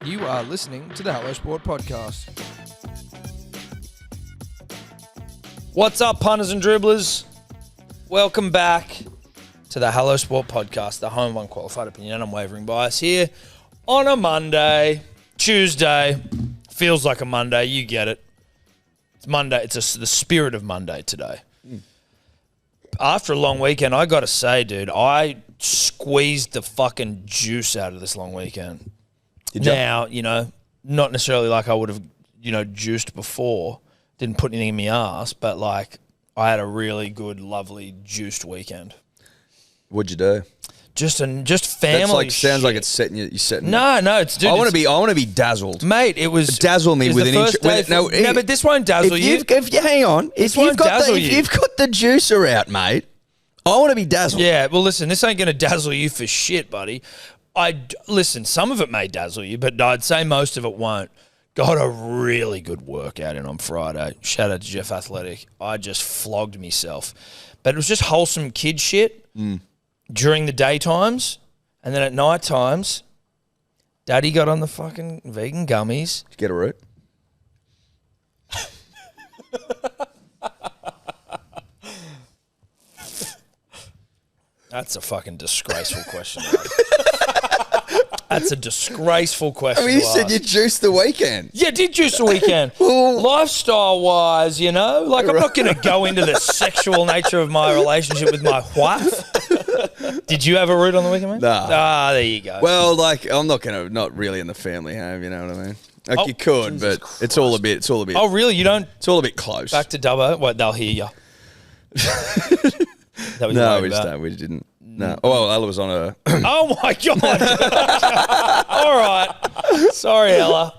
You are listening to the Hello Sport Podcast. What's up, punters and dribblers? Welcome back to the Hello Sport Podcast, the home of unqualified opinion and unwavering bias here on a Monday, Tuesday. Feels like a Monday, you get it. It's Monday, the spirit of Monday today. After a long weekend, I got to say, dude, I squeezed the fucking juice out of this long weekend. Now, not necessarily like I would have, juiced before. Didn't put anything in my ass, but like I had a really good, lovely, juiced weekend. What'd you do? Just family. That's like sounds shit. like it's setting you. You're setting. No, it's. Dude, I want to be dazzled, mate. It was dazzle me with an inch. No, but this won't dazzle you. If you hang on, if you've got the juicer out, mate, I want to be dazzled. Yeah, well, listen, this ain't going to dazzle you for shit, buddy. Listen, some of it may dazzle you, but I'd say most of it won't. Got a really good workout in on Friday. Shout out to Jeff Athletic. I just flogged myself. But it was just wholesome kid shit during the daytimes. And then at night times, Daddy got on the fucking vegan gummies. Did you get a root? That's a fucking disgraceful question. That's a disgraceful question. I mean, you said you juiced the weekend. Yeah, did juice the weekend. Lifestyle-wise, I'm not going to go into the sexual nature of my relationship with my wife. Did you have a root on the weekend, mate? Nah. There you go. Well, I'm not really in the family home, you know what I mean? Like you could, Jesus but Christ. it's all a bit. Oh, really? You don't? It's all a bit close. Back to Dubbo? What, they'll hear you. No, we just don't. We didn't. No. Oh, well, Ella was on a... Oh, my God. All right. Sorry, Ella.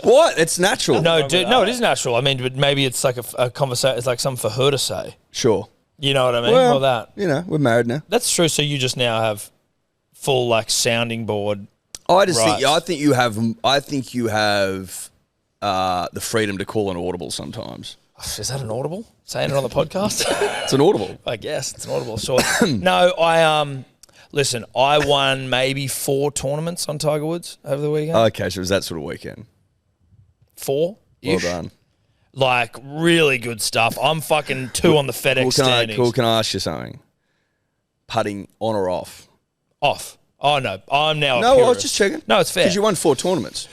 What? It's natural. No, dude, no, it is natural. I mean, but maybe it's like a conversation. It's like something for her to say. Sure. You know what I mean? Well, Or that. We're married now. That's true. So you just now have full, sounding board. I think you have the freedom to call an audible sometimes. Is that an audible? Saying it on the podcast? It's an audible. I guess it's an audible. Sure. No, listen, I won maybe 4 tournaments on Tiger Woods over the weekend. Okay, so it was that sort of weekend. 4? Well done. Like, really good stuff. I'm fucking 2 on the FedEx standings. Can I ask you something? Putting on or off? Off. Oh, no. I'm now a No, I was purist. just checking. No, it's fair. Because you won 4 tournaments.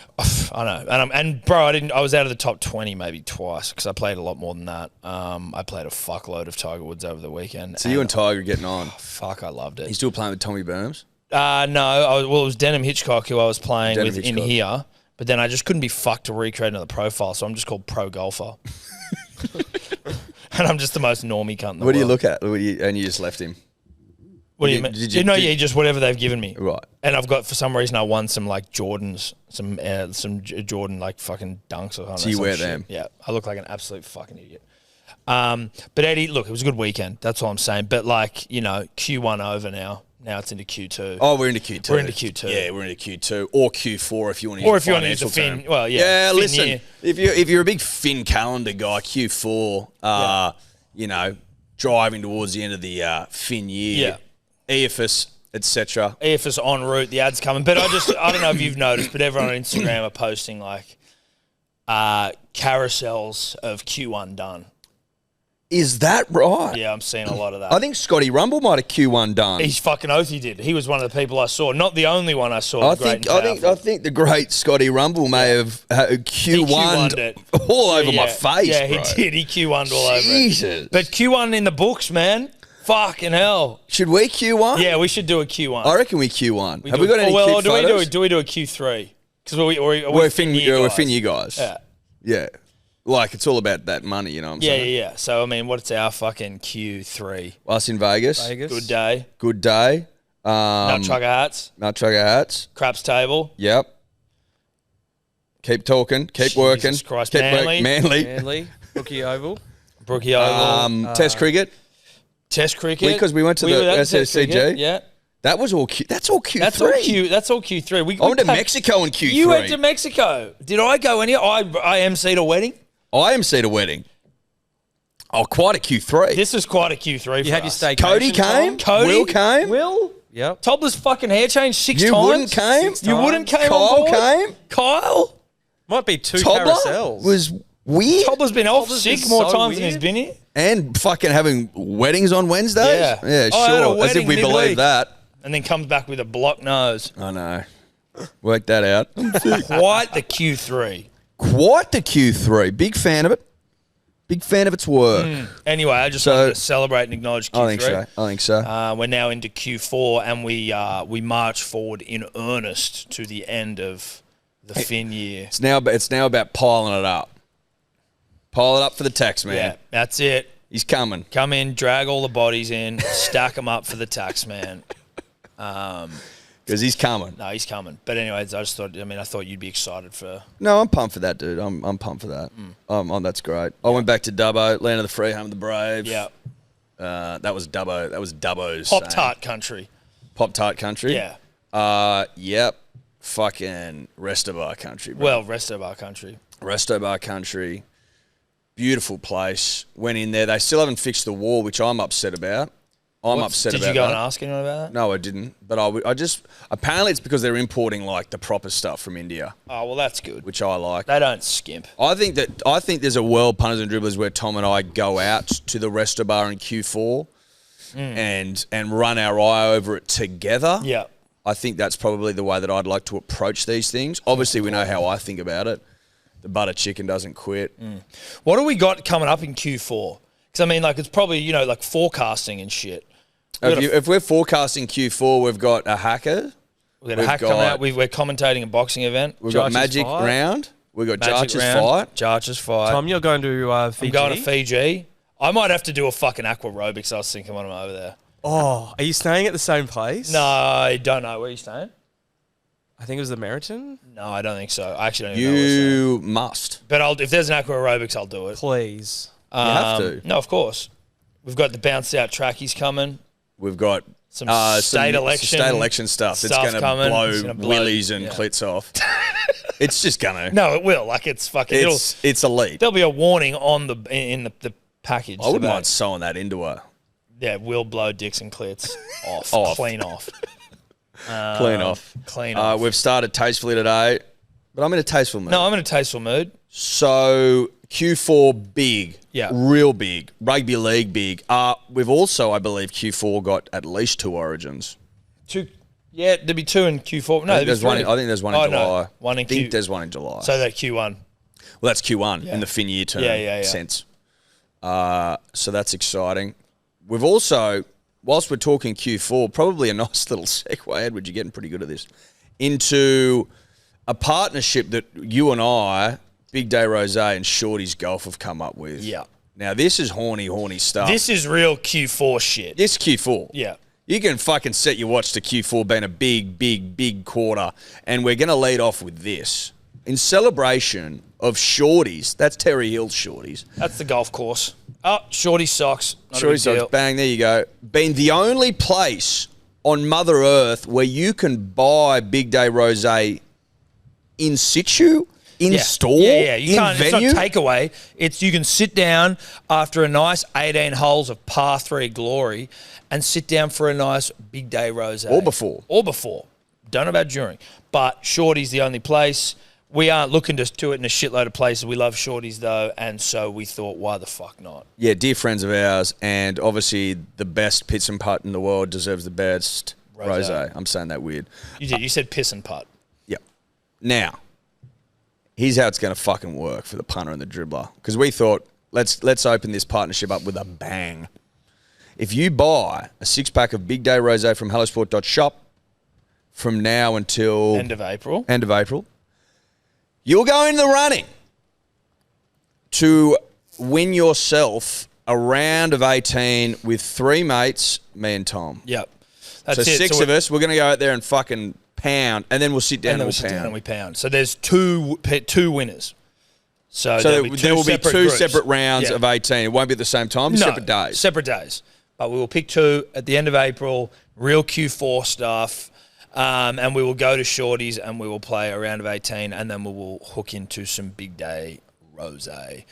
I know. And bro, I was out of the top 20 maybe twice because I played a lot more than that. I played a fuckload of Tiger Woods over the weekend. So you and Tiger are getting on. Fuck, I loved it. You still playing with Tommy Burns? No. It was Denham Hitchcock who I was playing Denham with Hitchcock. in here. But then I just couldn't be fucked to recreate another profile, so I'm just called Pro Golfer. And I'm just the most normie cunt in the world. What do you look at? And you just left him? What do you mean? Just whatever they've given me. Right. And I've got, for some reason, I won some Jordans, some Jordan fucking dunks or something. So you wear them? Yeah. I look like an absolute fucking idiot. But Eddie, look, it was a good weekend. That's all I'm saying. But Q1 over now. Now it's into Q2. Oh, we're into Q2. We're into Q2. Yeah, we're into Q2 or Q4 if you want to use or if you want to use the Fin. Well, yeah. Yeah, Fin listen. year. If you're a big Fin calendar guy, Q4, driving towards the end of the Fin year. Yeah. EFS, etc. EFS en route, the ads coming. But I don't know if you've noticed, but everyone on Instagram are posting carousels of Q1 done. Is that right? Yeah, I'm seeing a lot of that. I think Scotty Rumble might have Q1 done. He's fucking oath he did. He was one of the people I saw. Not the only one I saw. I think the great Scotty Rumble may have Q1'd it all over my face. Yeah, bro. he did. He Q1'd all over it. Jesus. But Q1 in the books, man. Fucking hell. Should we Q1? Yeah, we should do a Q1. I reckon we Q1. Have we got any cute photos? Do we do a Q3? Because we're Fin year guys. Yeah. Yeah. Like, it's all about that money, you know what I'm saying? Yeah. So, I mean, what's our fucking Q3? Us in Vegas. Good day. Good day. Nut trucker hats. Nut trucker hats. Craps table. Yep. Keep talking. Keep working. Jesus Christ. Keep Manly. Brookie Oval. Test cricket. Test cricket. Because we went to the SSCG. Yeah. That was all That's all Q3. That's all Q3. I went to Mexico in Q3. You went to Mexico. Did I go anywhere? I emceed a wedding. I emceed a wedding. Oh, quite a Q3. This is quite a Q3 You for had your us. staycation. Cody came. Cody? Will came. Will? Yep. Tobler's fucking hair changed 6 You times. wouldn't came? You wouldn't came Kyle on board? came? Kyle? Might be 2 Tobler carousels. was weird. Tobler's been off Tobler's sick been more so times than he's weird. been here. And fucking having weddings on Wednesdays? Yeah. Yeah, I had a sure. As wedding if we midweek. believe that. And then comes back with a blocked nose. I know. Work that out. Quite the Q3. Quite the Q3. Big fan of it. Big fan of its work. Anyway, I just wanted to celebrate and acknowledge Q3. I think so. We're now into Q4, and we march forward in earnest to the end of the Finn year. It's now about piling it up. Pile it up for the tax man. Yeah, that's it. He's coming. Come in, drag all the bodies in, stack them up for the tax man. Because he's coming. No, he's coming. But anyways, I thought you'd be excited for. No, I'm pumped for that, dude. I'm pumped for that. That's great. I went back to Dubbo, land of the free, home of the brave. Yeah. That was Dubbo. That was Dubbo's. Pop Tart country. Pop Tart country. Yeah. Yep. Fucking Resto Bar country. Bro. Well, Resto Bar country. Resto Bar country. Beautiful place. Went in there. They still haven't fixed the wall, which I'm upset about. Did you go and ask anyone about that? No, I didn't. But I just apparently it's because they're importing like the proper stuff from India, Oh, well, that's good. which I like. They don't skimp. I think there's a world punters and dribblers where Tom and I go out to the Resto Bar in Q4 and run our eye over it together. Yeah. I think that's probably the way that I'd like to approach these things. Obviously, we know how I think about it. The butter chicken doesn't quit. What do we got coming up in Q4? Because, it's probably, like forecasting and shit. If we're forecasting Q4, we've got a hacker. We've got a hack coming out. We're commentating a boxing event. We've got Magic fight. Round. We've got Magic Jarch's round, fight. Jarch's fight. Tom, you're going to Fiji. I'm going to Fiji. I might have to do a fucking aqua aerobics. I was thinking when I'm over there. Oh, are you staying at the same place? No, I don't know. Where are you staying? I think it was the Meriton. No, I don't think so. I actually don't even know where you're staying. You must. But if there's an aqua aerobics, I'll do it. Please. You have to. No, of course. We've got the bounced out trackies coming. We've got Some state election stuff that's stuff going to coming. blow It's gonna blow- willies and yeah. clits off. It's just going to. No, it will. It's fucking. It's elite. There'll be a warning on in the package. I wouldn't about- mind sewing that into her. Yeah, will blow dicks and clits off. Off. Clean off. Clean off. Clean off. We've started tastefully today, but I'm in a tasteful mood. No, I'm in a tasteful mood. So Q4 big, Yeah. real big. Rugby league big. We've also, I believe, Q4 got at least 2 origins. 2. Yeah, there'd be 2 in Q4. No, I think there'd be 3. I think there's one in Oh, July. no. One in I think Q. there's one in July. So that Q1. Well, that's Q1 in the fin year term Yeah. sense. So that's exciting. We've also, whilst we're talking Q4, probably a nice little segue, Edward, you're getting pretty good at this, into a partnership that you and I, Big Day Rosé and Shortees Golf have come up with. Yeah. Now, this is horny stuff. This is real Q4 shit. This Q4. Yeah. You can fucking set your watch to Q4 being a big quarter. And we're going to lead off with this. In celebration of Shortees, that's Terry Hill's Shortees. That's the golf course. Oh, Shorty socks. Not a Shorty big deal. socks, bang, there you go. Been the only place on Mother Earth where you can buy Big Day Rosé in situ, in store, Yeah. You in can't. venue. It's not takeaway. It's you can sit down after a nice 18 holes of par 3 glory, and sit down for a nice Big Day Rosé. Or before. Don't know about during. But Shorty's the only place. We aren't looking to do it in a shitload of places. We love Shorty's though, and so we thought, why the fuck not? Yeah, dear friends of ours, and obviously the best pits and putt in the world deserves the best rosé. I'm saying that weird. You did. You said piss and putt. Yep. Now, here's how it's going to fucking work for the punter and the dribbler. Because we thought, let's open this partnership up with a bang. If you buy a 6-pack of Big Day Rosé from hellosport.shop from now until End of April. you'll go in the running to win yourself a round of 18 with 3 mates, me and Tom. Yep. So That's it. 6 of us, we're going to go out there and fucking pound, and then we'll sit down And then and we'll sit pound. down and we pound. So there's two winners. So So there'll there will be 2 groups. separate rounds Yeah. of 18. It won't be at the same time, No, separate days. Separate days. But we will pick 2 at the end of April, real Q4 stuff. And we will go to Shorty's and we will play a round of 18, and then we will hook into some Big Day Rosé.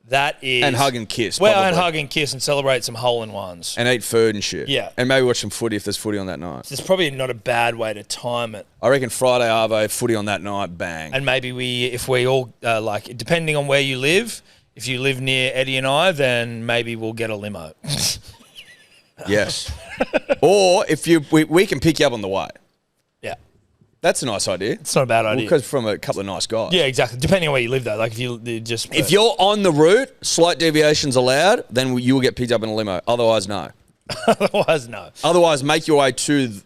That is... And hug and kiss, Well, probably. and hug and kiss and celebrate some hole-in-ones. And eat food and shit. Yeah. And maybe watch some footy if there's footy on that night. It's probably not a bad way to time it. I reckon Friday Arvo, footy on that night, bang. And maybe if we all, depending on where you live, if you live near Eddie and I, then maybe we'll get a limo. Yes. Or if we can pick you up on the way. Yeah. That's a nice idea. It's not a bad idea. Because from a couple of nice guys. Yeah, exactly. Depending on where you live, though. Like, if you just... If you're on the route, slight deviations allowed, then you will get picked up in a limo. Otherwise, no. Otherwise, no. Otherwise, make your way to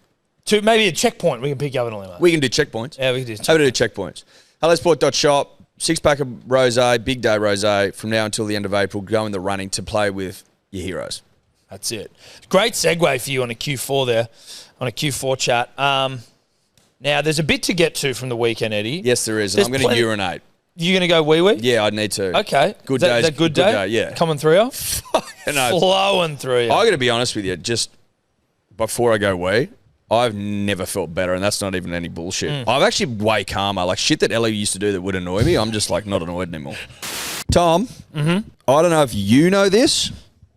maybe a checkpoint, we can pick you up in a limo. we can do checkpoints. Yeah, we can do Have to do checkpoints. HelloSport.shop, 6-pack of Rosé, big day Rosé, from now until the end of April. Go in the running to play with your heroes. That's it. Great segue for you on a Q4 there, on a Q4 chat. Now, there's a bit to get to from the weekend, Eddie. Yes, there is. And I'm going to urinate. You going to go wee-wee? Yeah, I need to. Okay. Good Is day. that good day? Yeah. Coming through you? No. Flowing through you. I got to be honest with you, just before I go wee, I've never felt better, and that's not even any bullshit. I'm actually way calmer. Like shit that Ellie used to do that would annoy me, I'm just like not annoyed anymore. Tom, I don't know if you know this.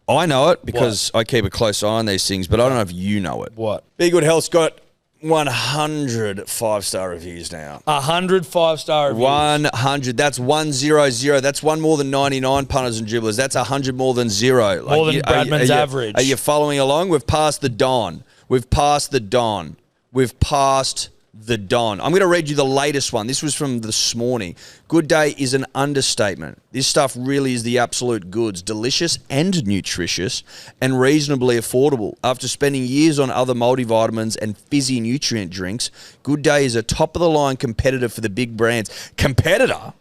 I know it because I keep a close eye on these things, but I don't know if you know it. What? Be Good Health's got 100 5-star reviews now. 100 5-star reviews. 100. That's 100. That's one more than 99 punters and dribblers. That's 100 more than zero. More than Bradman's average. Are you following along? We've passed the dawn. We've passed the dawn. We've passed the dawn. I'm going to read you the latest one. This was from this morning. Good day is an understatement. This stuff really is the absolute goods. Delicious and nutritious and reasonably affordable. After spending years on other multivitamins and fizzy nutrient drinks, Good Day is a top-of-the-line competitor for the big brands. Competitor?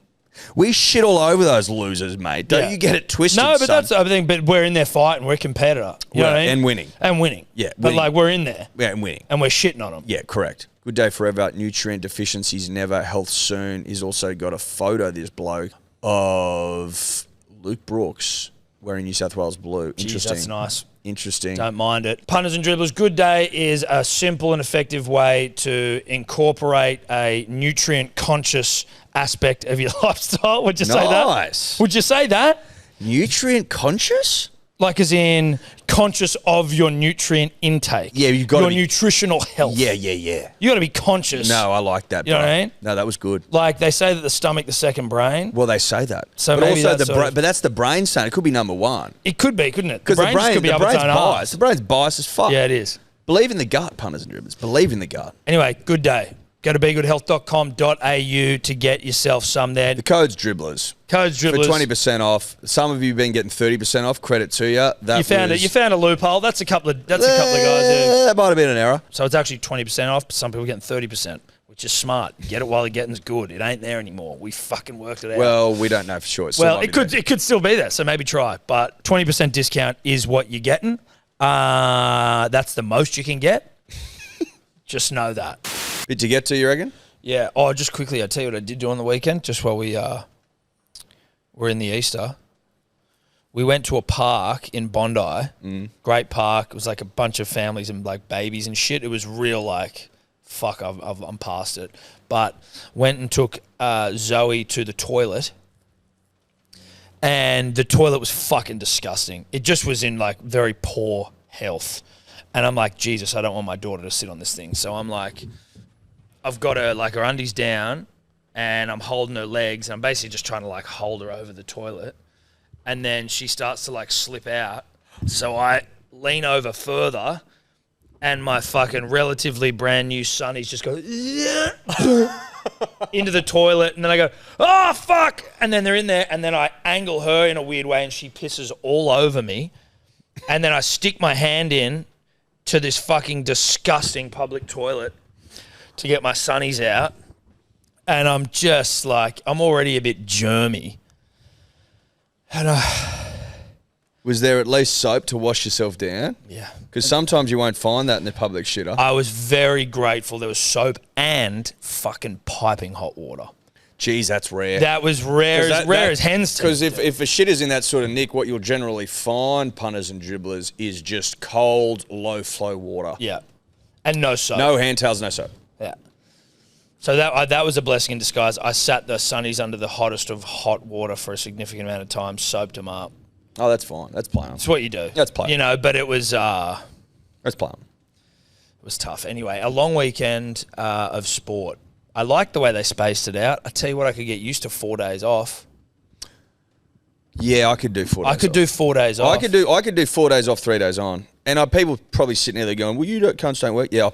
We shit all over those losers, mate. Don't you get it twisted, No, but son. that's the other thing. But we're in there fighting. We're a competitor. You know what I mean? And winning. And winning. Yeah, But, winning. like, we're in there. Yeah, and winning. And we're shitting on them. Yeah, correct. Good day forever. Nutrient deficiencies never. Health soon. He's also got a photo, this bloke, of Luke Brooks wearing New South Wales blue. Jeez, Interesting. that's nice. Interesting. Don't mind it. Punters and dribblers, Good Day is a simple and effective way to incorporate a nutrient-conscious aspect of your lifestyle. Would you say that? Nice. Would you say that? Nutrient conscious? Like as in conscious of your nutrient intake. Yeah, you've got your to be, nutritional health. Yeah. You got to be conscious. No, I like that. You know bro. what I mean? No, that was good. Like they say that the stomach, the second brain. Well, they say that. So but maybe also that's sort of- but that's the brain saying it could be number one. It could be, couldn't it? Because the brain, could be the up its brain's own biased. arse. The brain's biased as fuck. Yeah, it is. Believe in the gut, punters and dribblers. Believe in the gut. Anyway, Good Day. Go to begoodhealth.com.au to get yourself some there. The code's dribblers. Code's dribblers. For 20% off. Some of you have been getting 30% off. Credit to you. You found it. You found a loophole. That's a couple of guys there. That might have been an error. So it's actually 20% off. But some people are getting 30%, which is smart. Get it while the getting's good. It ain't there anymore. We fucking worked it out. Well, we don't know for sure. It could still be there. So maybe try. But 20% discount is what you're getting. That's the most you can get. Just know that. Bit to get to, you reckon? Yeah. Oh, just quickly, I'll tell you what I did do on the weekend, just while we were in the Easter. We went to a park in Bondi. Great park. It was like a bunch of families and like babies and shit. It was real like, fuck, I'm past it. But went and took Zoe to the toilet. And the toilet was fucking disgusting. It just was in like very poor health. And I'm like, Jesus, I don't want my daughter to sit on this thing. So I'm like, I've got her, like her undies down and I'm holding her legs. And I'm basically just trying to like hold her over the toilet. And then she starts to like slip out. So I lean over further and my fucking relatively brand new sonnies just go into the toilet. And then I go, oh, fuck. And then they're in there. And then I angle her in a weird way and she pisses all over me. And then I stick my hand in to this fucking disgusting public toilet to get my sonnies out. And I'm just like, I'm already a bit germy. And Was there at least soap to wash yourself down? yeah. Because sometimes you won't find that in the public shitter. I was very grateful there was soap and fucking piping hot water. Jeez, that's rare. That was rare, as hen's teeth. Because if a shit is in that sort of nick, what you'll generally find, punters and dribblers, is just cold, low-flow water. Yeah. And no soap. No hand towels, no soap. Yeah. So that was a blessing in disguise. I sat the sunnies under the hottest of hot water for a significant amount of time, soaped them up. Oh, that's fine. That's playing. It's what you do. That's playing. You know, but it was That's playing. it was tough. Anyway, a long weekend of sport. I like the way they spaced it out. I tell you what, I could get used to 4 days off. Yeah, I could do 4 days. I could do 4 days off. I could do 4 days off, 3 days on. And people probably sitting there going, "Well, you don't work." Yeah,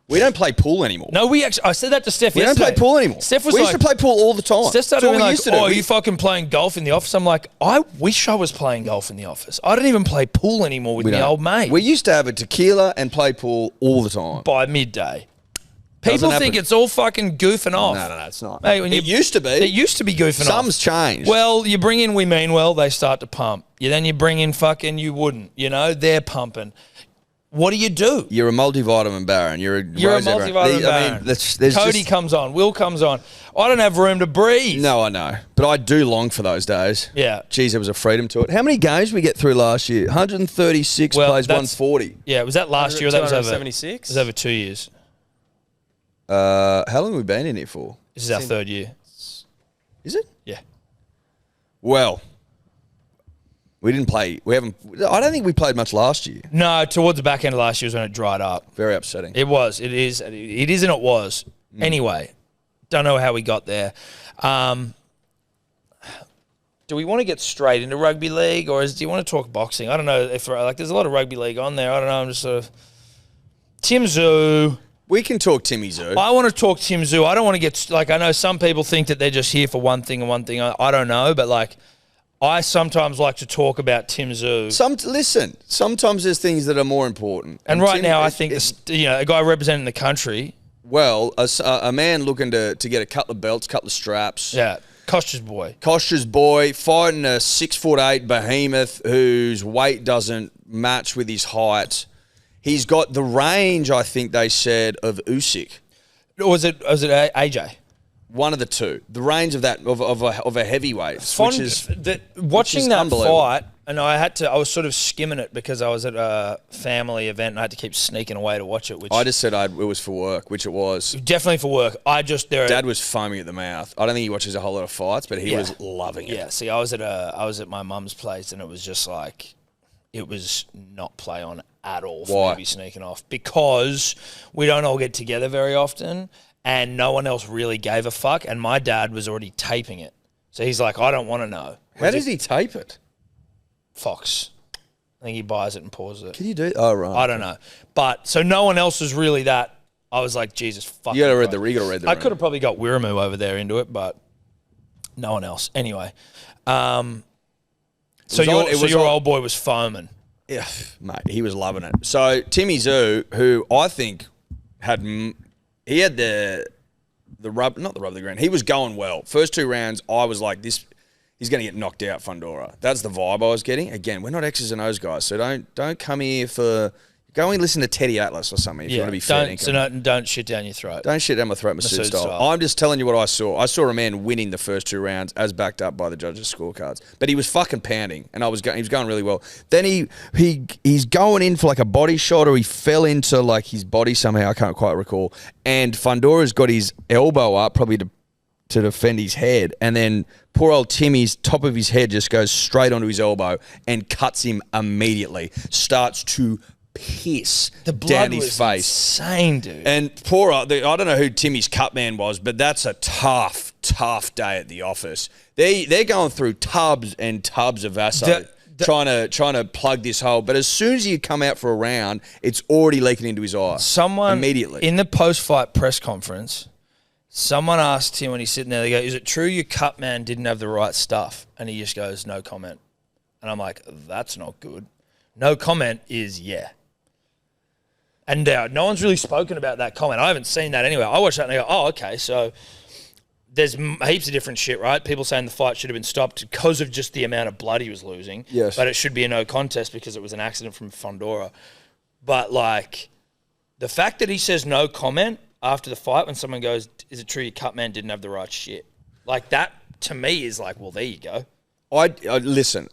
we don't play pool anymore. No, I said that to Steph We yesterday. don't play pool anymore. Steph was we like, used to play pool all the time. Steph started That's being all we like, used to do. "Oh, are you fucking playing golf in the office?" I'm like, I wish I was playing golf in the office. I don't even play pool anymore with We my don't. old mate. We used to have a tequila and play pool all the time. By midday. People Doesn't think happen. it's all fucking goofing off. No, it's not. Mate, when It used to be. It used to be goofing off. Some's changed. Well, you bring in We Mean Well, they start to pump. Then you bring in fucking You Wouldn't. You know, they're pumping. What do you do? You're a multivitamin baron. You're a multivitamin baron. I mean, there's Cody just, comes on. Will comes on. I don't have room to breathe. No, I know. But I do long for those days. Yeah. Geez, there was a freedom to it. How many games did we get through last year? 136 plays, 140. Yeah, was that last year or that was over? 76? It was over 2 years. How long have we been in here for? This is our third year. Is it? Yeah. Well, we didn't play. I don't think we played much last year. No, towards the back end of last year was when it dried up. Very upsetting. It was. It is. It is and it was. Anyway, don't know how we got there. Do we want to get straight into rugby league or do you want to talk boxing? I don't know. If there's a lot of rugby league on there. I don't know. I'm just sort of... Tszyu. We can talk Timmy Zoo. I want to talk Tszyu. I don't want to get... I know some people think that they're just here for one thing and one thing. I don't know, but I sometimes like to talk about Tszyu. Listen, sometimes there's things that are more important. And right now, I think a guy representing the country... Well, a man looking to get a couple of belts, couple of straps. Yeah, Kostra's boy. Kostra's boy fighting a 6'8" behemoth whose weight doesn't match with his height. He's got the range, I think they said, of Usyk. Or was it AJ? One of the two. The range of that of a heavyweight, Watching that unbelievable. fight, and I was sort of skimming it because I was at a family event and I had to keep sneaking away to watch it. Which I just said it was for work, which it was. Definitely for work. Dad was foaming at the mouth. I don't think he watches a whole lot of fights, but he was loving it. Yeah. See, I was at my mum's place and it was just like, it was not play on at all for me to be sneaking off because we don't all get together very often. And no one else really gave a fuck. And my dad was already taping it. So he's like, I don't want to know. How does he tape it? Fox. I think he buys it and pauses it. Can you do it? Oh, right. I don't know. But so no one else was really that. I was like, Jesus, fuck. You got to read the room. I could have probably got Wiramu over there into it, but no one else. Anyway. So your old boy was foaming. Yeah, mate, he was loving it. So Timmy Zoo, who I think had the rub, not the rub of the ground. He was going well. First two rounds, I was like, he's going to get knocked out, Fundora. That's the vibe I was getting. Again, we're not X's and O's guys, so don't come here for... Go and listen to Teddy Atlas or something if you want to be fair income. Don't shit down your throat. Don't shit down my throat, Masood style. I'm just telling you what I saw. I saw a man winning the first two rounds as backed up by the judges' scorecards. But he was fucking pounding, and he was going really well. Then he's going in for like a body shot, or he fell into like his body somehow. I can't quite recall. And Fundora's got his elbow up, probably to defend his head, and then poor old Timmy's top of his head just goes straight onto his elbow and cuts him immediately. Starts to piss down his face. Insane, dude. And I don't know who Timmy's cut man was, but that's a tough day at the office. They're going through tubs and tubs of Vaso trying to plug this hole. But as soon as you come out for a round, it's already leaking into his eye. Someone immediately in the post-fight press conference, someone asked him when he's sitting there, they go, "Is it true your cut man didn't have the right stuff?" And he just goes, "No comment." And I'm like, that's not good. No comment is yeah. And no one's really spoken about that comment. I haven't seen that anyway. I watched that and I go, oh, okay, so there's heaps of different shit, right? People saying the fight should have been stopped because of just the amount of blood he was losing. Yes. But it should be a no contest because it was an accident from Fundora. But, like, the fact that he says no comment after the fight when someone goes, is it true your cut man didn't have the right shit? Like, that, to me, is like, well, there you go. Listen,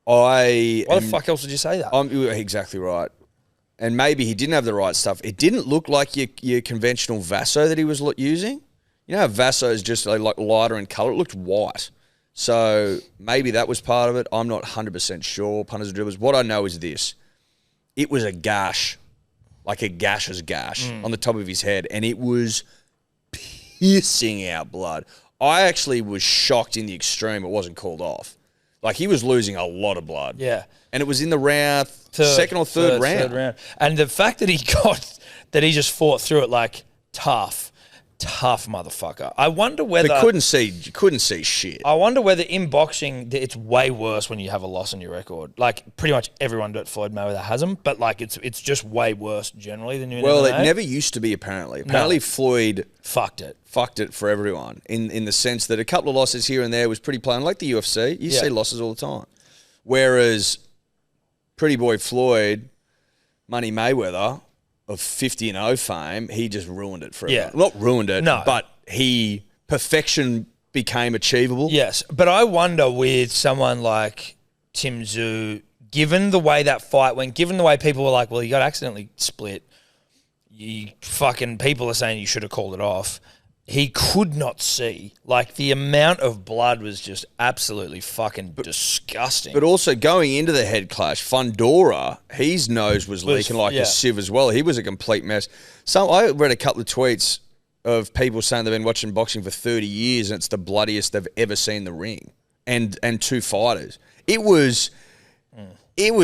Why the fuck else would you say that? I'm exactly right. and maybe he didn't have the right stuff. It didn't look like your conventional Vaso that he was using. You know how Vaso is just like lighter in colour? It looked white. So maybe that was part of it. I'm not 100% sure, punters and dribblers. What I know is this. It was a gash, like a gash's gash on the top of his head, and it was pissing out blood. I actually was shocked in the extreme it wasn't called off. Like, he was losing a lot of blood. Yeah. And it was in the round, second or third round. And the fact that he just fought through it like tough motherfucker. I wonder whether... But couldn't see shit. I wonder whether in boxing, it's way worse when you have a loss on your record. Like, pretty much everyone but Floyd Mayweather has them, but like it's just way worse generally than you. Well, it never used to be, apparently. Apparently, Floyd... Fucked it for everyone in the sense that a couple of losses here and there was pretty plain. Like the UFC, you see losses all the time. Whereas Pretty Boy Floyd, Money Mayweather of 50-0 fame, he just ruined it for everyone. Yeah. Not ruined it, No. but perfection became achievable. Yes, but I wonder with someone like Tszyu, given the way that fight went, given the way people were like, well, you got accidentally split, people are saying you should have called it off. He could not see. Like, the amount of blood was just absolutely fucking disgusting. But also going into the head clash, Fundora, his nose was leaking like a sieve as well. He was a complete mess. I read a couple of tweets of people saying they've been watching boxing for 30 years and it's the bloodiest they've ever seen the ring. And two fighters. It was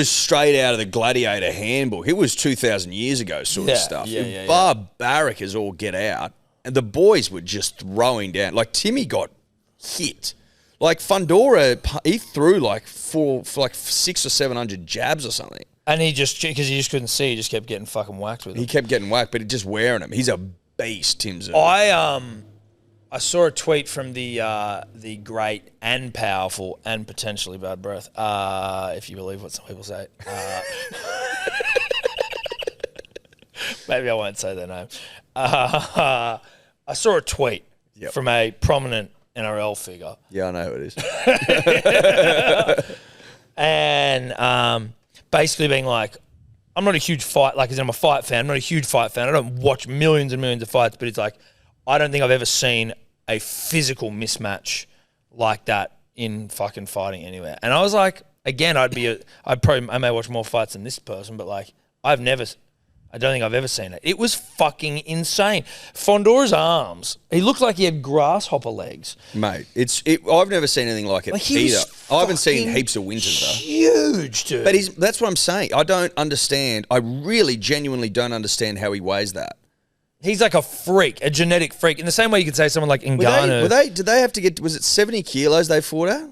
straight out of the Gladiator handbook. It was 2,000 years ago sort of stuff. Barbaric as all get out. And the boys were just throwing down. Like, Timmy got hit. Like, Fundora, he threw like 600 or 700 jabs or something. And because he just couldn't see, he just kept getting fucking whacked with it. He kept getting whacked, but it just wearing him. He's a beast, Tim Tszyu. I saw a tweet from the great and powerful and potentially bad breath, if you believe what some people say. Maybe I won't say their name. I saw a tweet from a prominent NRL figure. Yeah, I know who it is. And basically being like, I'm not a huge fight, like, I'm a fight fan. I'm not a huge fight fan. I don't watch millions and millions of fights, but it's like, I don't think I've ever seen a physical mismatch like that in fucking fighting anywhere. And I was like, again, I may watch more fights than this person, but like, I don't think I've ever seen it. It was fucking insane. Fondora's arms, he looked like he had grasshopper legs. Mate, I've never seen anything like it either. I haven't seen heaps of winters though. Huge, dude. But that's what I'm saying. I don't understand. I really genuinely don't understand how he weighs that. He's like a freak, a genetic freak. In the same way you could say someone like Ngannou. Did they have to get, was it 70 kilos they fought at?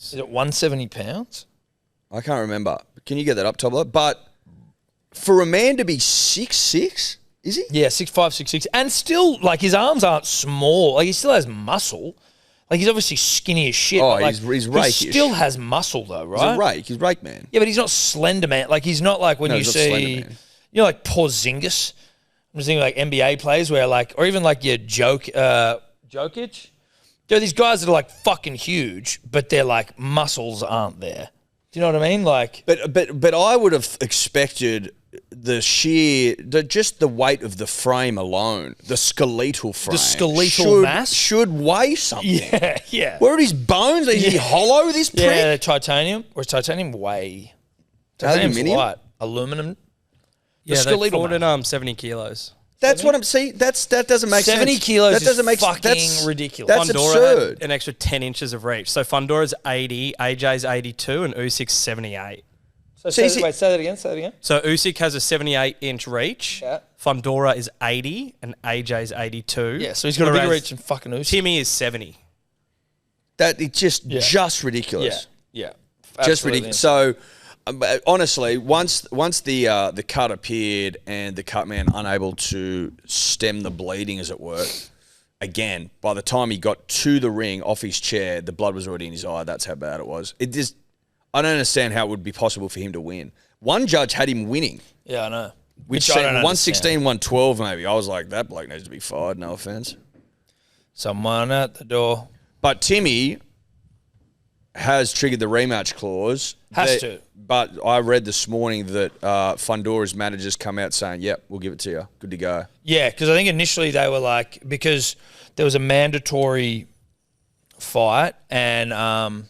Is it 170 pounds? I can't remember. Can you get that up, Tobler? But for a man to be 6'6", is he? Yeah, 6'5", 6'6". And still, like, his arms aren't small. Like, he still has muscle. Like, he's obviously skinny as shit. Oh, but, like, he's rakish. He still has muscle, though, right? He's a rake. He's rake man. Yeah, but he's not slender man. Like, he's not like when you see, like Porzingis. I'm just thinking like NBA players where like, or even like your Jokic. There are these guys that are like fucking huge, but their like muscles aren't there. Do you know what I mean? Like, but I would have expected just the weight of the frame alone, the skeletal frame, mass should weigh something. Yeah, yeah. Where are his bones? Is he hollow? This prick? Yeah, they're titanium. Or is titanium weigh? Titanium's light. Aluminum. Yeah, they fought at 70 kilos. That's 70? What I'm saying. That doesn't make 70 sense. 70 kilos that doesn't is fucking ridiculous. That's Fundora absurd. had an extra 10 inches of reach. So Fundora's 80, AJ's 82, and Usyk's 78. So say that again. So Usyk has a 78-inch reach. Yeah. Fundora is 80, and AJ's 82. Yeah, so he's got a bigger reach than fucking Usyk. Timmy is 70. It's just ridiculous. Yeah. Just ridiculous. So, honestly, once the cut appeared and the cut man unable to stem the bleeding, as it were, again, by the time he got to the ring off his chair, the blood was already in his eye. That's how bad it was. I don't understand how it would be possible for him to win. One judge had him winning. Yeah, I know. Which said 116, 112 maybe. I was like, that bloke needs to be fired, no offense. Someone at the door. But Timmy, has triggered the rematch clause. Has to. But I read this morning that Fundora's managers come out saying, yep, we'll give it to you. Good to go. Yeah, because I think initially they were like, because there was a mandatory fight and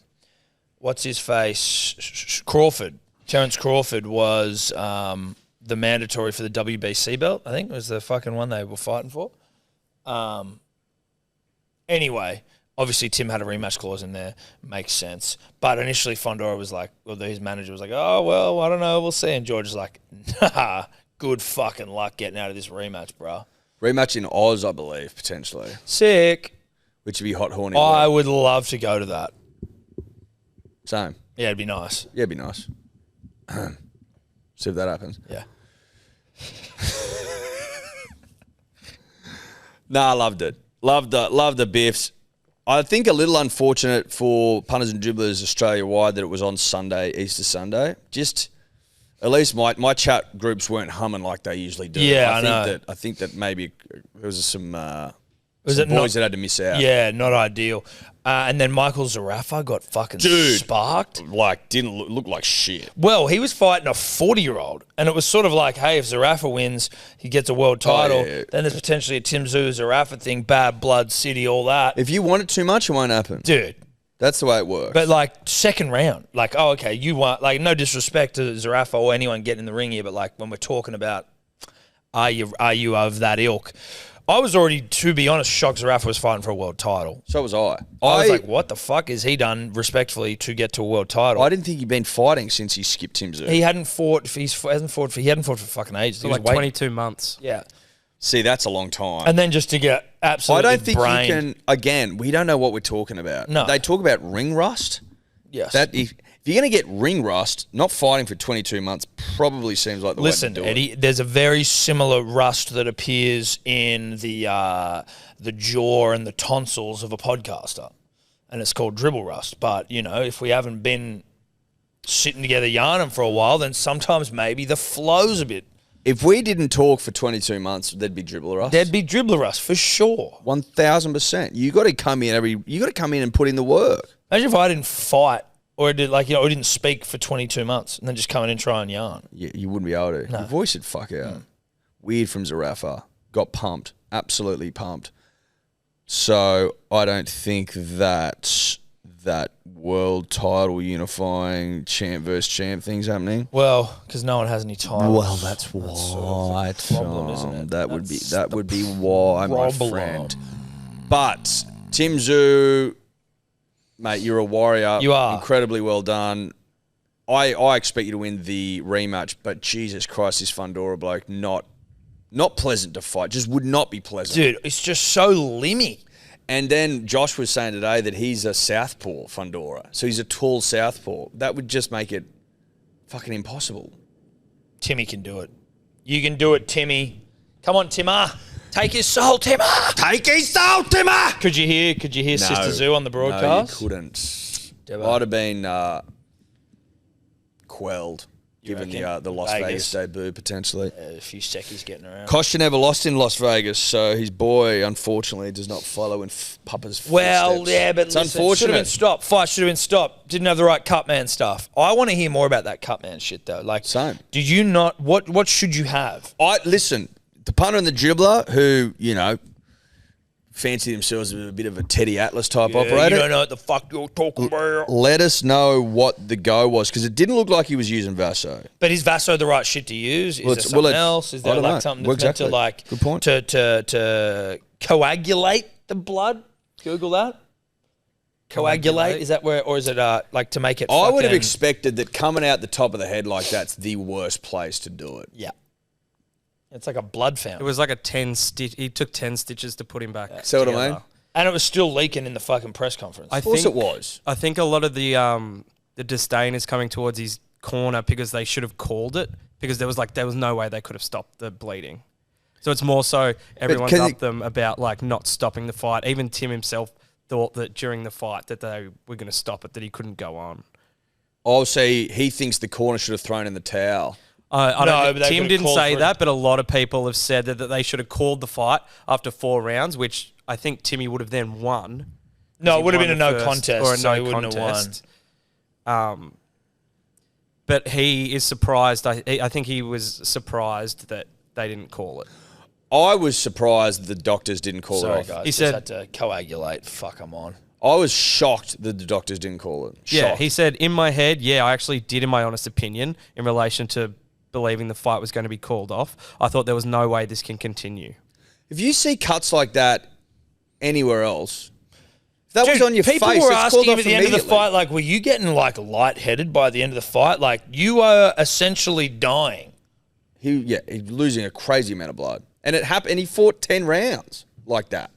what's his face? Crawford. Terence Crawford was the mandatory for the WBC belt, I think was the fucking one they were fighting for. Anyway, obviously Tim had a rematch clause in there. Makes sense. But initially Fundora was like, well, his manager was like, oh, well, I don't know, we'll see. And George is like, nah, good fucking luck getting out of this rematch, bro. Rematch in Oz, I believe, potentially. Sick. Which would be hot, horny. I would love to go to that. Same. Yeah, it'd be nice. Yeah, it'd be nice. See if that happens. Yeah. Nah, I loved it. Loved the biffs. I think a little unfortunate for punters and dribblers Australia-wide that it was on Sunday, Easter Sunday. Just, at least my chat groups weren't humming like they usually do. Yeah, I know. I think that maybe there was some Was some it boys not- that had to miss out. Yeah, not ideal. And then Michael Zarafa got fucking sparked. Like, didn't look like shit. Well, he was fighting a 40-year-old, and it was sort of like, hey, if Zarafa wins, he gets a world title. yeah. Then there's potentially a Tim Tszyu Zarafa thing, bad blood, city, all that. If you want it too much, it won't happen. Dude. That's the way it works. But, like, second round, like, oh, okay, you want, like, no disrespect to Zarafa or anyone getting in the ring here, but, like, when we're talking about are you of that ilk, I was already, to be honest, shocked Zarafa was fighting for a world title. So was I. I was like, what the fuck has he done respectfully to get to a world title? I didn't think he'd been fighting since he skipped Tim Tszyu. He hadn't fought for fucking ages. He like was waiting. 22 months. Yeah. See, that's a long time. And then just to get I absolutely don't think brained. you can. Again, we don't know what we're talking about. No. They talk about ring rust. Yes. That if you're going to get ring rust, not fighting for 22 months probably seems like the Listen, way to do Eddie, it. there's a very similar rust that appears in the jaw and the tonsils of a podcaster, and it's called dribble rust. But, you know, if we haven't been sitting together yarning for a while, then sometimes maybe the flow's a bit. If we didn't talk for 22 months, there'd be dribble rust. There'd be dribbler rust for sure. 1,000%. You got to come in and put in the work. Imagine if I didn't fight or didn't speak for 22 months and then just come in and try and yarn. You wouldn't be able to. No. Your voice would fuck out. Weird from Zarafa. Got pumped. Absolutely pumped. So I don't think that world title unifying champ versus champ thing's happening. Well, because no one has any titles. Well, that's why. problem, isn't it? That would be why, my problem. friend. But Tim Tszyu, mate, you're a warrior. You are. Incredibly well done. I expect you to win the rematch, but Jesus Christ, this Fundora bloke, not pleasant to fight. Just would not be pleasant. Dude, it's just so limmy. And then Josh was saying today that he's a southpaw, Fundora. So he's a tall southpaw. That would just make it fucking impossible. Timmy can do it. You can do it, Timmy. Come on, Timmer. Take his soul, Timmer. Take his soul, Timmer! Could you hear Sister Zoo on the broadcast? No, you couldn't. Never. I'd have been quelled, given reckon? the Las Vegas debut, potentially. A few seckies getting around. Kostya never lost in Las Vegas, so his boy, unfortunately, does not follow in Papa's Well, footsteps. yeah, but it's listen, unfortunate. should have been stopped. Fight should have been stopped. Didn't have the right Cutman stuff. I want to hear more about that Cutman shit, though. Like, Same. Did you not? What should you have? Listen, the punter and the dribbler, who fancy themselves as a bit of a Teddy Atlas type operator. You don't know what the fuck you're talking about. Let us know what the go was, because it didn't look like he was using Vaso. But is Vaso the right shit to use? Is there something else? Is there I don't know. like something Well, that's meant to like Good point. to coagulate the blood? Google that. Coagulate, is that where, or is it like to make it? I would have fucking- expected that coming out the top of the head like that's the worst place to do it. Yeah, it's like a blood It fountain, was like a 10 stitch. He took 10 stitches to put him back. See what I together. mean? and it was still leaking in the fucking press conference. I Of course think it was. I think a lot of the disdain is coming towards his corner because they should have called it, because there was no way they could have stopped the bleeding. So it's more so everyone's can up it- them about like not stopping the fight. Even Tim himself thought that during the fight that they were going to stop it, that he couldn't go on. I'll say he thinks the corner should have thrown in the towel. I No, don't. but they Tim could've didn't called say for it. that, but a lot of people have said that they should have called the fight after 4 rounds, which I think Timmy would have then won. No, He it would have won been a the no first- contest, or a so no he wouldn't have won. But he is surprised. I think he was surprised that they didn't call it. I was surprised the doctors didn't call Sorry, it off. guys. He Just said- had to coagulate. Fuck, I'm on. I was shocked that the doctors didn't call it. Yeah, Shocked. he said, in my head, I actually did, in my honest opinion, in relation to believing the fight was going to be called off. I thought there was no way this can continue. If you see cuts like that anywhere else, if that was Dude, on your people face, were it's asking called him off at the end of the immediately. fight, like, were you getting, like, lightheaded by the end of the fight? Like, you are essentially dying. He's losing a crazy amount of blood. And it happened, and he fought 10 rounds like that.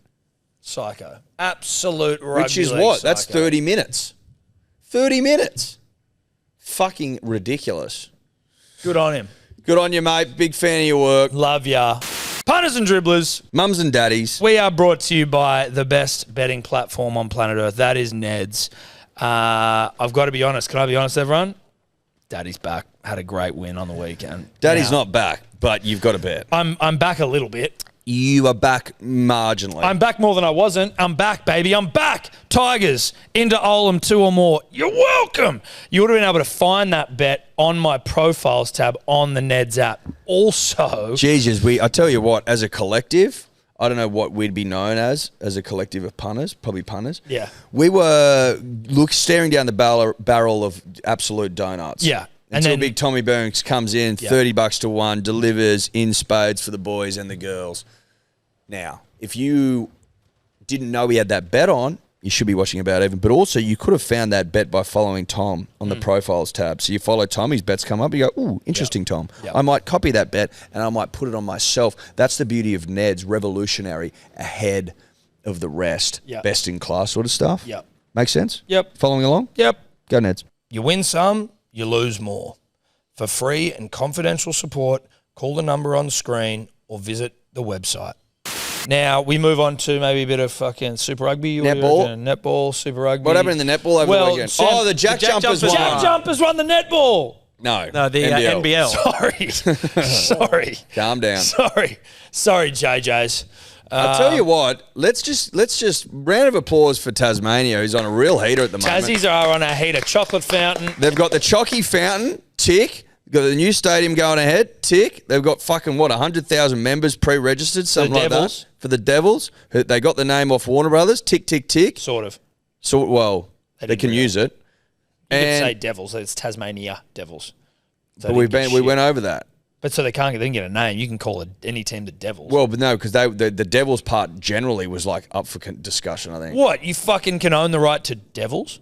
Psycho. Absolute rugby Which is league what? That's psycho. 30 minutes. 30 minutes. Fucking ridiculous. Good on him. Good on you, mate. Big fan of your work. Love ya. Punters and dribblers, Mums and daddies. we are brought to you by the best betting platform on planet Earth. That is Ned's. I've got to be honest. Can I be honest, everyone? Daddy's back. Had a great win on the weekend. Daddy's Now, not back, but you've got to bet. I'm back a little bit. You are back marginally. I'm back more than I wasn't. I'm back, baby. I'm back. Tigers into Olam 2 or more. You're welcome. You would have been able to find that bet on my profiles tab on the Ned's app. Also, Jesus, I tell you what, as a collective, I don't know what we'd be known as a collective of punters, probably punters. Yeah. We were staring down the barrel of absolute donuts. Yeah. And Until then- big Tommy Burns comes in, Yeah. $30 to 1, delivers in spades for the boys and the girls. Now, if you didn't know we had that bet on, you should be watching About Even. But also, you could have found that bet by following Tom on the profiles tab. So you follow Tom, his bets come up, you go, ooh, interesting, Tom. Yep. I might copy that bet and I might put it on myself. That's the beauty of Ned's, revolutionary, ahead of the rest. Yep. Best in class sort of stuff. Yep. Make sense? Yep. Following along? Yep. Go Neds. You win some, you lose more. For free and confidential support, call the number on the screen or visit the website. Now, we move on to maybe a bit of fucking Super Rugby. What do you Netball? reckon? Netball, Super Rugby. What happened in the netball over the weekend? Sam- The Jack Jumpers won. Jack Jumpers won the netball. No. No, the NBL. Sorry. Calm down. Sorry, JJs. I'll tell you what, let's just round of applause for Tasmania, who's on a real heater at the moment. Tassies are on a heater. Chocolate fountain. They've got the Chocky Fountain, tick. Got the new stadium going ahead, tick. They've got fucking, 100,000 members pre-registered, something like Devils? that. For the Devils. They got the name off Warner Brothers, tick, tick, tick. Sort of. So, well, They they didn't can really. use it. You could And say Devils. It's Tasmania Devils. So but they we didn't get shit. went over that. But so they didn't get a name. You can call it any team the Devils. Well, but no, because the Devils part generally was like up for discussion, I think. What? You fucking can own the right to Devils?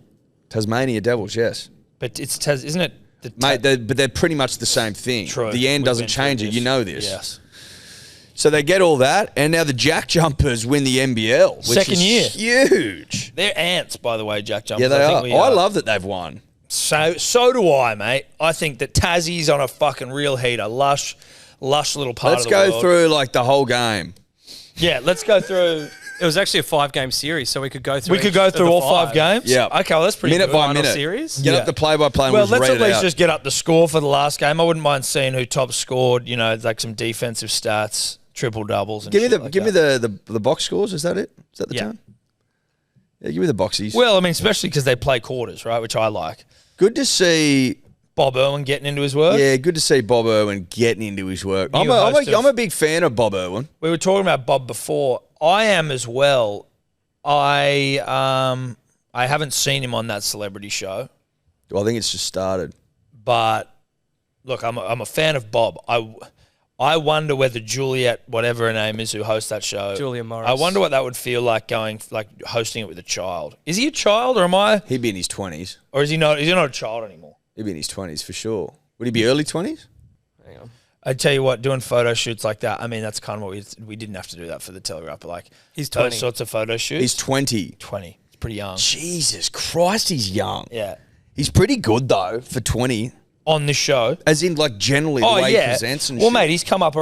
Tasmania Devils, yes. But isn't it? Mate, but they're pretty much the same thing. True. The end We've doesn't been through change it. this. You know this. Yes. So they get all that, and now the Jack Jumpers win the NBL. Which Second is year. huge. They're ants, by the way, Jack Jumpers. Yeah, they I think are. we I love that they've won. So do I, mate. I think that Tassie's on a fucking real heater. Lush little part Let's of the go world. through like the whole game. Yeah, let's go through. It was actually a 5-game series, so we could go through. We could go through all 5 games? Yeah. Okay, well, that's pretty Minute good. by Final minute. series? Get Yeah. up the play-by-play and Well, we'll let's read at it least out. just get up the score for the last game. I wouldn't mind seeing who top scored, like some defensive stats, triple doubles and Give me the the box scores. Is that it? Is that the Yeah. time? Yeah, give me the boxies. Well, I mean, especially because they play quarters, right, which I like. Good to see. Bob Irwin getting into his work. Yeah, good to see Bob Irwin getting into his work. New I'm host of- a big fan of Bob Irwin. We were talking about Bob before. I am as well. I haven't seen him on that celebrity show, Well, I think it's just started. but look, I'm a fan of Bob. I wonder whether Juliet, whatever her name is, who hosts that show, Julia Morris. I wonder what that would feel like hosting it with a child. Is he a child, or am I? He'd be in his 20s. Or is he not? Is he not a child anymore? He'd be in his 20s for sure. Would he be early 20s? Hang on. I tell you what, doing photo shoots like that. I mean, that's kind of what we didn't have to do that for the Telegraph, but He's those 20. sorts of photo shoots. He's 20. 20. It's pretty young. Jesus Christ, he's young. Yeah. He's pretty good though for 20. On this show. As in, like, generally the way he presents and well, shit. mate, he's come up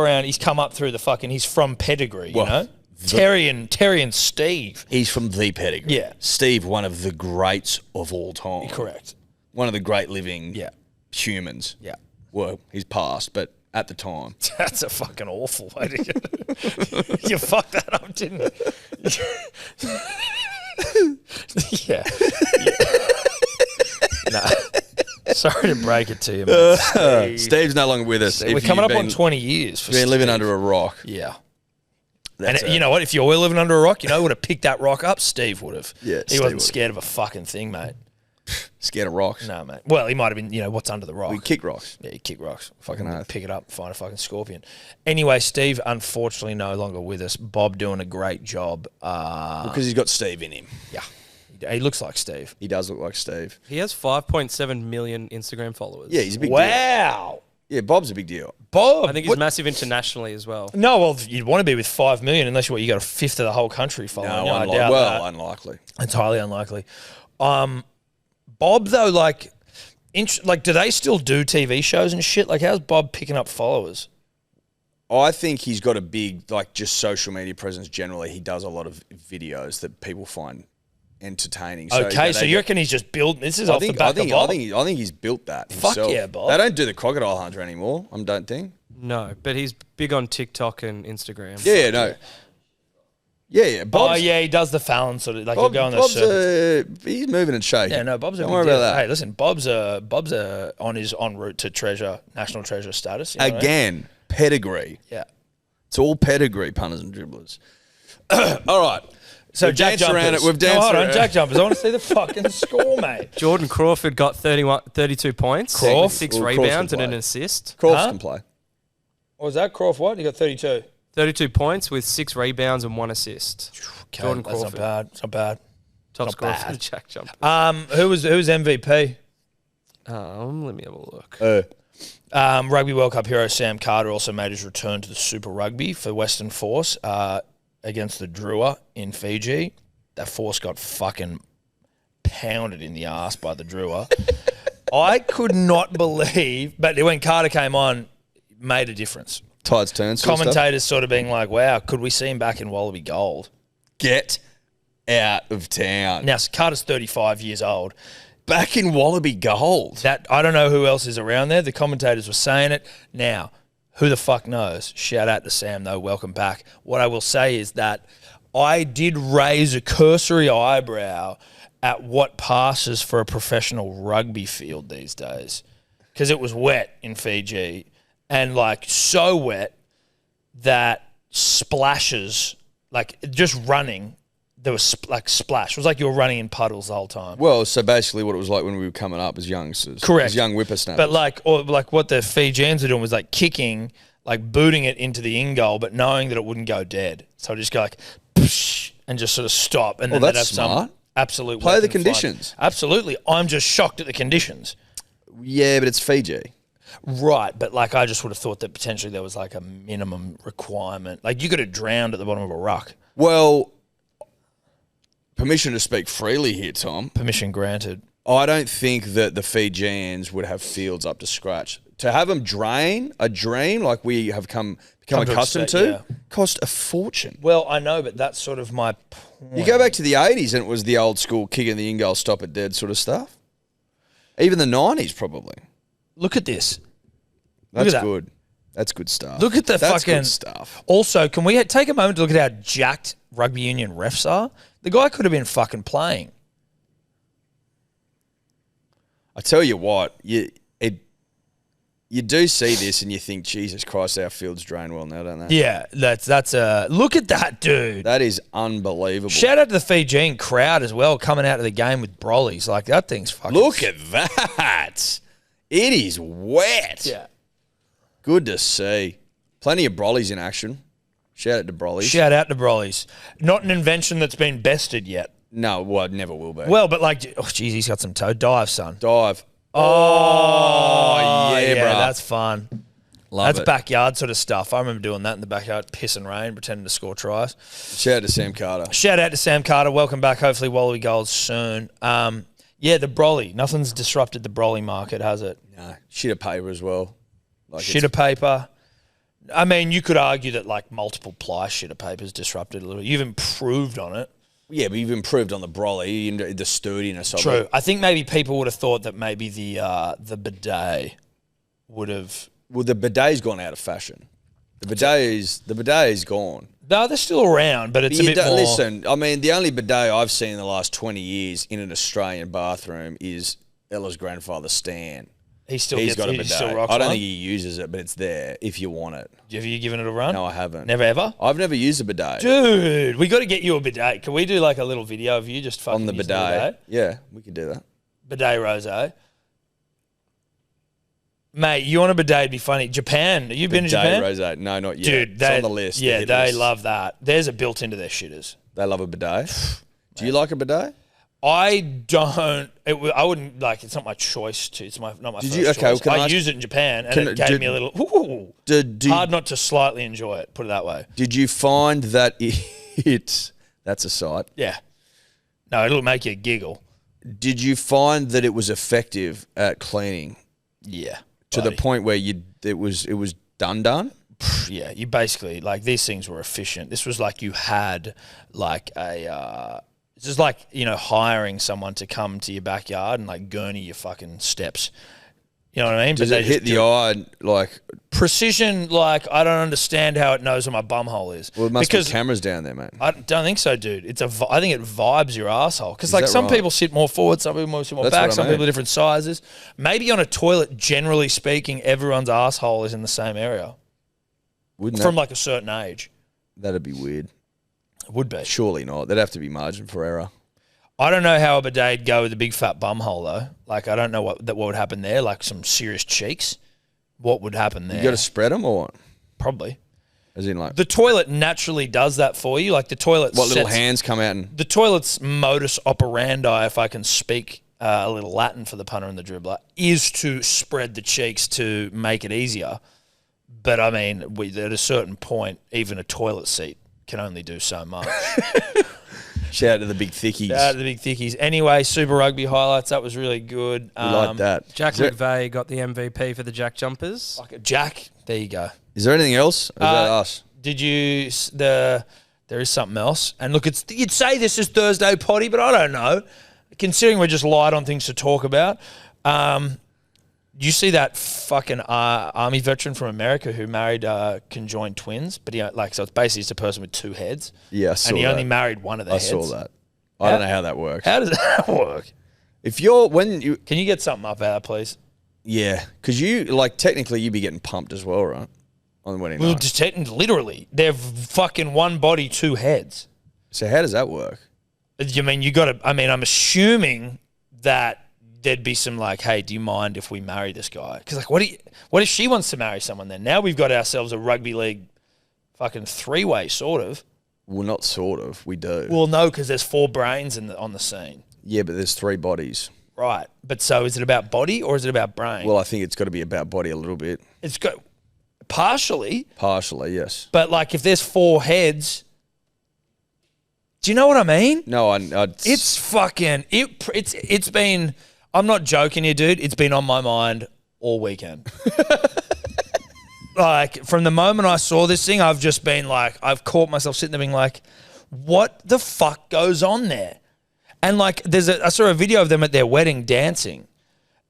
through the fucking. He's from pedigree, you Well, know. Terry and Steve. He's from the pedigree. Yeah. Steve, one of the greats of all time. Correct. One of the great living Yeah. humans. Yeah. Well, he's passed, but at the time. That's a fucking awful way to get You fucked that up, didn't you? Yeah. No. Sorry to break it to you, mate. Steve's no longer with us. We're coming up on 20 years. For been living Steve. under a rock. Yeah. That's And you know what? If you were living under a rock, you know who would have picked that rock up? Steve would have. Yeah, He Steve wasn't would've. scared of a fucking thing, mate. Scared of rocks. No, mate. Well, he might have been, what's under the rock? We kick rocks. Yeah, you kick rocks. Fucking oath. pick it up, find a fucking scorpion. Anyway, Steve, unfortunately, no longer with us. Bob doing a great job. Because he's got Steve in him. Yeah. He looks like Steve. He does look like Steve. He has 5.7 million Instagram followers. Yeah, he's a big deal. Wow. Yeah, Bob's a big deal. Bob. I think he's massive internationally as well. No, well, you'd want to be with 5 million unless you got a fifth of the whole country following. I doubt that. Unlikely. It's highly unlikely. Bob, though, do they still do TV shows and shit? Like, how's Bob picking up followers? I think he's got a big, just social media presence generally. He does a lot of videos that people find entertaining. Okay, so you reckon he's just built... This is off the back of Bob? I think he's built that himself. Fuck yeah, Bob. They don't do the crocodile hunter anymore, I don't think. No, but he's big on TikTok and Instagram. Yeah, no. Yeah. Bob's, he does the Fallon sort of... he'll go on those circuits. he's moving and shaking. Yeah, no, Bob's a Don't big worry deal. about that. Hey, listen, Bob's on his en route to national treasure status. You know what I mean? Again, pedigree. Yeah. It's all pedigree, punters and dribblers. All right. So We've Jack danced around Jumpers. it. We've danced hold on, around- Jack Jumpers. I want to see the fucking score, mate. Jordan Crawford got 32 points, Crawf? with 6 Well, Crawford rebounds can and an play. assist. Crofts Huh? can play. What was that? Croft what? He got 32. 32 points with 6 rebounds and 1 assist. Okay, Jordan that's Crawford. not bad. It's not bad. Top Not scorer bad. for the Jack Jumpers. Who's MVP? Let me have a look. Rugby World Cup hero Sam Carter also made his return to the Super Rugby for Western Force against the Drua in Fiji. That Force got fucking pounded in the ass by the Drua. I could not believe, but when Carter came on, it made a difference. Tides turns. Commentators sort of being like, wow, could we see him back in Wallaby Gold? Get out of town. Now, Carter's 35 years old. Back in Wallaby Gold. That I don't know who else is around there. The commentators were saying it. Now, who the fuck knows? Shout out to Sam, though. Welcome back. What I will say is that I did raise a cursory eyebrow at what passes for a professional rugby field these days, because it was wet in Fiji, and so wet that splashes, just running, there was splash. It was like you were running in puddles the whole time. Well, so basically what it was like when we were coming up as youngsters. Correct. As young whippersnappers. But what the Fijians were doing was kicking, booting it into the in goal, but knowing that it wouldn't go dead. So I'd just go psh, and just sort of stop. And then Well, they'd that's have smart. some absolute Play the weapon flying. conditions. Absolutely. I'm just shocked at the conditions. Yeah, but it's Fiji. Right, but I just would have thought that potentially there was a minimum requirement. You could have drowned at the bottom of a ruck. Well, permission to speak freely here, Tom. Permission granted. I don't think that the Fijians would have fields up to scratch. To have them drain a dream like we have become to accustomed expect, to cost a fortune. Well, I know, but that's sort of my point. You go back to the 80s and it was the old school kick in the in goal, stop it dead sort of stuff. Even the 90s probably. Look at this. That's that. good. That's good stuff. Look at the That's fucking good stuff. Also, can we take a moment to look at how jacked rugby union refs are? The guy could have been fucking playing. I tell you what, you do see this and you think, Jesus Christ, our fields drain well now, don't they? Yeah, that's look at that dude. That is unbelievable. Shout out to the Fijian crowd as well, coming out of the game with brollies. That thing's fucking... Look at that. It is wet. Yeah. Good to see. Plenty of brollies in action. Shout out to brollies. Shout out to brollies. Not an invention that's been bested yet. No, well, it never will be. Well, but geez, he's got some toe. Dive, son. Dive. Oh, yeah, bro. that's fun. Love That's it. backyard sort of stuff. I remember doing that in the backyard, piss and rain, pretending to score tries. Shout out to Sam Carter. Shout out to Sam Carter. Welcome back. Hopefully Wallaby Gold soon. The brolly. Nothing's disrupted the brolly market, has it? No, shit of paper as well. Shit of paper. I mean, you could argue that multiple ply shit of paper's disrupted a little bit. You've improved on it. Yeah, but you've improved on the brolly, the sturdiness of True. it. I think maybe people would have thought that maybe the bidet would have... Well, the bidet's gone out of fashion. The bidet is gone. No, they're still around, but it's a bit more. Listen, I mean, the only bidet I've seen in the last 20 years in an Australian bathroom is Ella's grandfather, Stan. He's got a bidet. Still rocks I don't one? think he uses it, but it's there if you want it. Have you given it a run? No, I haven't. Never ever? I've never used a bidet. Dude, we got to get you a bidet. Can we do like a little video of you just fucking On the using bidet. Yeah, we could do that. Bidet Rosé. Mate, you want a bidet? It'd be funny. Japan. Have you been to Japan? Rosé. No, not yet. Dude, it's on the list. Yeah, they love that. There's a built into their shitters. They love a bidet. Do you like a bidet? I don't. I wouldn't like. It's not my choice to. It's not my. Did first you? Okay, choice. well, I used it in Japan, and it gave me a little. Ooh, hard not to slightly enjoy it. Put it that way. Did you find that it? That's a sight. Yeah. No, it'll make you giggle. Did you find that it was effective at cleaning? Yeah. To the point where it was done? Yeah, you basically like these things were efficient. This was like you had like a. It's just like, hiring someone to come to your backyard and like gurney your fucking steps. You know what I mean? Does it hit the eye like precision? Like I don't understand how it knows where my bumhole is. Well, it must be cameras down there, mate. I don't think so, dude. I think it vibes your asshole because like some people sit more forward, some people sit more back, some people are different sizes. Maybe on a toilet, generally speaking, everyone's asshole is in the same area. Wouldn't from like a certain age? That'd be weird. It would be. Surely not. There'd have to be margin for error. I don't know how a bidet'd go with a big fat bum hole though. Like I don't know what would happen there. Like some serious cheeks. What would happen there? You got to spread them or what? Probably. As in like the toilet naturally does that for you. Like the toilet. What little hands come out and the toilet's modus operandi, if I can speak a little Latin for the punter and the dribbler, is to spread the cheeks to make it easier. But I mean, at a certain point, even a toilet seat can only do so much. Shout out to the big thickies. Shout out to the big thickies. Anyway, Super Rugby highlights. That was really good. We like that. Jack McVeigh got the MVP for the Jack Jumpers. Like Jack, there you go. Is there anything else? Or is that us? Did you there is something else? And look, you'd say this is Thursday potty, but I don't know. Considering we're just light on things to talk about. You see that fucking army veteran from America who married conjoined twins, but so it's basically just a person with two heads. Yeah, I saw and he that. only married one of their heads. I saw that. I don't know how that works. How does that work? If you're can you get something up out, please? Yeah, because technically you'd be getting pumped as well, right? On the wedding night. Well, just literally, they're fucking one body, two heads. So how does that work? You mean you got to? I mean, I'm assuming that there'd be some like, hey, do you mind if we marry this guy? Because like, what if she wants to marry someone? Then now we've got ourselves a rugby league, fucking three-way sort of. Well, not sort of. We do. Well, no, because there's four brains on the scene. Yeah, but there's three bodies. Right, but so is it about body or is it about brain? Well, I think it's got to be about body a little bit. It's got partially. Partially, yes. But like, if there's four heads. Do you know what I mean? No, it's fucking it's been. I'm not joking here, dude. It's been on my mind all weekend. Like from the moment I saw this thing, I've just been like, I've caught myself sitting there being like, what the fuck goes on there? And like, I saw a video of them at their wedding dancing,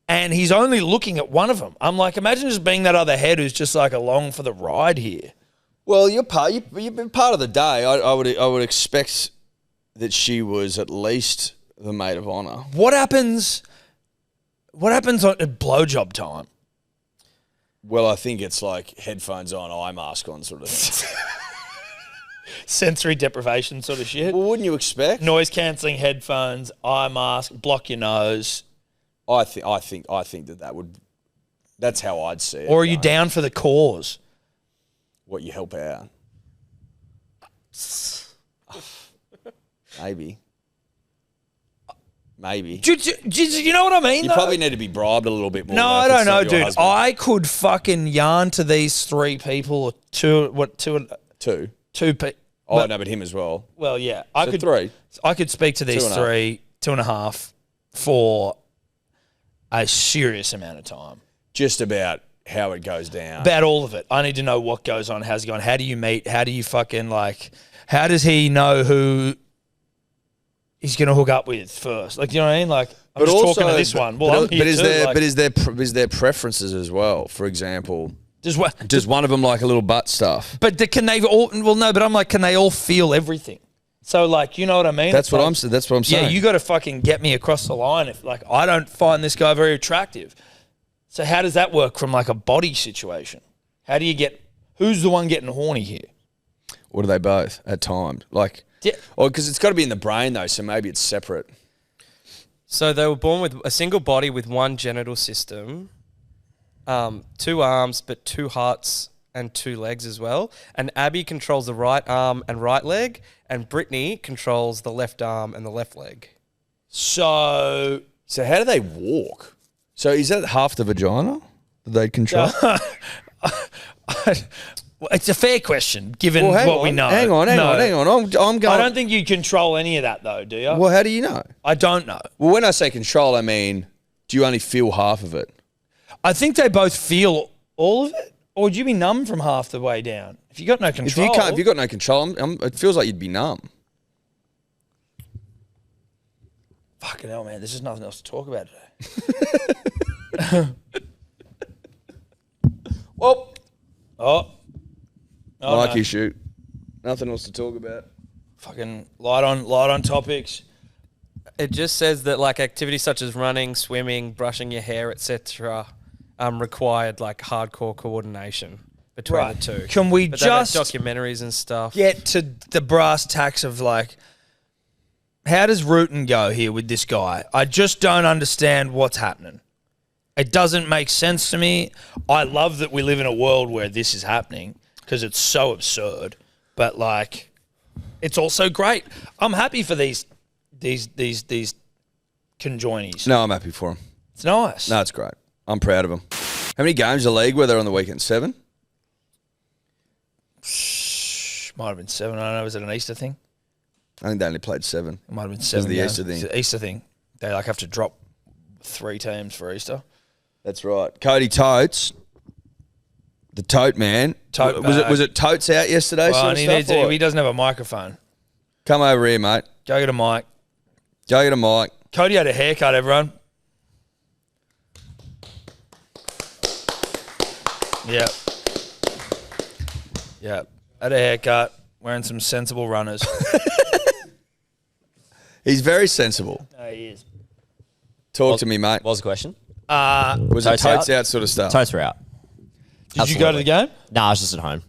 and he's only looking at one of them. I'm like, imagine just being that other head who's just like along for the ride here. Well, you've been part of the day. I would expect that she was at least the maid of honor. What happens at blowjob time? Well, I think it's like headphones on, eye mask on sort of thing. Sensory deprivation sort of shit. Well, wouldn't you expect? Noise cancelling headphones, eye mask, block your nose. I think that would. That's how I'd see it. Or are you down for the cause? What, you help out? Maybe. Do you know what I mean? You probably need to be bribed a little bit more. No, I don't know, dude. I could fucking yarn to these three people, or two people. Oh, no, but him as well. Well, yeah. Three. I could speak to these three, 2.5, for a serious amount of time. Just about how it goes down. About all of it. I need to know what goes on, how's it going, how do you meet, how do you fucking like, how does he know who he's going to hook up with first? Like, you know what I mean? Like, I'm just talking to this one. Well, but is there preferences as well? For example, Does one of them like a little butt stuff? But can they all? Well, no. But I'm like, can they all feel everything? So like, you know what I mean? That's what I'm saying. Yeah, you got to fucking get me across the line. If like I don't find this guy very attractive, so how does that work from like a body situation? How do you get? Who's the one getting horny here? Or do they both at times? Like, or because it's got to be in the brain though, so maybe it's separate. So they were born with a single body with one genital system, 2 arms, but 2 hearts and 2 legs as well. And Abby controls the right arm and right leg, and Brittany controls the left arm and the left leg. So how do they walk? So is that half the vagina that they control? Well, it's a fair question, given we know. Hang on. I'm going. I don't think you control any of that, though, do you? Well, how do you know? I don't know. Well, when I say control, I mean, do you only feel half of it? I think they both feel all of it. Or would you be numb from half the way down? If you got no control. If you got no control, it feels like you'd be numb. Fucking hell, man. There's just nothing else to talk about today. Well. Mikey, shoot. Nothing else to talk about. Fucking light on topics. It just says that like activities such as running, swimming, brushing your hair, etc., required like hardcore coordination between the two. Can we but just documentaries documentaries and stuff? Get to the brass tacks of like, how does Rutan go here with this guy? I just don't understand what's happening. It doesn't make sense to me. I love that we live in a world where this is happening because it's so absurd. But like, it's also great. I'm happy for these conjoinees. No, I'm happy for them. It's nice. No, it's great. I'm proud of them. How many games the league were there on the weekend? 7? Might have been 7. I don't know. Was it an Easter thing? I think they only played 7. It might have been 7. The Easter thing. It's the Easter thing. They like have to drop 3 teams for Easter. That's right. Cody Totes, the Tote man. Was it Totes out yesterday? Well, he doesn't have a microphone. Come over here, mate. Go get a mic. Go get a mic. Cody had a haircut, everyone. Yep. Had a haircut, wearing some sensible runners. He's very sensible. No, he is. Talk to me, mate. What was the question? Was it Totes out sort of stuff? Totes were out. Did you go to the game? No, I was just at home.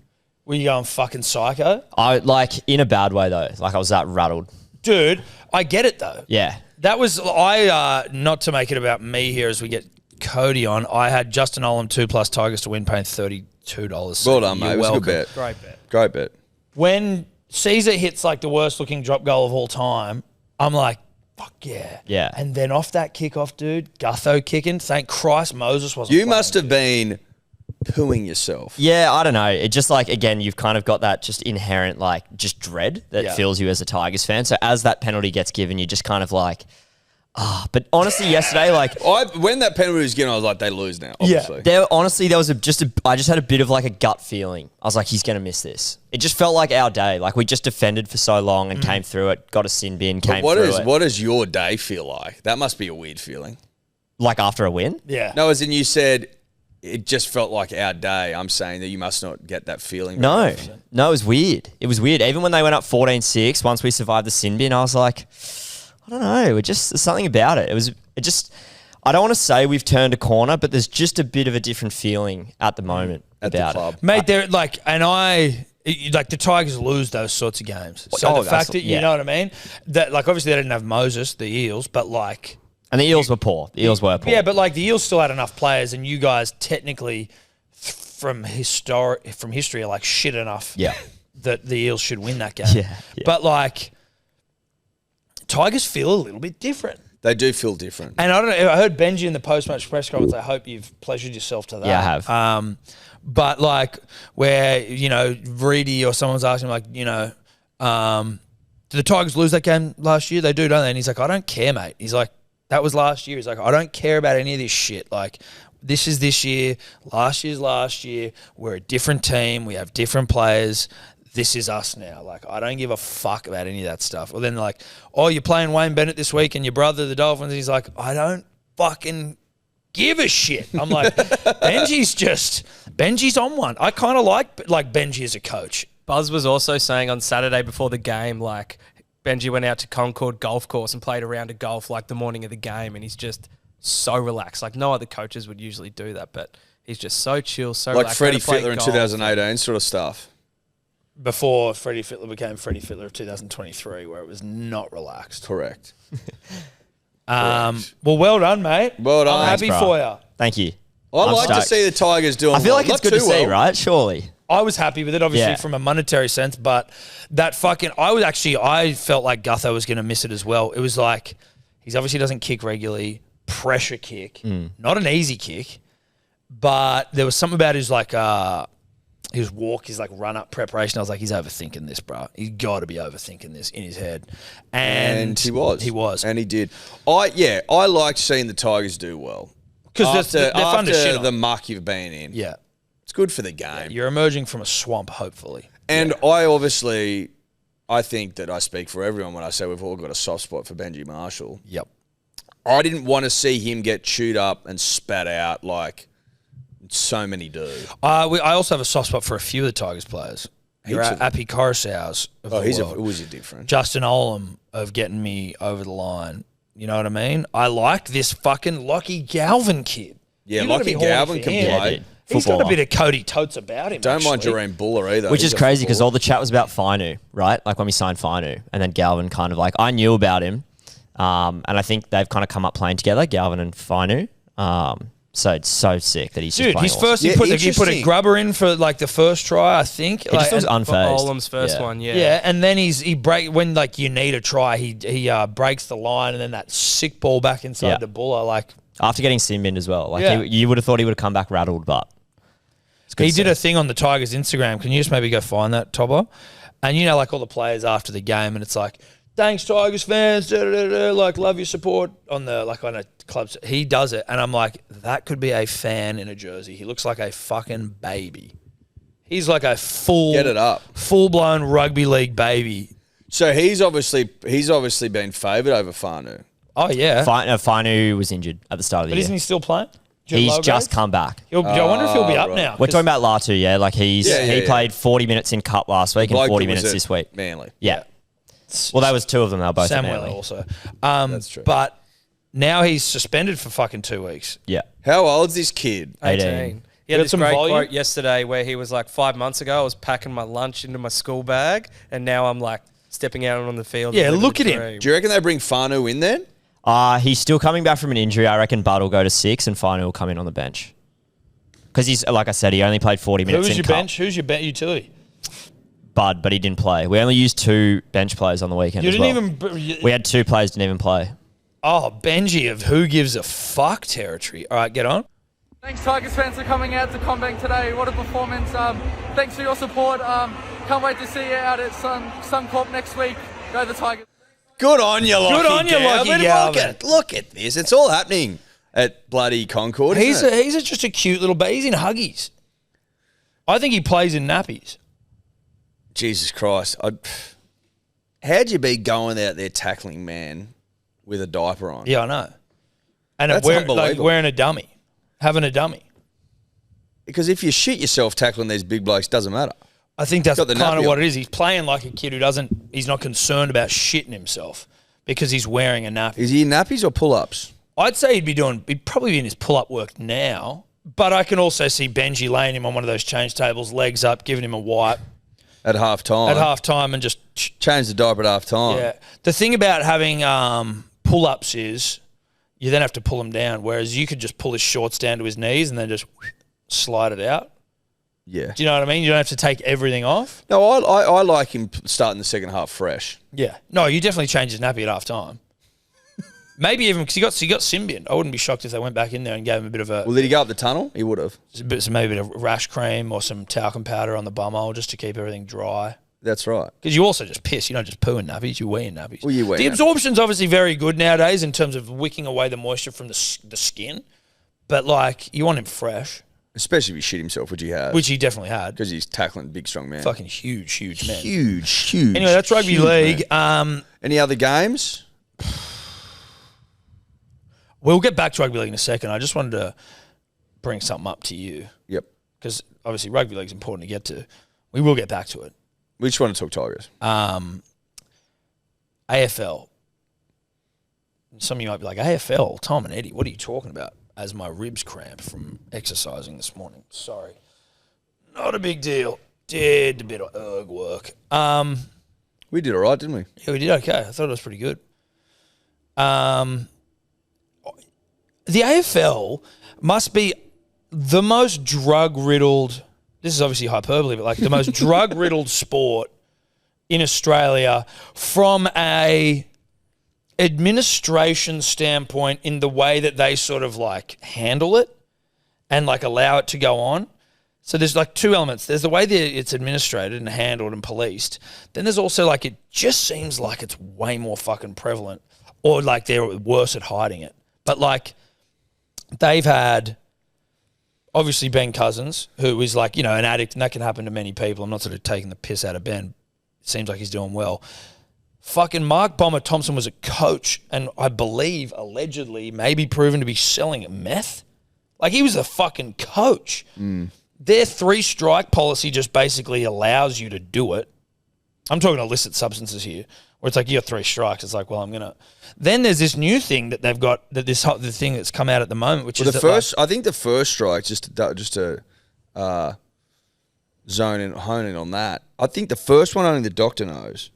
Were you going fucking psycho? I in a bad way though. Like I was that rattled. Dude, I get it though. Yeah. That was, not to make it about me here as we get Cody on, I had Justin Olam 2+ Tigers to win, paying $32. Well done, mate. It was a good bet. Great bet. When Caesar hits like the worst looking drop goal of all time, I'm like, fuck yeah. Yeah. And then off that kickoff, dude, Gutho kicking. Thank Christ Moses wasn't You playing. must have been pooing yourself. Yeah, I don't know. It just like, again, you've kind of got that just inherent like just dread that fills you as a Tigers fan. So as that penalty gets given, you just kind of like, but honestly, yesterday, like when that penalty was given, I was like, they lose now. Obviously, there was I just had a bit of like a gut feeling. I was like, he's going to miss this. It just felt like our day. Like we just defended for so long and came through it, got a sin bin, What does your day feel like? That must be a weird feeling. Like after a win? Yeah. No, as in you said, it just felt like our day. I'm saying that you must not get that feeling. No, it was weird. It was weird. Even when they went up 14-6, once we survived the sin bin, I was like, I don't know. There's something about it. I don't want to say we've turned a corner, but there's just a bit of a different feeling at the moment at about the club. it. Mate, they're like, the Tigers lose those sorts of games. So the fact that, you know what I mean? That like, obviously they didn't have Moses, the Eels, but like. And the Eels were poor. The Eels were poor. Yeah, but like the Eels still had enough players, and you guys technically, from history, are like shit enough. Yeah. That the Eels should win that game. Yeah. But like, Tigers feel a little bit different. They do feel different. And I don't know. I heard Benji in the post-match press conference. I hope you've pleasured yourself to that. Yeah, I have. But like, where Reedy or someone's asking like, did the Tigers lose that game last year? They do, don't they? And he's like, I don't care, mate. He's like, that was last year. He's like, I don't care about any of this shit. Like, this is this year. Last year's last year. We're a different team. We have different players. This is us now. Like, I don't give a fuck about any of that stuff. Or then like, oh, you're playing Wayne Bennett this week and your brother, the Dolphins. He's like, I don't fucking give a shit. I'm like, Benji's on one. I kind of like Benji as a coach. Buzz was also saying on Saturday before the game, like, Benji went out to Concord Golf Course and played a round of golf like the morning of the game, and he's just so relaxed. Like, no other coaches would usually do that, but he's just so chill, so like relaxed. Freddie Fittler in 2018 sort of stuff. Before Freddie Fittler became Freddie Fittler of 2023, where it was not relaxed. Correct. Well, well done, mate. Well done. I'm happy Thanks, for bro. you. Thank you. I I'm like to stoked. see the Tigers doing I feel like well. it's good to Not too see, well. right? Surely. I was happy with it, obviously, Yeah. from a monetary sense, but that fucking... I felt like Gutho was going to miss it as well. It was like, he's obviously doesn't kick regularly, pressure kick, not an easy kick, but there was something about his walk, his like run-up preparation. I was like, he's overthinking this, bro. He's got to be overthinking this in his head. And he was. He was. And he did. I liked seeing the Tigers do well. Because they're fun to shit After on. the muck you've been in. Yeah. It's good for the game. You're emerging from a swamp, hopefully. And I think that I speak for everyone when I say we've all got a soft spot for Benji Marshall. Yep. I didn't want to see him get chewed up and spat out like so many do. I also have a soft spot for a few of the Tigers players. Your Heaps of them. Appy Coruscaws of the world. Who's he different? Justin Olam of getting me over the line. You know what I mean? I liked this fucking Lockie Galvin kid. Yeah, You gotta Lockie be horny Galvin for can him. play. dude. He's got a Footballer. bit of Cody Totes about him. Don't mind actually. Jareen Buller either. Which He's is a crazy because footballer. all the chat was about Fainu, right? Like when we signed Fainu, and then Galvin kind of like, I knew about him. And I think they've kind of come up playing together, Galvin and Fainu. So it's so sick that he's just Dude, playing his awesome. first, Yeah, he put a interesting. grubber in for like the first try, I think. He just was For unfazed. Olam's first one, yeah. Yeah, and then he break when like you need a try, he breaks the line, and then that sick ball back inside Yeah. the buller, like After getting sin binned as well. Like Yeah. you would have thought he would have come back rattled, but it's good he to did see. a thing on the Tigers Instagram. Can you just maybe go find that, Tobler? And you know, like all the players after the game, and it's like, thanks Tigers fans, da, da, da, da, like love your support on the on a clubs. He does it, and I'm like, that could be a fan in a jersey. He looks like a fucking baby. He's like a Get it up. full blown rugby league baby. So he's obviously been favoured over Fanu. Oh yeah, Fainu was injured at the start of the but year. isn't he still playing? He's Low just grades? come back. I wonder if he'll be up right. now. We're talking about Latu, yeah. Like he played 40 minutes in Cup last week and Bloke 40 that was minutes at this week. Manly. Yeah. Well, that was two of them. They were both at Samuel Manly. also. That's true. But now he's suspended for fucking 2 weeks. Yeah. How old's this kid? 18. He Got had this some great volume? quote yesterday where he was like, 5 months ago, I was packing my lunch into my school bag, and now I'm like stepping out on the field. Yeah, and living look the at him. dream. Do you reckon they bring Fanu in then? He's still coming back from an injury. I reckon Bud will go to 6 and Fainu will come in on the bench. Because he's, like I said, he only played 40 minutes Who's in your Cup. bench? Who's your bench utility? Bud, but he didn't play. We only used 2 bench players on the weekend You as didn't well. even. We had 2 players didn't even play. Oh, Benji of who gives a fuck territory. All right, get on. Thanks, Tigers fans, for coming out to Combank today. What a performance. Thanks for your support. Can't wait to see you out at Suncorp next week. Go the Tigers. Good on you, Lockie. Good on you, Lockie Galvin. Galvin. Look at this. It's all happening at bloody Concord. He's isn't it? he's just a cute little baby. He's in Huggies. I think he plays in nappies. Jesus Christ. How'd you be going out there tackling man with a diaper on? Yeah, I know. And That's unbelievable. wearing a dummy, having a dummy. Because if you shit yourself tackling these big blokes, doesn't matter. I think that's Got the kind of nappy what on. it is. He's playing like a kid he's not concerned about shitting himself because he's wearing a nappy. Is he in nappies or pull-ups? I'd say he'd probably be in his pull-up work now, but I can also see Benji laying him on one of those change tables, legs up, giving him a wipe At half time. at half time and just, Change the diaper at half time. yeah. The thing about having pull-ups is you then have to pull him down, whereas you could just pull his shorts down to his knees and then just slide it out. Yeah. Do you know what I mean? You don't have to take everything off. No, I like him starting the second half fresh. Yeah. No, you definitely change his nappy at half time. Maybe even because he got Symbian. I wouldn't be shocked if they went back in there and gave him a bit of a, Well, did he go up the tunnel? He would have. maybe a bit of rash cream or some talcum powder on the bumhole just to keep everything dry. That's right. Because you also just piss. You don't just poo in nappies. You wee in nappies. Well, you wee the in absorption's obviously very good nowadays in terms of wicking away the moisture from the skin. But, like, you want him fresh, Especially if he shit himself, which he has. which he definitely had. Because he's tackling big, strong man. Fucking huge man. Huge. Anyway, that's rugby huge league. man. Any other games? we'll get back to rugby league in a second. I just wanted to bring something up to you Yep. because obviously rugby league is important to get to. We will get back to it. We just want to talk Tigers. AFL. Some of you might be like, AFL, Tom and Eddie, what are you talking about? As my ribs cramp from exercising this morning. Sorry. Not a big deal. Did a bit of erg work. We did all right, didn't we? Yeah, we did okay. I thought it was pretty good. The AFL must be the most drug-riddled, this is obviously hyperbole, but like the most drug-riddled sport in Australia from a administration standpoint in the way that they sort of like handle it and like allow it to go on. So there's like two elements. There's the way that it's administrated and handled and policed. Then there's also like it just seems like it's way more fucking prevalent or like they're worse at hiding it. But like they've had obviously Ben Cousins, who is like, you know, an addict, and that can happen to many people. I'm not sort of taking the piss out of Ben. It seems like he's doing well. Fucking Mark Bomber Thompson was a coach and I believe allegedly maybe proven to be selling meth. Like he was a fucking coach. Their 3-strike policy just basically allows you to do it. I'm talking illicit substances here, where it's like you got 3 strikes. It's like, well, I'm gonna. Then there's this new thing that they've got, that the thing that's come out at the moment, which is the first. I think the first strike, just to hone in on that. I think the first one only the doctor knows.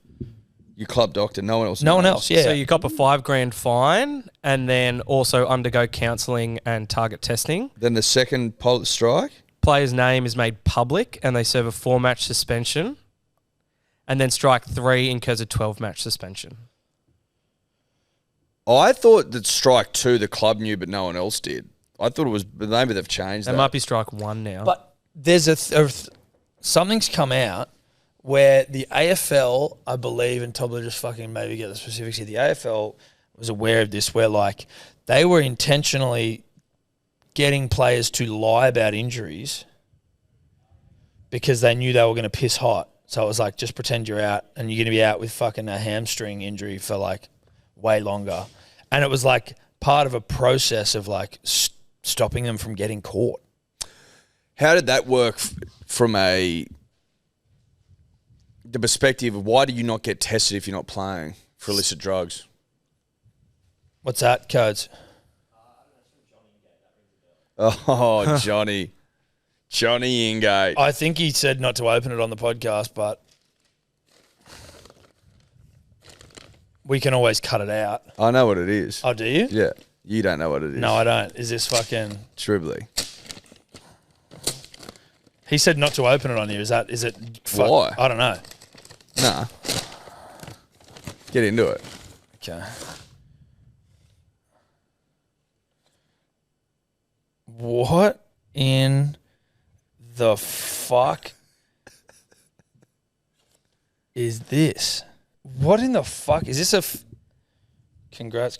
Your club doctor, no one else. No one else, yeah. So you cop a $5,000 fine and then also undergo counselling and target testing. Then the second strike? Player's name is made public and they serve a 4-match suspension. And then strike 3 incurs a 12-match suspension. I thought that strike 2 the club knew but no one else did. I thought it was, but maybe they've changed that. It might be strike 1 now. But there's something's come out where the AFL, I believe, and Tom will just fucking maybe get the specifics here, the AFL was aware of this, where like they were intentionally getting players to lie about injuries because they knew they were going to piss hot. So it was like, just pretend you're out and you're going to be out with fucking a hamstring injury for like way longer. And it was like part of a process of like stopping them from getting caught. How did that work from the perspective of why do you not get tested if you're not playing for illicit drugs? What's that, Codes? Oh, Johnny. Johnny Ingate. I think he said not to open it on the podcast, but we can always cut it out. I know what it is. Oh, do you? Yeah. You don't know what it is. No, I don't. Is this fucking... Dribbly. He said not to open it on here. Is it... Why? I don't know. Nah. Get into it. Okay. What in the fuck is this? What in the fuck? Is this a... Congrats.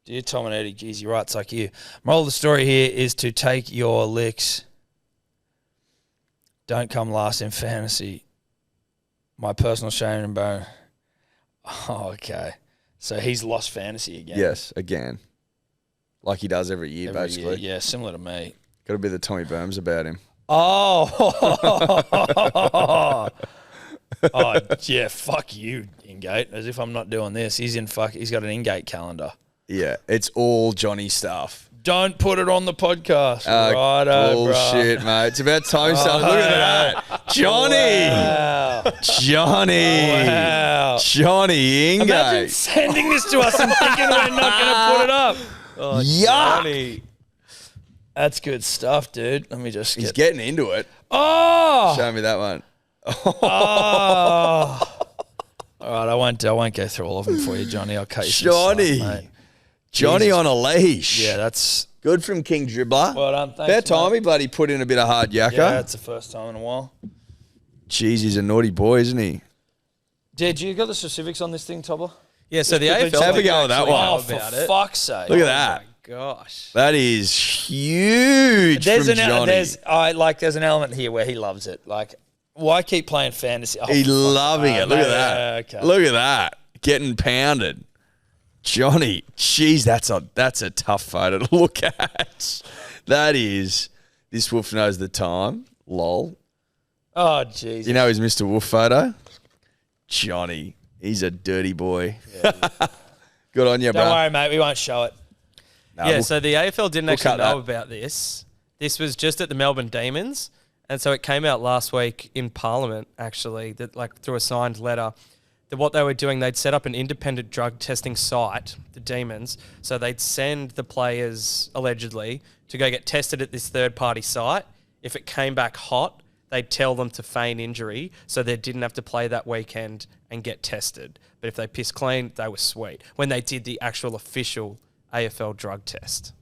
Dear Tom and Eddie, geez, you're right, it's like you. Moral of the story here is to take your licks. Don't come last in fantasy. My personal shame and embarrassment. Oh, okay. So he's lost fantasy again. Yes, again. Like he does every year, basically. Yeah, similar to me. Got to be the Tommy Burns about him. Oh. Oh, yeah, fuck you, Ingate. As if I'm not doing this. He's got an Ingate calendar. Yeah, it's all Johnny stuff. Don't put it on the podcast. Righto, bullshit, mate. It's about time stuff. Look at that. Johnny. Wow. Johnny. Wow. Johnny Ingate. Imagine sending this to us and thinking we're not going to put it up. Oh, Yuck. Johnny. That's good stuff, dude. Let me just He's getting into it. Oh! Show me that one. Oh! All right, I won't go through all of them for you, Johnny. I'll cut you some Johnny. slack, mate. Johnny Jesus. on a leash. Yeah, that's... Good from King Dribbler. Well done, thanks, About time mate. he bloody put in a bit of hard yakka. Yeah, that's the first time in a while. Jeez, he's a naughty boy, isn't he? Did you got the specifics on this thing, Tobler? Yeah, so the AFL... Have a go with that actually one. know Oh, for about it. fuck's sake. Look at that. Gosh. That is huge There's from Johnny. there's an element here where he loves it. Like, why keep playing fantasy? Oh, He's loving it. Look at that. Okay. Look at that. Getting pounded. Johnny, geez, that's a tough photo to look at. That is. This wolf knows the time. Lol. Oh, jeez. You know his Mr. Wolf photo? Johnny. He's a dirty boy. Yeah, good on you, bro. Don't worry, mate. We won't show it. No, So the AFL didn't actually cut know that. about this. This was just at the Melbourne Demons. And so it came out last week in Parliament, actually, that like through a signed letter, that what they were doing, they'd set up an independent drug testing site, the Demons. So they'd send the players, allegedly, to go get tested at this third-party site. If it came back hot, they'd tell them to feign injury so they didn't have to play that weekend and get tested. But if they pissed clean, they were sweet. When they did the actual official AFL drug test.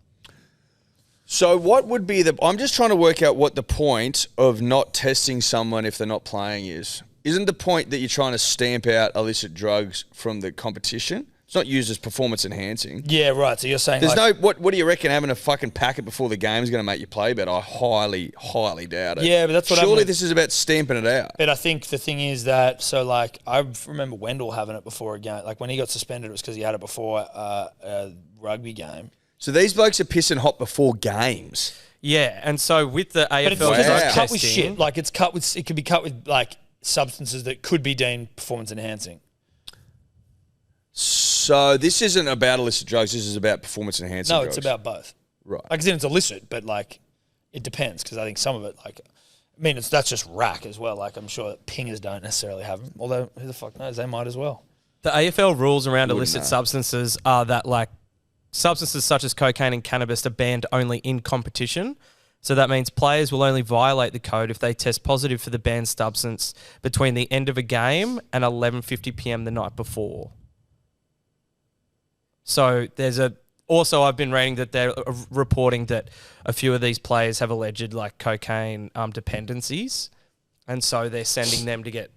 So what would be I'm just trying to work out what the point of not testing someone if they're not playing is. Isn't the point that you're trying to stamp out illicit drugs from the competition? It's not used as performance enhancing. Yeah, right. So you're saying There's like, what do you reckon having a fucking packet before the game is going to make you play better? I highly, highly doubt it. Yeah, but that's what Surely happened. this is about stamping it out. But I think the thing is that, so like, I remember Wendell having it before a game. Like when he got suspended, it was because he had it before a rugby game. So these blokes are pissing hot before games. Yeah, and so with the AFL But it's drug because Wow. it's cut with testing, shit. Like it could be cut with like substances that could be deemed performance enhancing. So this isn't about illicit drugs. This is about performance enhancing No, drugs. it's about both. Right. Like, as in it's illicit, but like, it depends because I think some of it, like, I mean, that's just rack as well. Like, I'm sure that pingers don't necessarily have them. Although, who the fuck knows? They might as well. the AFL rules around Wouldn't illicit know. substances are that like substances such as cocaine and cannabis are banned only in competition. So that means players will only violate the code if they test positive for the banned substance between the end of a game and 11:50 p.m. the night before. So also I've been reading that they're reporting that a few of these players have alleged like cocaine dependencies, and so they're sending them to get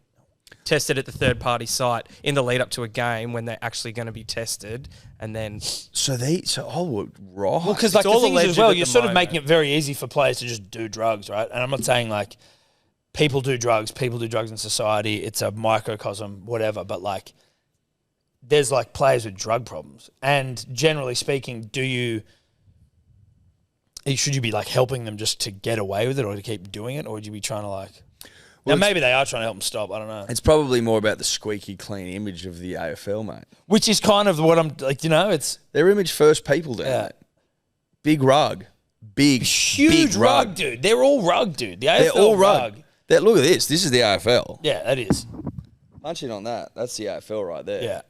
tested at the third party site in the lead up to a game when they're actually going to be tested, and then Right. Well, because like It's the all thing is as alleged well, at you're the sort of moment. making it very easy for players to just do drugs, right? And I'm not saying like people do drugs in society. It's a microcosm, whatever. But like, there's like players with drug problems, and generally speaking, should you be like helping them just to get away with it or to keep doing it, or would you be trying to like? Now maybe they are trying to help them stop. I don't know. It's probably more about the squeaky clean image of the AFL, mate. Which is kind of what I'm like. You know, it's Their image first people down Yeah. it. Big rug. Big, huge big rug, dude. They're all rug, dude. The AFL They're all rug. Look at this. This is the AFL. Yeah, that is. Punch in on that. That's the AFL right there. Yeah,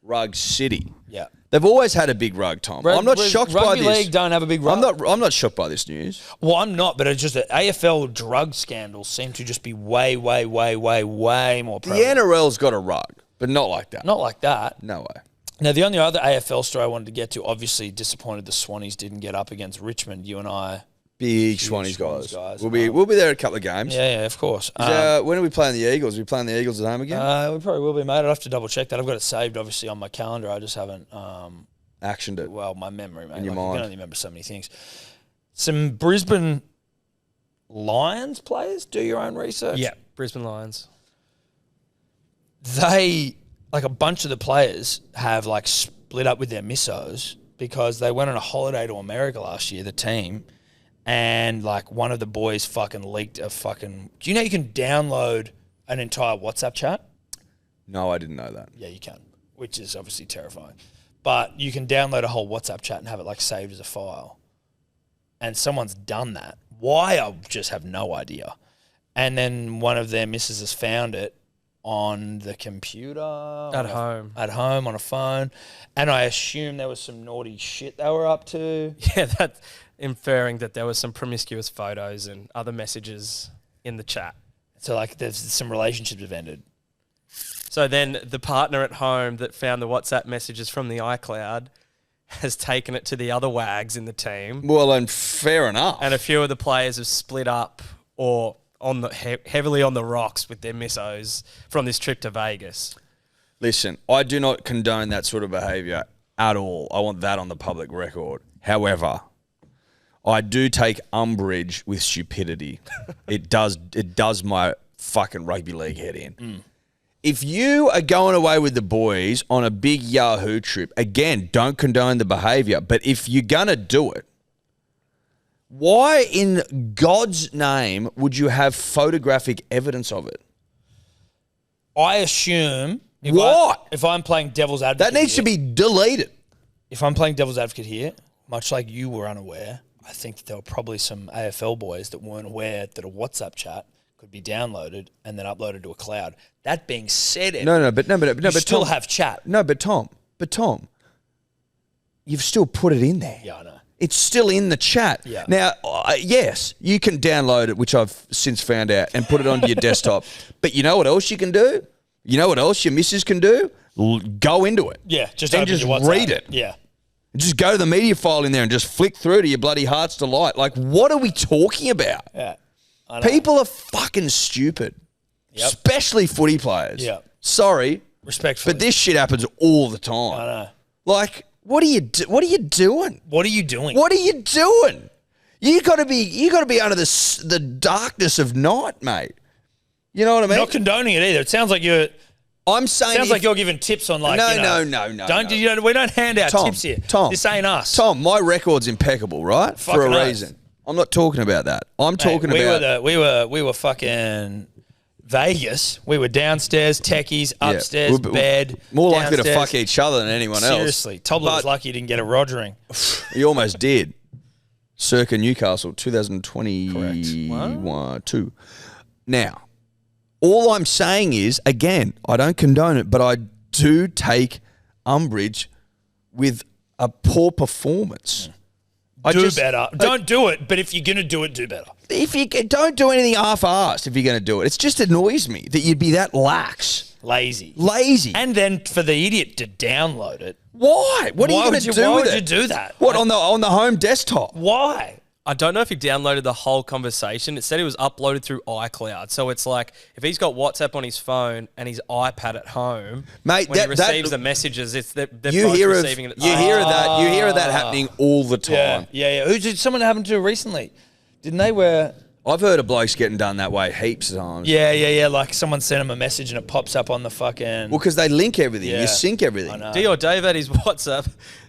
Rug City. yeah. They've always had a big rug, Tom. I'm not shocked by Rugby this. League don't have a big rug. I'm not shocked by this news. Well, I'm not, but it's just that AFL drug scandals seem to just be way, way, way, way, way more The prevalent. NRL's got a rug, but not like that. Not like that. No way. Now, the only other AFL story I wanted to get to, obviously disappointed the Swannies didn't get up against Richmond. You and I. Big Huge Swannies Swans guys. guys. We'll be there at a couple of games. Yeah, of course. When are we playing the Eagles? Are we playing the Eagles at home again? We probably will be, mate. I'd have to double check that. I've got it saved, obviously, on my calendar. I just haven't, Actioned it. well, my memory, mate. In your Like, you mind. can only remember so many things. Some Brisbane Lions players, do your own research. yeah, Brisbane Lions. They, like a bunch of the players have like split up with their missos because they went on a holiday to America last year, the team, and like one of the boys fucking leaked a fucking, do you know you can download an entire WhatsApp chat? No, I didn't know that. Yeah, you can, which is obviously terrifying. But you can download a whole WhatsApp chat and have it like saved as a file. And someone's done that. Why? I just have no idea. And then one of their missus has found it on the computer. At home. At home, on a phone. And I assume there was some naughty shit they were up to. Yeah, that inferring that there was some promiscuous photos and other messages in the chat. So like there's some relationships have ended. So then the partner at home that found the WhatsApp messages from the iCloud has taken it to the other wags in the team. Well, and fair enough. And a few of the players have split up or on the heavily on the rocks with their missos from this trip to Vegas. Listen, I do not condone that sort of behaviour at all. I want that on the public record. However, I do take umbrage with stupidity. It does my fucking rugby league head in. if you are going away with the boys on a big Yahoo trip, again, don't condone the behaviour, but if you're going to do it, why in God's name would you have photographic evidence of it? I assume if I'm playing devil's advocate, That needs to be deleted. If I'm playing devil's advocate here, much like you were unaware, I think that there were probably some AFL boys that weren't aware that a WhatsApp chat could be downloaded and then uploaded to a cloud. That being said, But still Tom, have chat. No, but Tom, you've still put it in there. Yeah, I know. It's still in the chat. Yeah. Now, yes, you can download it, which I've since found out, and put it onto your desktop. But you know what else you can do? You know what else your missus can do? Go into it. Yeah, just and open just your WhatsApp. read it. Yeah. Just go to the media file in there and just flick through to your bloody heart's delight. Like, what are we talking about? Yeah. I know. People are fucking stupid, especially footy players. Yeah. Sorry, Respectfully. but this shit happens all the time. I know. Like, what are you doing? What are you doing? What are you doing? You got to be under the darkness of night, mate. You know what I mean? Not condoning it either. It sounds like you're giving tips on like. No. We don't hand out tips here. Tom, this ain't us. Tom, my record's impeccable, right? For Fucking a oath. reason. I'm not talking about that. I'm talking about. We were fucking Vegas. We were downstairs, techies, upstairs, bed. More likely to downstairs. fuck each other than anyone else. Seriously, Tobler was lucky he didn't get a rogering. He almost did. Circa Newcastle, 2021. Two. Now, all I'm saying is, again, I don't condone it, but I do take umbrage with a poor performance. Do better. Don't do it, but if you're going to do it, do better. If you don't do anything half-assed, if you're going to do it, it just annoys me that you'd be that lax, Lazy. and then for the idiot to download it. why? What are you going to do Why with would it? you do that? What on the home desktop? Why? I don't know if he downloaded the whole conversation. It said it was uploaded through iCloud. So it's like if he's got WhatsApp on his phone and his iPad at home, Mate, when he receives the messages, they're both receiving it. At the You same hear time. of that? You hear of that happening all the time. Yeah. Who did someone happen to recently? Didn't they wear? I've heard of blokes getting done that way heaps of times. Yeah. Like someone sent him a message and it pops up on the fucking. Well, because they link everything. Yeah. You sync everything. I know. D or Dave had his WhatsApp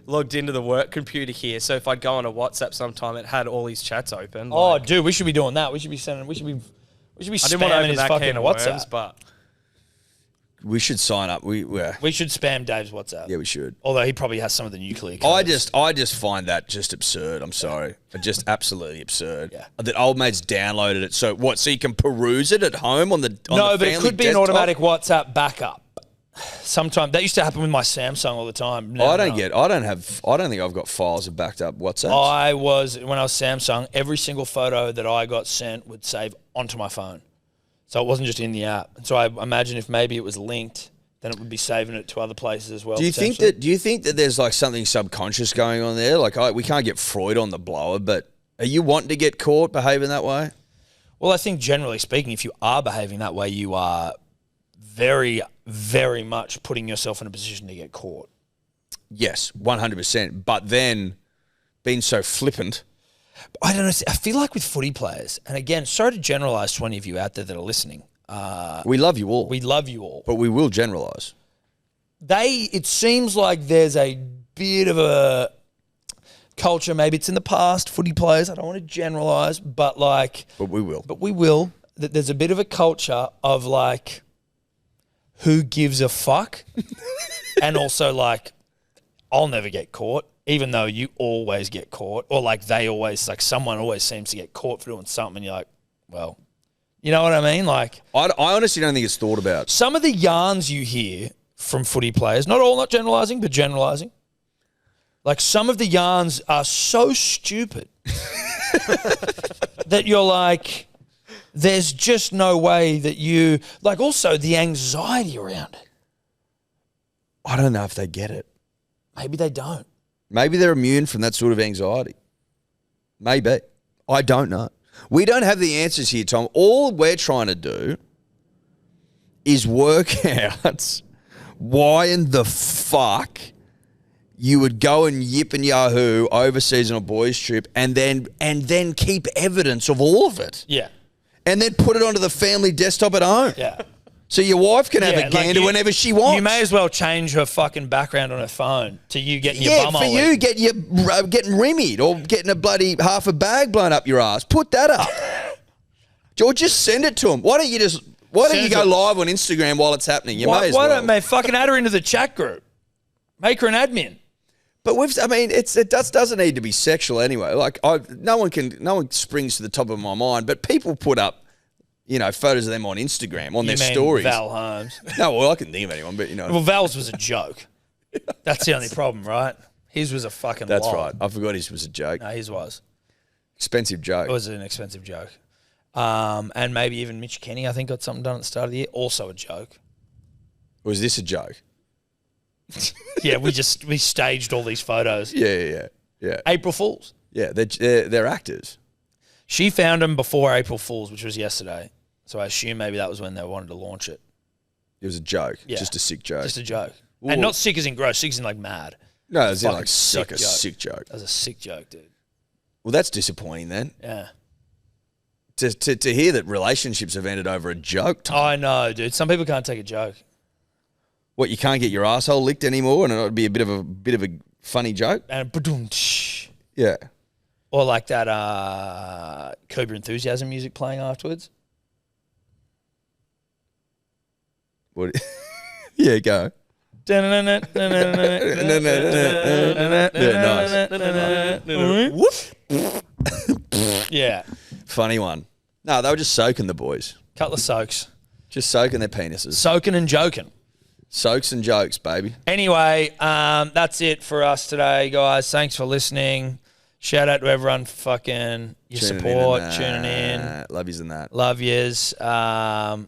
logged into the work computer here. So if I'd go on a WhatsApp sometime, it had all his chats open. Oh, dude, we should be doing that. We should be sending. We should be I didn't want to spamming open his that fucking can of WhatsApp. worms, but We should sign up. We should spam Dave's WhatsApp. yeah, we should. Although he probably has some of the nuclear. I codes. just find that just absurd. I'm sorry, just absolutely absurd. Yeah. That old mate's downloaded it. So what? So you can peruse it at home on the No, but it family could be desktop? an automatic WhatsApp backup. Sometimes that used to happen with my Samsung all the time. No, I don't think I've got files of backed up WhatsApps. When I was Samsung, every single photo that I got sent would save onto my phone. So it wasn't just in the app. So I imagine if maybe it was linked, then it would be saving it to other places as well. Do you think that there's like something subconscious going on there? Like we can't get Freud on the blower, but are you wanting to get caught behaving that way? Well, I think generally speaking, if you are behaving that way, you are very, very much putting yourself in a position to get caught. Yes, 100%. But then being so flippant. I don't know. I feel like with footy players, and again, sorry to generalise to any of you out there that are listening. We love you all. We love you all. But we will generalise. It seems like there's a bit of a culture, maybe it's in the past, footy players, I don't want to generalise, but we will. that there's a bit of a culture of like, who gives a fuck? And also like, I'll never get caught, even though you always get caught. Or like someone always seems to get caught for doing something and you're like, well, you know what I mean? Like, I honestly don't think it's thought about. some of the yarns you hear from footy players, not all, not generalising, but generalising. Like some of the yarns are so stupid that you're like, there's just no way that you, like also the anxiety around it. I don't know if they get it. Maybe they don't. Maybe they're immune from that sort of anxiety. Maybe. I don't know. We don't have the answers here, Tom. All we're trying to do is work out why in the fuck you would go and yip and yahoo overseas on a boys trip and then keep evidence of all of it. Yeah. And then put it onto the family desktop at home. Yeah. So your wife can have Yeah, a gander you- whenever she wants. You may as well change her fucking background on her phone to you getting your Yeah, bum for hole you, licked. getting rimmied or getting a bloody half a bag blown up your ass. Put that up. Or just send it to him. Why don't you Send go it to- live on Instagram while it's happening? You may Why as well. don't, mate, fucking add her into the chat group. Make her an admin. But it doesn't need to be sexual anyway. Like no one springs to the top of my mind, but people put up, photos of them on Instagram on their You mean stories. Val Holmes. No, well, I couldn't think of anyone, but Well, Val's was a joke. That's the only problem, right? His was a fucking that's lie. right. I forgot his was a joke. No, his was. Expensive joke. It was an expensive joke. And maybe even Mitch Kenny, I think, got something done at the start of the year. Also a joke. Was this a joke? Yeah, we staged all these photos. Yeah. April Fools. Yeah, they're actors. She found them before April Fools, which was yesterday. So I assume maybe that was when they wanted to launch it. It was a joke. Yeah. Just a sick joke. Just a joke. Ooh. And not sick as in gross, sick as in like mad. No, it was Fucking like sick a joke. sick joke. That was a sick joke, dude. Well, that's disappointing then. Yeah. To hear that relationships have ended over a joke. Tom. I know, dude. Some people can't take a joke. What, you can't get your asshole licked anymore, and it'd be a bit of a funny joke. And ba-doom-tsh. Yeah. Or like that Curb Your Enthusiasm music playing afterwards. What? Yeah, go. Yeah, Yeah. Funny one. No, they were just soaking the boys. couple of soaks. Just soaking their penises. Soaking and joking. Soaks and jokes, baby. Anyway, that's it for us today, guys. Thanks for listening. Shout out to everyone for fucking your support, tuning in. Love yous and that. Love yous. No.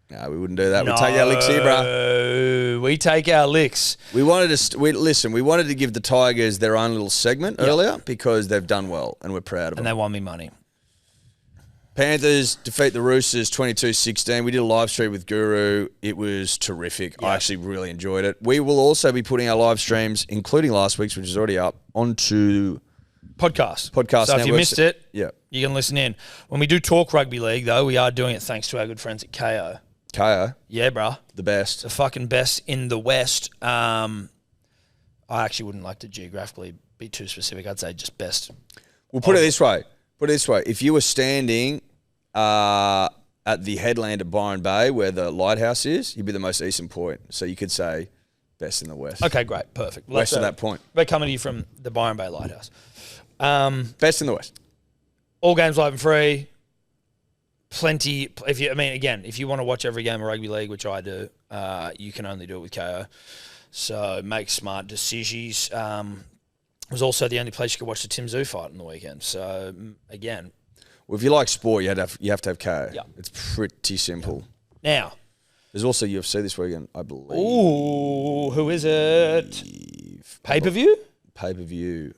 No, we wouldn't do that. We'd take our licks here, bro. No, we take our licks. We wanted to give the Tigers their own little segment earlier because they've done well and we're proud of And them. they won me money. Panthers defeat the Roosters 22-16. We did a live stream with Guru. It was terrific. Yeah. I actually really enjoyed it. We will also be putting our live streams, including last week's, which is already up, onto Podcast. podcast So if you networks. missed it, Yeah. you can listen in. When we do talk rugby league, though, we are doing it thanks to our good friends at KO. KO, Yeah, bruh. the best. The fucking best in the West. I actually wouldn't like to geographically be too specific. I'd say just best. We'll put it this way. If you were standing at the headland at Byron Bay where the lighthouse is, you'd be the most eastern point. So you could say best in the West. Okay, great. Perfect. West of that point. We're coming to you from the Byron Bay Lighthouse. Best in the West. All games live and free. Plenty. If you want to watch every game of rugby league, which I do, you can only do it with KO. So make smart decisions. It was also the only place you could watch the Tim Tszyu fight on the weekend. So again, Well, if you like sport, you have to have KO. Yeah. It's pretty simple. now. There's also UFC this weekend, I believe. Ooh, who is it? Pay-per-view? Pay-per-view.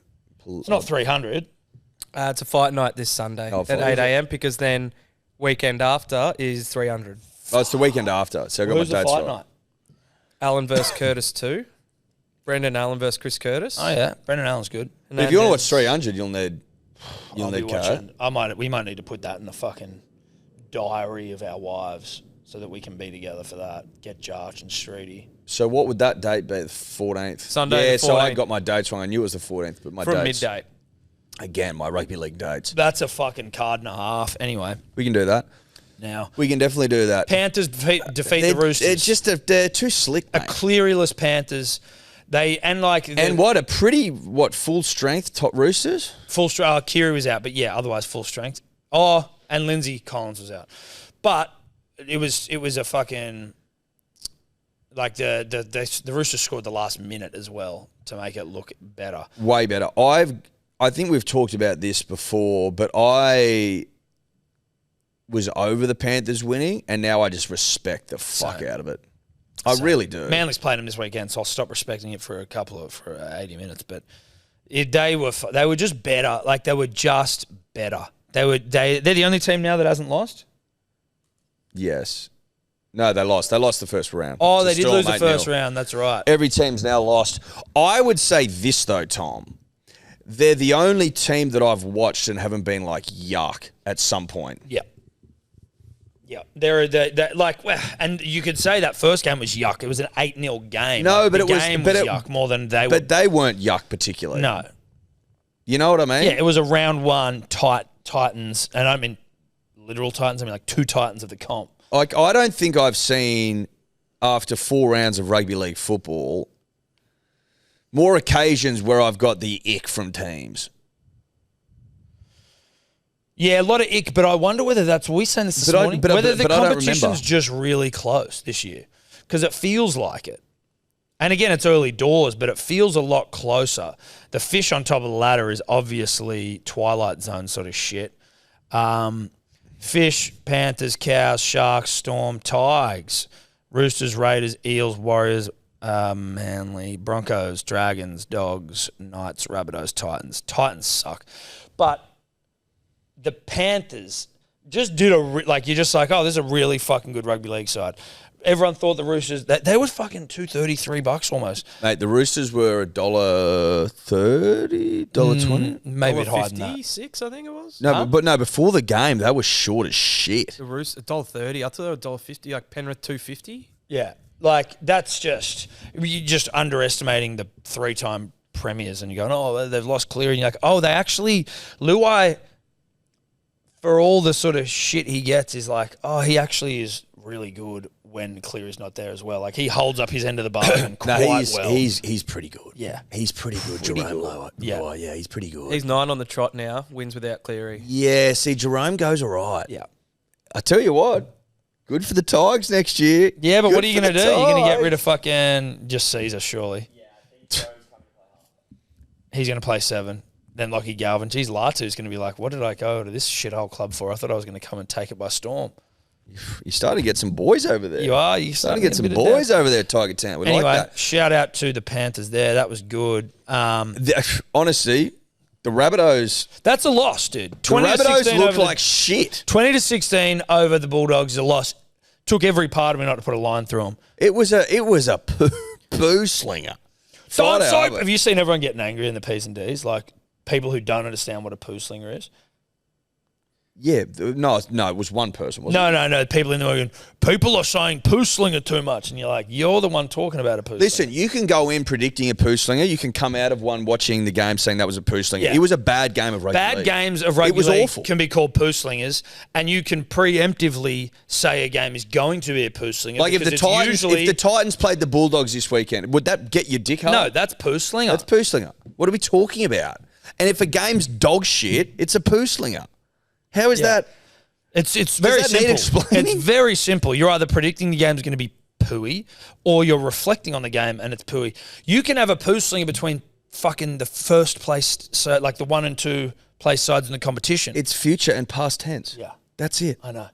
It's not 300. It's a fight night this Sunday Oh, at fight. 8 a.m. because then weekend after is 300. Oh, it's the weekend after. So I got Who's my the dates fight right. night? Allen versus Curtis 2. Brendan Allen versus Chris Curtis. Oh yeah, Brendan Allen's good. And But if then you want to watch there's- 300, you'll need I'll be KO. watching. We might need to put that in the fucking diary of our wives so that we can be together for that. Get Jarch and Streety. So what would that date be? The 14th? Sunday Yeah, the so I 14th. got my dates wrong. I knew it was the 14th, but my from dates. midday. Again, my rugby league dates. That's a fucking card and a half. Anyway, We can do that. now We can definitely do that. Panthers defeat the Roosters. They're too slick, a mate. Clearyless Panthers. And what a pretty full strength top Roosters. full strength. Kiri was out, but yeah, otherwise full strength. Oh, and Lindsay Collins was out, but it was a fucking like the Roosters scored the last minute as well to make it look better. Way better. I think we've talked about this before, but I was over the Panthers winning, and now I just respect the fuck out of it. I really do. Manly's played them this weekend, so I'll stop respecting it for 80 minutes. But they were just better. Like they were just better. They're the only team now that hasn't lost. Yes. No, they lost. They lost the first round. Oh, To they did Storm, lose the 8-0. first round. That's right. Every team's now lost. I would say this, though, Tom. They're the only team that I've watched and haven't been like, yuck, at some point. Yeah. Yeah, and you could say that first game was yuck. It was an 8-0 game. No, but the it was game yuck more than they were. But they weren't yuck particularly. No, You know what I mean? yeah, it was a round one Titans, and I mean literal Titans. I mean like 2 Titans of the comp. Like, I don't think I've seen, after 4 rounds of rugby league football, more occasions where I've got the ick from teams. Yeah, a lot of ick, but I wonder whether we saying this morning, whether the I don't competition's remember. just really close this year, because it feels like it. And again, it's early doors, but it feels a lot closer. The fish on top of the ladder is obviously Twilight Zone sort of shit. Fish, Panthers, Cows, Sharks, Storm, Tigers, Roosters, Raiders, Eels, Warriors, Manly, Broncos, Dragons, Dogs, Knights, Rabbitohs, Titans. Titans suck. But the Panthers just did you're just like, oh, this is a really fucking good rugby league side. Everyone thought the Roosters, they were fucking $2.33 almost. Mate, the Roosters were $1.30, $1.20. Maybe a bit higher than that. $1.56, I think it was. No, but before the game, they were short as shit. The Roosters, $1.30. I thought they were $1.50, like Penrith $2.50. Yeah. Like, that's you're just underestimating the 3-time premiers and you're going, oh, they've lost Cleary. And you're like, oh, they actually, Luai, for all the sort of shit he gets, is like, oh, he actually is really good when Cleary's not there as well. Like, he holds up his end of the bargain quite well. He's pretty good. Yeah. He's pretty good, Jerome Lower. Yeah. Yeah, he's pretty good. He's 9 on the trot now, wins without Cleary. Yeah, see, Jerome goes all right. Yeah. I tell you what, good for the Tigers next year. Yeah, but Good what are you for going to the do? You're going to get Tigers. rid of fucking just Caesar, surely. He's going to play 7. Then Lockie Galvin. Geez, Latu's going to be like, what did I go to this shithole club for? I thought I was going to come and take it by storm. You're starting to get some boys over there. You are. You're starting to get some boys over there at Tiger Town. We anyway, like that. shout out to the Panthers there. That was good. Honestly, the Rabbitohs. That's a loss, dude. The Rabbitohs look like shit. shit. 20-16 over the Bulldogs is a loss. Took every part of me not to put a line through them. It was a poo slinger. Have you seen everyone getting angry in the P's and D's? Like people who don't understand what a poo slinger is? Yeah, no, it was one person, wasn't it? No. People in the movie, people are saying poo slinger too much. And you're like, you're the one talking about a poo Listen, slinger. you can go in predicting a poo slinger. You can come out of one watching the game saying that was a poo slinger. Yeah. It was a bad game of rugby Bad league. games of rugby It was league awful. can be called poo slingers, and you can preemptively say a game is going to be a poo slinger. Like if the Titans played the Bulldogs this weekend, would that get your dick hard? No, that's poo slinger. That's poo slinger. What are we talking about? And if a game's dog shit, it's a poo slinger. How is that? It's very that need simple. explaining? It's very simple. You're either predicting the game's going to be pooey, or you're reflecting on the game and it's pooey. You can have a poo slinger between fucking the first place, so like the 1 and 2 place sides in the competition. It's future and past tense. Yeah. That's it. I know.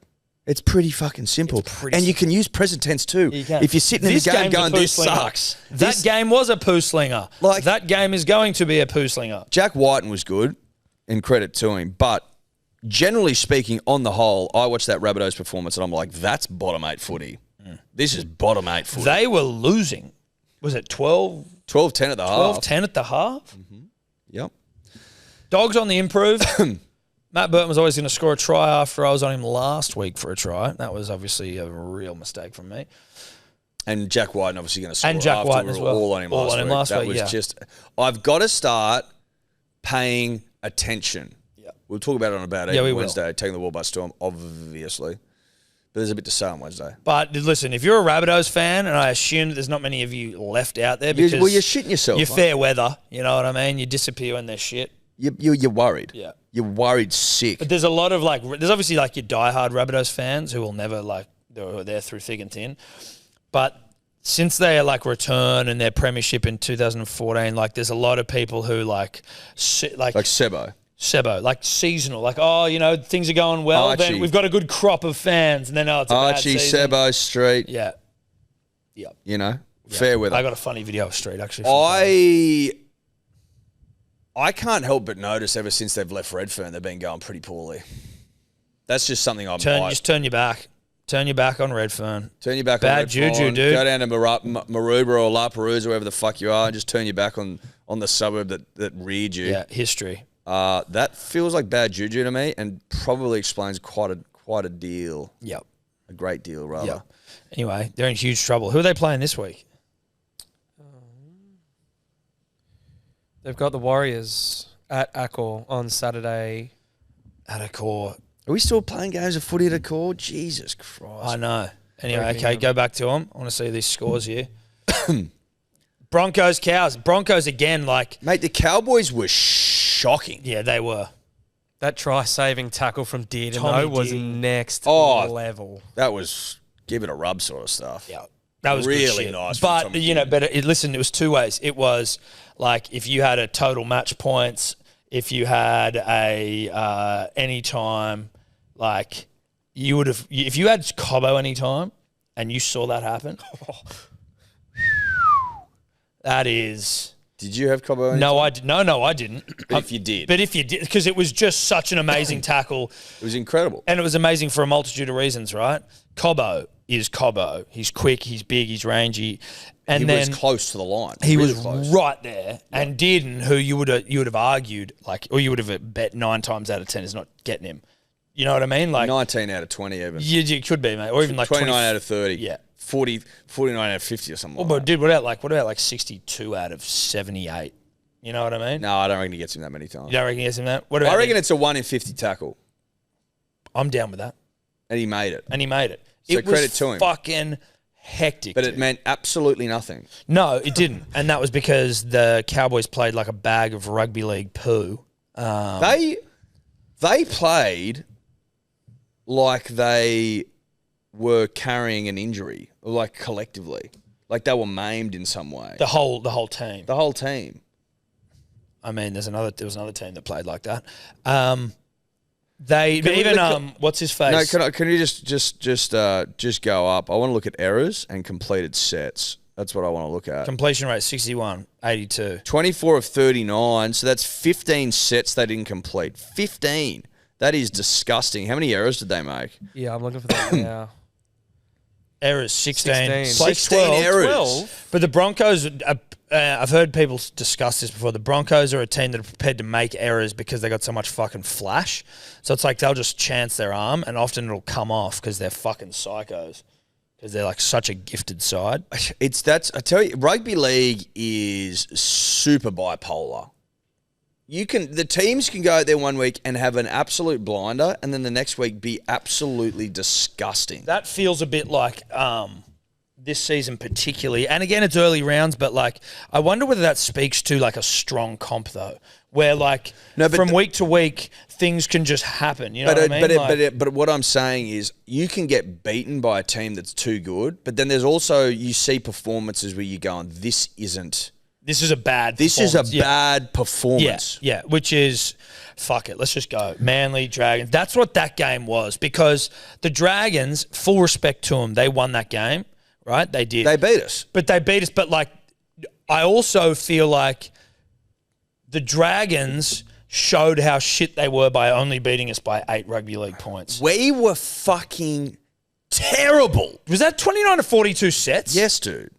It's pretty fucking simple. pretty And you can use present tense too. You can. If you're sitting in the game game's a going, poo this slinger. sucks. That game was a poo slinger. Like- that game is going to be a poo slinger. Jack Whiten was good, and credit to him. But generally speaking, on the whole, I watched that Rabbitohs performance and I'm like, that's bottom 8 footy. This is bottom 8 footy. They were losing. Was it 12? 12-10 at the half. 12-10 at the half? Yep. Dogs on the improve. Matt Burton was always going to score a try after I was on him last week for a try. That was obviously a real mistake from me. And Jack Whiten obviously going to score And Jack after Whiten we as were well. all on him All last on him week. last That week, was yeah. just, I've got to start paying attention. Yeah. We'll talk about it on About It Yeah, we will. Wednesday, taking the world by storm, obviously. But there's a bit to say on Wednesday. But listen, if you're a Rabbitohs fan, and I assume that there's not many of you left out there because Well, you're shitting yourself. you're mate. fair weather, you know what I mean? You disappear when there's shit. You're worried. Yeah. You're worried sick. But there's a lot of there's obviously your diehard Rabbitohs fans who will never they're there through thick and thin. But since they return and their premiership in 2014, there's a lot of people who Like Sebo. Sebo, seasonal, things are going well. Archie. Then we've got a good crop of fans, and then it's a bad Archie, season. Sebo, Street. Yeah. Fair weather. I got a funny video of Street actually. I can't help but notice ever since they've left Redfern, they've been going pretty poorly. That's just something just turn your back. Turn your back on Redfern. Turn your back Bad on Redfern. juju, dude. Go down to Maroubra or La Perouse, wherever the fuck you are, and just turn your back on the suburb that reared you. Yeah, history. That feels like bad juju to me, and probably explains quite a deal. Yep. A great deal, rather. Yeah. Anyway, they're in huge trouble. Who are they playing this week? They've got the Warriors at Accor on Saturday. At a core. Are we still playing games of footy at a core? Jesus Christ. I know. Anyway, Breaking okay, them. go back to them. I want to see these scores here. Broncos, Cows. Broncos again, like, Mate, the Cowboys were shocking. yeah, they were. That try-saving tackle from Dearden, Tommy though, was Dearden. next Oh. level. That was give it a rub sort of stuff. Yeah. That was Really good shit. nice from But, Tommy you know, listen, it was two ways. It was like if you had a total match points, if you had a anytime, like you would have, if you had Cobbo anytime and you saw that happen, that is. Did you have Cobbo? No, I didn't. But if you did. But if you did, because it was just such an amazing tackle. It was incredible. And it was amazing for a multitude of reasons, right? Cobbo is Cobbo. He's quick, he's big, he's rangy. And He then was close to the line. he Really was close. right there. And Dearden, who you would have argued, like, or you would have bet 9 times out of 10 is not getting him. You know what I mean? Like 19 out of 20 even. you could be, mate. Or even like 29 out of 30. Yeah. 49 out of 50 or something Well, like but that. dude, what about like 62 out of 78? You know what I mean? No, I don't reckon he gets him that many times. You don't reckon he gets him that? What about I reckon it's a 1 in 50 tackle. I'm down with that. And he made it. And he made it. So it credit was to him. fucking hectic. But it dude. meant absolutely nothing. No, it didn't. And that was because the Cowboys played like a bag of rugby league poo. They played like they were carrying an injury, like collectively. Like they were maimed in some way. The whole team. The whole team. I mean, there was another team that played like that. What's his face? No, can you just go up? I want to look at errors and completed sets. That's what I want to look at. Completion rate 61, 82. 24 of 39, so that's 15 sets they didn't complete. 15. That is disgusting. How many errors did they make? Yeah, I'm looking for that now. Errors 16. 16. Played 16 12. errors. 12? But the Broncos, I've heard people discuss this before. The Broncos are a team that are prepared to make errors because they got so much fucking flash. So it's like they'll just chance their arm and often it'll come off because they're fucking psychos. Because they're like such a gifted side. I tell you, rugby league is super bipolar. The teams can go out there one week and have an absolute blinder, and then the next week be absolutely disgusting. That feels a bit like this season particularly. And again, it's early rounds, but like I wonder whether that speaks to like a strong comp though, where like from week to week things can just happen. You know what I mean? But what I'm saying is you can get beaten by a team that's too good, but then there's also you see performances where you're going, this is a bad performance. Yeah, which is, fuck it, let's just go. Manly, Dragons. That's what that game was because the Dragons, full respect to them, they won that game, right? They did. They beat us. But they beat us. But, like, I also feel like the Dragons showed how shit they were by only beating us by 8 rugby league points. We were fucking terrible. Was that 29 to 42 sets? Yes, dude.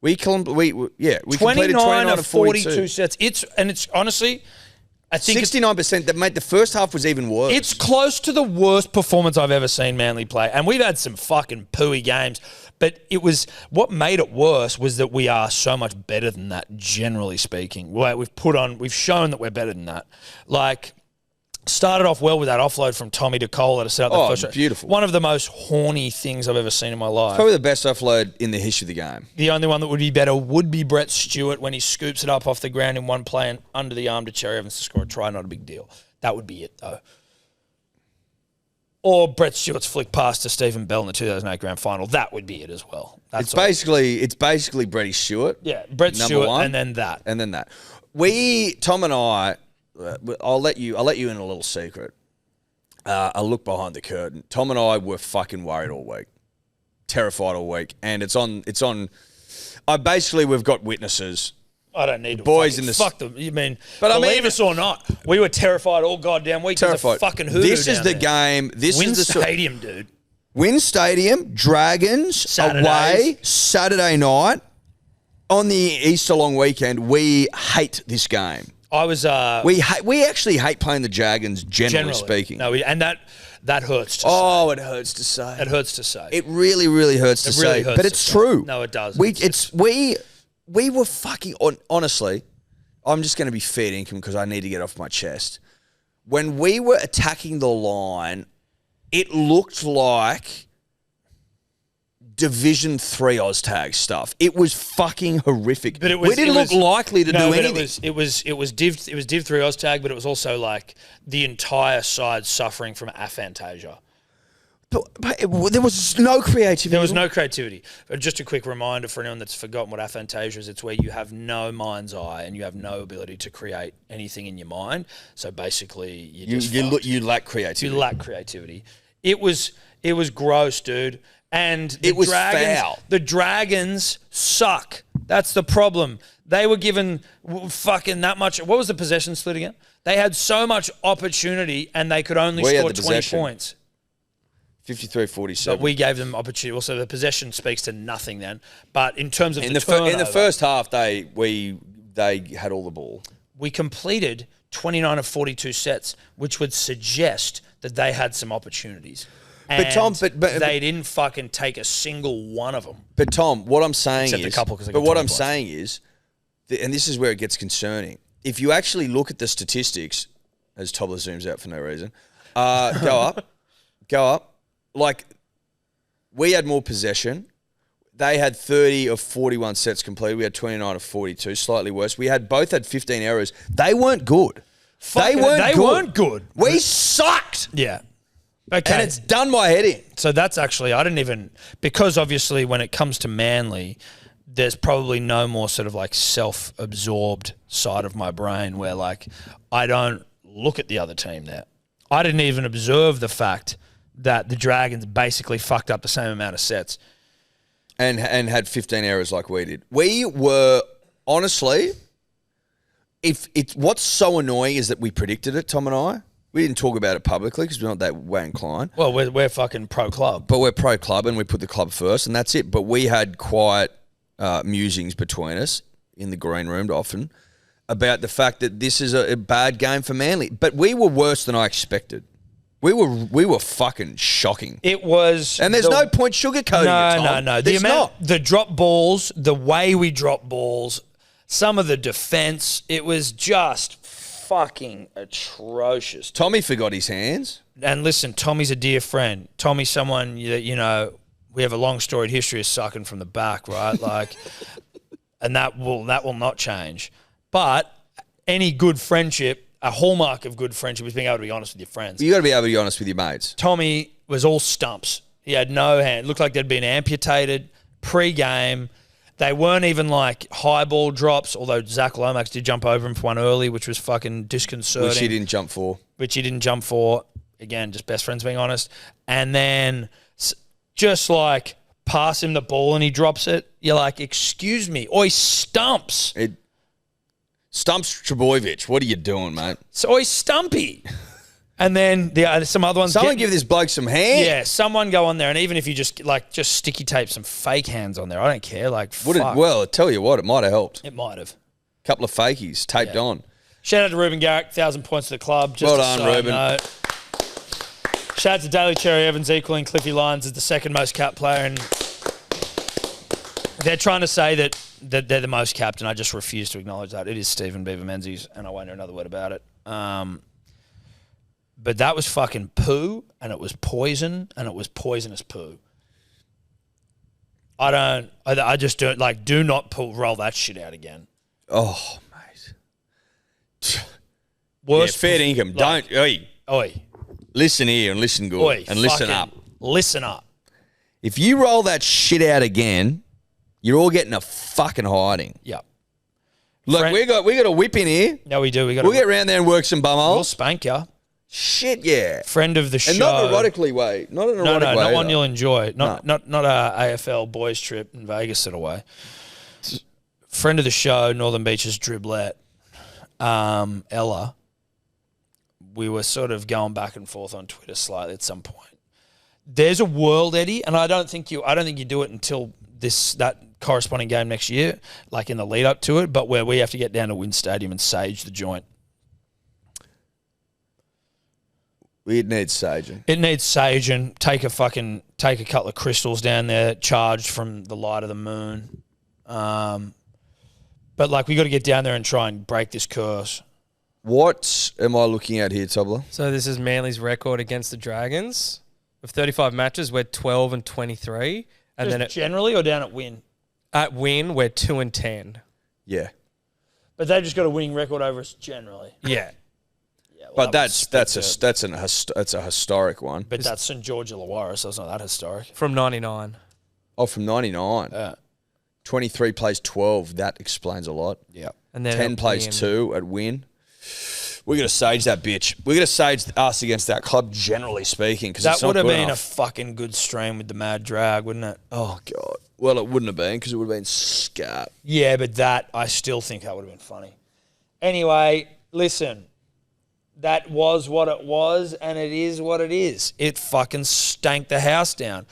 We completed 29 of 42 sets. It's honestly, I think 69%. That made the first half was even worse. it's close to the worst performance I've ever seen Manly play. And we've had some fucking pooey games. But what made it worse was that we are so much better than that, generally speaking. We've shown that we're better than that. Like, started off well with that offload from Tommy to Cole to set up the first. Beautiful. One of the most horny things I've ever seen in my life. Probably the best offload in the history of the game. The only one that would be better would be Brett Stewart when he scoops it up off the ground in one play and under the arm to Cherry Evans to score a try. Not a big deal. That would be it, though. Or Brett Stewart's flick pass to Stephen Bell in the 2008 grand final. That would be it as well. It's basically Bretty Stewart. Yeah, Brett number Stewart one, and then that. And then that. Tom and I, I'll let you in a little secret. A look behind the curtain. Tom and I were fucking worried all week. Terrified all week. And we've got witnesses. I don't need to boys in the fuck them. You mean, but believe us or not, we were terrified all goddamn week. Terrified. Fucking hoodoo This is down the there. game. Win Stadium, dude. Win Stadium, Dragons, Saturdays. away, Saturday night. On the Easter long weekend, we hate this game. I was We actually hate playing the Dragons, generally speaking. No, and That hurts to Oh, it hurts to say. say. It hurts to say. It really, really hurts to really say. hurts But to it's say. true. No, it does. We were fucking honestly. I'm just going to be fair income because I need to get off my chest. When we were attacking the line, it looked like Division 3 Oztag stuff. It was fucking horrific. But we didn't look likely to do anything. It was Div 3 Oztag, but it was also like the entire side suffering from aphantasia. But there was no creativity. There was no creativity. But just a quick reminder for anyone that's forgotten what aphantasia is, it's where you have no mind's eye and you have no ability to create anything in your mind. So basically, you lack creativity. You lack creativity. It was gross, dude. And it was foul. The Dragons suck. That's the problem. They were given fucking that much. What was the possession split again? They had so much opportunity and they could only score 20 points. 53-47. But we gave them opportunity. Also, the possession speaks to nothing then. But in terms of in the first half, they had all the ball. We completed 29 of 42 sets, which would suggest that they had some opportunities. But Tom, but they didn't fucking take a single one of them. But Tom, what I'm saying Except is, a couple, 'cause they but got what 20 I'm points. saying is, and this is where it gets concerning. If you actually look at the statistics, as Tobler zooms out for no reason, go up. Like, we had more possession. They had 30 of 41 sets completed. We had 29 of 42, slightly worse. We both had 15 errors. They weren't good. They weren't good. We sucked. Yeah. Okay. And it's done my head in. So that's actually, because obviously when it comes to Manly, there's probably no more sort of like self-absorbed side of my brain where like I don't look at the other team there. I didn't even observe the fact that the Dragons basically fucked up the same amount of sets. And had 15 errors like we did. We were, honestly, what's so annoying is that we predicted it, Tom and I. We didn't talk about it publicly because we're not that way inclined. Well, we're fucking pro-club. But we're pro-club and we put the club first and that's it. But we had quiet musings between us in the green room often about the fact that this is a bad game for Manly. But we were worse than I expected. We were fucking shocking. It was... And there's no point sugarcoating it, Tom. No. The drop balls, the way we drop balls, some of the defence, it was just fucking atrocious. Tommy forgot his hands. And listen, Tommy's a dear friend. Tommy's someone that, we have a long storied history of sucking from the back, right? Like, and that will not change. But any good friendship, a hallmark of good friendship is being able to be honest with your friends. You got to be able to be honest with your mates. Tommy was all stumps. He had no hand. Looked like they'd been amputated pre-game. They weren't even like high ball drops, although Zac Lomax did jump over him for one early, which was fucking disconcerting. Which he didn't jump for. Again, just best friends being honest. And then just like pass him the ball and he drops it. You're like, excuse me. Or he stumps. Stumps Trebojevic. What are you doing, mate? So he's stumpy. And then some other ones. Someone give this bloke some hands. Yeah, someone go on there. And even if you just sticky tape some fake hands on there, I don't care. Like, fuck. Well, I tell you what, it might have helped. It might have. Couple of fakies taped on. Shout out to Ruben Garrick, 1,000 points to the club. Just well done, Ruben. Shout out to Daly Cherry Evans equaling Cliffy Lyons as the second most capped player. And they're trying to say that they're the most capped, and I just refuse to acknowledge that. It is Stephen Beaver Menzies, and I won't hear another word about it. But that was fucking poo, and it was poison, and it was poisonous poo. I just don't, like, do not roll that shit out again. Oh, mate. Worst fair income. Like, don't. Oi. Listen here and listen good. And listen up. Listen up. If you roll that shit out again, you're all getting a fucking hiding. Yep. Look, we got a whip in here. No, we do. We'll get around there and work some bumholes. We'll spank you. Shit, yeah. Friend of the show. And not an erotically way. Not an erotic way. Not one you'll enjoy. Not a AFL boys trip in Vegas sort of way. Friend of the show, Northern Beaches dribblet, Ella. We were sort of going back and forth on Twitter slightly at some point. There's a world, Eddie, and I don't think you do it until that corresponding game next year, like in the lead up to it, but where we have to get down to Wynn Stadium and sage the joint. It needs saging. It needs sage and take a couple of crystals down there, charged from the light of the moon. But like we got to get down there and try and break this curse. What am I looking at here, Tobler? So this is Manly's record against the Dragons. Of 35 matches, we're 12 and 23. And Just then generally or down at win? at win, we're 2 and 10. Yeah. But they've just got a winning record over us generally. Yeah. Yeah, well, But that that's a historic one. But that's St George Illawarra, so it's not that historic. From 99. Oh, from 99. Yeah. 23 plays 12. That explains a lot. Yeah. And then 10 at plays win. 2 at win. We're going to sage that bitch. We're going to sage us against that club, generally speaking, because That it's not would have good been enough. a fucking good stream with the Mad Drag, wouldn't it? Oh, God. Well, it wouldn't have been because it would have been scat. Yeah, but I still think that would have been funny. Anyway, listen. That was what it was, and it is what it is. It fucking stank the house down.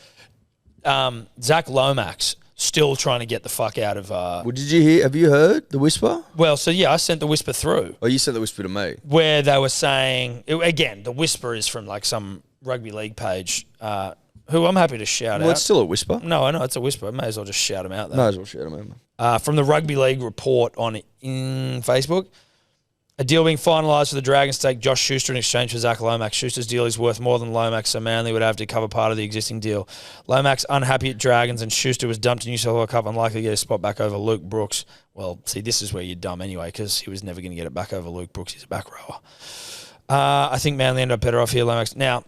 Zac Lomax still trying to get the fuck out of... Well, did you hear? Have you heard the whisper? Well, so yeah, I sent the whisper through Oh, you sent the whisper to me. where they were saying... Again, the whisper is from like some rugby league page, who I'm happy to shout Well, out. it's still a whisper. No, I know it's a whisper. I may as well just shout them out there. Might as well share them. From the Rugby League report in Facebook. A deal being finalised for the Dragons to take Josh Schuster in exchange for Zac Lomax. Schuster's deal is worth more than Lomax, so Manly would have to cover part of the existing deal. Lomax unhappy at Dragons, and Schuster was dumped to New South Wales Cup, unlikely to get a spot back over Luke Brooks. Well, see, this is where you're dumb anyway, because he was never going to get it back over Luke Brooks. He's a back rower. I think Manly ended up better off here, Lomax. Now,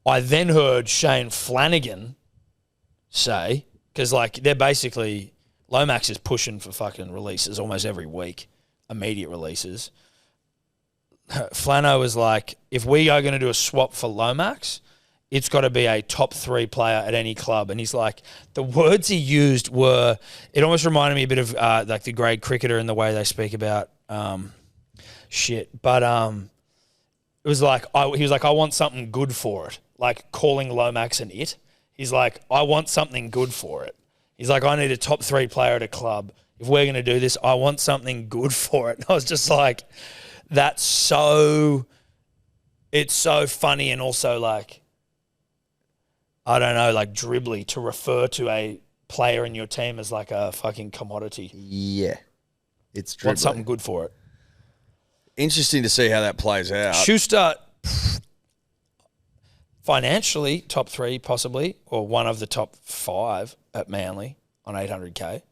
I then heard Shane Flanagan say, because like they're basically, Lomax is pushing for fucking releases almost every week. Immediate releases. Flano was like, if we are going to do a swap for Lomax, it's got to be a top 3 player at any club. And he's like, the words he used were, it almost reminded me a bit of like the grade cricketer in the way they speak about shit. But it was like, he was like, I want something good for it. Like calling Lomax an it. He's like, I want something good for it. He's like, I need a top 3 player at a club. If we're going to do this, I want something good for it. And I was just like, it's so funny and also like, I don't know, like dribbly to refer to a player in your team as like a fucking commodity. Yeah. It's true. Want something good for it. Interesting to see how that plays out. Schuster, financially, top 3 possibly, or one of the top 5 at Manly on 800K.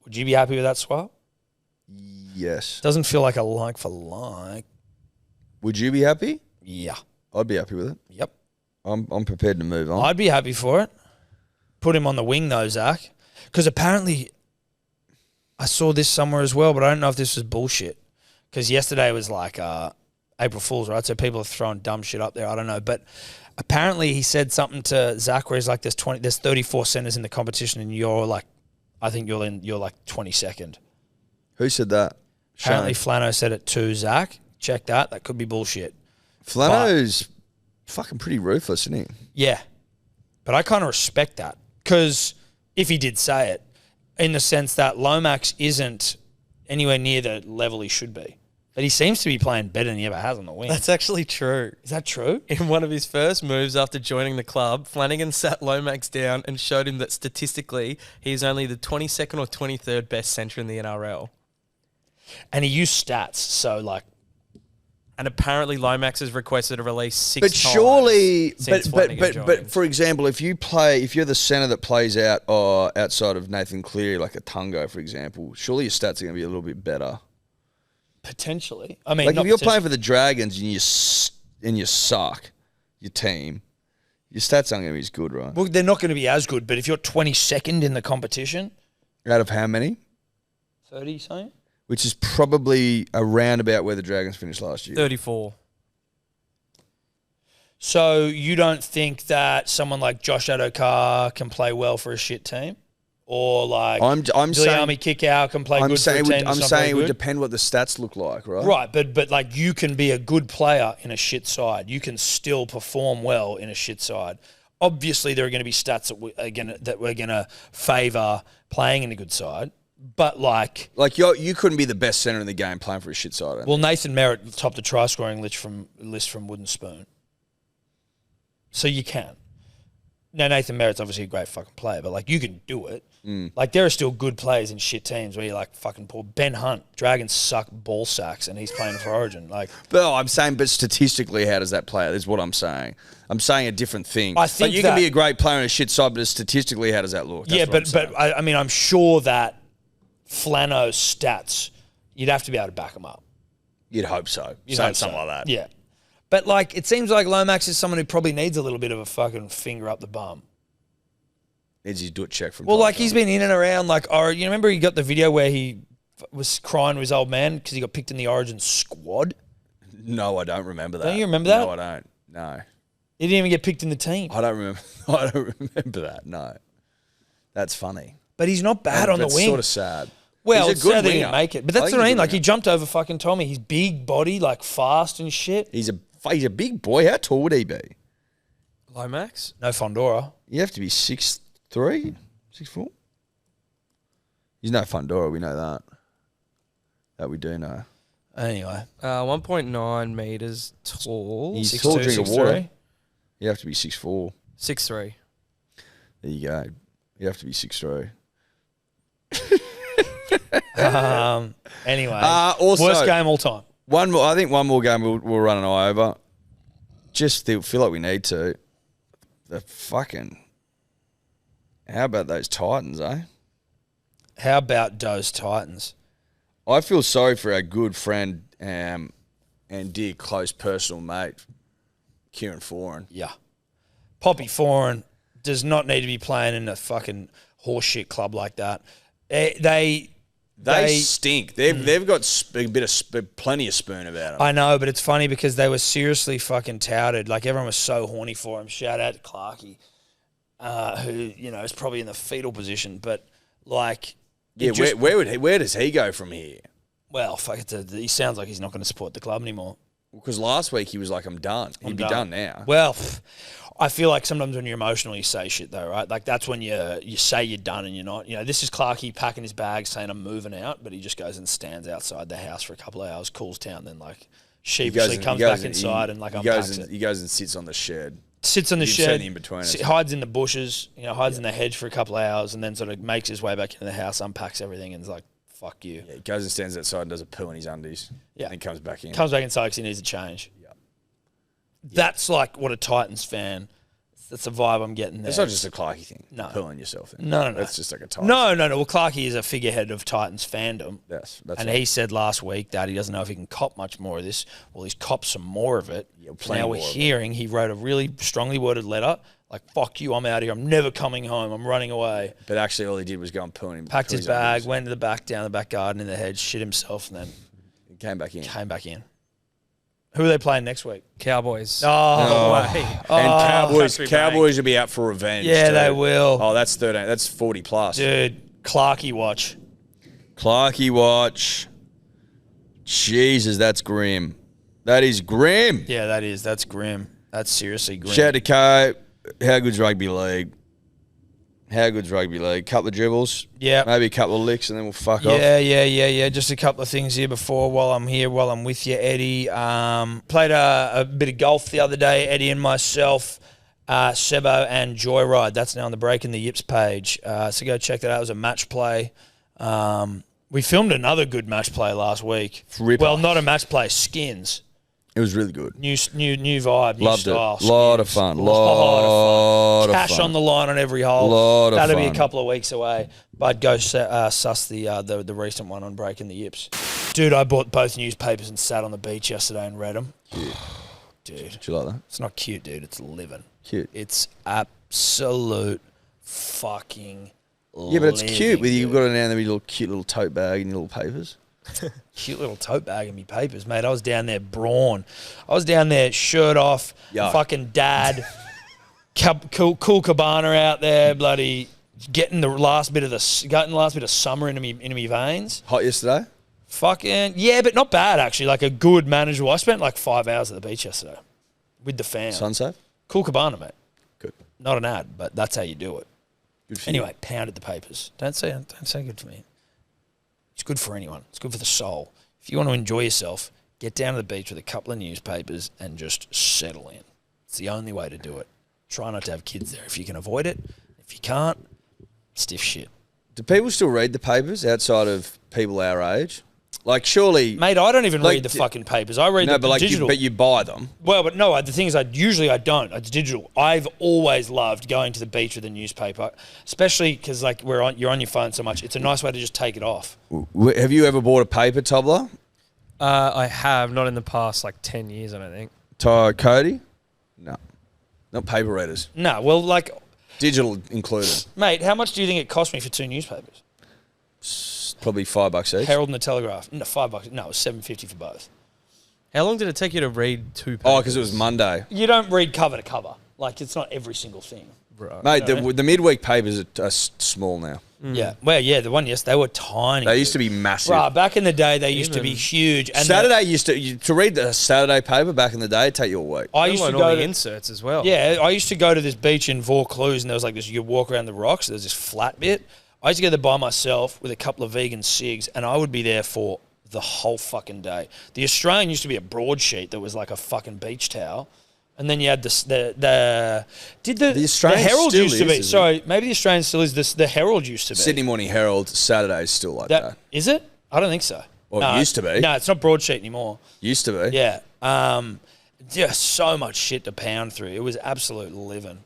Would you be happy with that swap? Yes. Doesn't feel like a like for like. Would you be happy? Yeah. I'd be happy with it. Yep. I'm prepared to move on. I'd be happy for it. Put him on the wing though, Zach. Because apparently I saw this somewhere as well, but I don't know if this was bullshit. Because yesterday was like April Fool's, right? So people are throwing dumb shit up there. I don't know. But apparently he said something to Zach where he's like, there's 34 centres in the competition and you're like, I think you're like 22nd. Who said that? Apparently Shane. Flano said it to Zach. Check that. That could be bullshit. Flano's fucking pretty ruthless, isn't he? Yeah. But I kind of respect that. Because if he did say it, in the sense that Lomax isn't anywhere near the level he should be. But he seems to be playing better than he ever has on the wing. That's actually true. Is that true? In one of his first moves after joining the club, Flanagan sat Lomax down and showed him that statistically he is only the 22nd or 23rd best centre in the NRL. And he used stats, so like... And apparently Lomax has requested a release 6 But times surely, since Flanagan joined. but for example, if you're the centre that plays out outside of Nathan Cleary, like a Tungo, for example, surely your stats are going to be a little bit better. Potentially. I mean, Like not if you're potentially. playing for the Dragons and you suck, your team, your stats aren't going to be as good, right? Well, they're not going to be as good, but if you're 22nd in the competition... Out of how many? 30 something? Which is probably around about where the Dragons finished last year. 34. So you don't think that someone like Josh Adokar can play well for a shit team? Or like I'm saying Viliami Kickout can play I'm good saying for a it team would, I'm that's not saying very it would good? depend what the stats look like, right? Right, but like you can be a good player in a shit side. You can still perform well in a shit side. Obviously, there are going to be stats that we're going to favour playing in a good side. But like, you couldn't be the best centre in the game playing for a shit side. well, Nathan Merritt topped the try scoring list from Wooden Spoon, so you can. Now Nathan Merritt's obviously a great fucking player, but like you can do it. Like there are still good players in shit teams where you're like fucking poor. Ben Hunt, Dragons suck ball sacks, and he's playing for Origin. Like, but I'm saying, but statistically, how does that play out? Is what I'm saying. I'm saying a different thing. I think you can be a great player in a shit side, but statistically, how does that look? That's but I mean, I'm sure that Flano's stats, you'd have to be able to back them up. You'd hope so. Something like that. Yeah. But like, it seems like Lomax is someone who probably needs a little bit of a fucking finger up the bum. Needs his do check from. Well, like he's been in and around. Like, you remember he got the video where he was crying to his old man because he got picked in the Origin squad? No, I don't remember that. Don't you remember that? No, I don't. No. He didn't even get picked in the team. I don't remember. I don't remember that. No. That's funny. But he's not bad on the wing. Sort of sad. Well, he's a good sad that he winger. didn't make it. But that's what I mean. Like, he jumped over fucking Tommy. He's big body, like fast and shit. He's a big boy. How tall would he be? Lomax? No Fundora. You have to be 6'3", 6'4". He's no Fundora. We know that. That we do know. Anyway. 1.9 metres tall. He's 6'2", tall drinking 6'3". water. You have to be 6'4". 6'3". There you go. You have to be 6'3". Anyway. Also, worst game all time. One more. I think one more game we'll run an eye over. Just feel like we need to. The fucking. How about those Titans, eh? How about those Titans? I feel sorry for our good friend and dear close personal mate, Kieran Foran. Yeah. Poppy Foran does not need to be playing in a fucking horseshit club like that. They stink. They've got plenty of spoon about them. I know, but it's funny because they were seriously fucking touted. Like, everyone was so horny for him. Shout out to Clarkey, who, is probably in the fetal position. But, like... Yeah, where does he go from here? Well, fuck it. He sounds like he's not going to support the club anymore. Because last week he was like, I'm done. He'd be done now. Well, I feel like sometimes when you're emotional, you say shit though, right? Like, that's when you say you're done and you're not. This is Clarkey packing his bags saying I'm moving out, but he just goes and stands outside the house for a couple of hours, cools down, then like sheepishly comes back inside and like unpacks it. He goes and sits on the shed. Sits on the shed, in between us. hides in the bushes, hides in the hedge for a couple of hours, and then sort of makes his way back into the house, unpacks everything, and is like, fuck you. Yeah, he goes and stands outside and does a poo in his undies. Yeah. And then comes back in. Comes back inside because he needs a change. Yeah. That's like what a Titans fan, that's the vibe I'm getting there. It's not just a Clarkey thing. No. Pooing yourself in. No. That's just like a Titans. No. Well, Clarkey is a figurehead of Titans fandom. Yes, and he said last week that he doesn't know if he can cop much more of this. Well, he's copped some more of it. Yeah, now we're hearing he wrote a really strongly worded letter, like, fuck you, I'm out of here. I'm never coming home. I'm running away. But actually all he did was go and poo in him. Packed his bag, went to the back, down the back garden in the hedge, shit himself, and then He came back in. Who are they playing next week? Cowboys. Oh, way. And Cowboys will be out for revenge. Yeah, too. they will. Oh, that's 13. That's 40 plus. Dude, Clarkey watch. Clarkey watch. Jesus, that's grim. That is grim. Yeah, that's grim. That's seriously grim. Shout out to Ko. How good's rugby league? Couple of dribbles. Yeah. Maybe a couple of licks and then we'll fuck off. Yeah. Just a couple of things here while I'm with you, Eddie. Played a bit of golf the other day, Eddie and myself, Sebo and Joyride. That's now on the Breaking the Yips page. So go check that out. It was a match play. We filmed another good match play last week. Ripper. Well, not a match play, skins. It was really good. New vibe, new Loved style. it. Lot of fun. Lot of Cash fun. on the line on every hole. Lot of That'll be fun. a couple of weeks away. But go suss the recent one on Breaking the Yips. Dude, I bought both newspapers and sat on the beach yesterday and read them. Cute. Dude. Did you like that? It's not cute, dude. It's living. Cute. It's absolute fucking Yeah, but it's living, cute. With you've dude. got it down there with your little cute little tote bag and your little papers. Cute little tote bag and me papers, mate. I was down there brawn. I was down there shirt off, Yuck. fucking dad, cool cabana out there, bloody getting the last bit of summer into me veins. Hot yesterday? Fucking yeah, but not bad actually. Like a good manageable. I spent like 5 hours at the beach yesterday with the fam. Sun safe? Cool cabana, mate. Good. Not an ad, but that's how you do it. Good for you. Anyway, pounded the papers. Don't say good for me. good for anyone. It's good for the soul. If you want to enjoy yourself, get down to the beach with a couple of newspapers and just settle in. It's the only way to do it. Try not to have kids there if you can avoid it. If you can't, stiff shit. Do people still read the papers outside of people our age? Like, surely... Mate, I don't even like, read the fucking papers. I read the digital. But you buy them. Well, but no, the thing is, usually I don't. It's digital. I've always loved going to the beach with a newspaper, especially because like you're on your phone so much. It's a nice way to just take it off. Have you ever bought a paper, Tobler? I have, not in the past 10 years, I don't think. Cody? No. Not paper readers. No, well, like... Digital included. Mate, how much do you think it cost me for 2 newspapers? Probably $5 each. Herald and the Telegraph. No, $5. No, it was $7.50 for both. How long did it take you to read 2 papers? Oh, because it was Monday. You don't read cover to cover. Like, it's not every single thing. Right. Mate, the midweek papers are small now. Yeah. Well, yeah, the one, yes, they were tiny. They used to be massive. Right, back in the day, they used to be huge. And Saturday to read the Saturday paper back in the day, it'd take you a week. I used to all go the to inserts as well. Yeah, I used to go to this beach in Vaucluse, and there was like this. You walk around the rocks. There's this flat bit. I used to go there by myself with a couple of vegan cigs, and I would be there for the whole fucking day. The Australian used to be a broadsheet that was like a fucking beach towel. And then you had the Australian Herald still used to be. is, Sorry, maybe the Australian still is. The Herald used to be. Sydney Morning Herald, Saturday's still like that. Is it? I don't think so. Well, it used to be. No, it's not broadsheet anymore. Used to be. Yeah. Just so much shit to pound through. It was absolute living.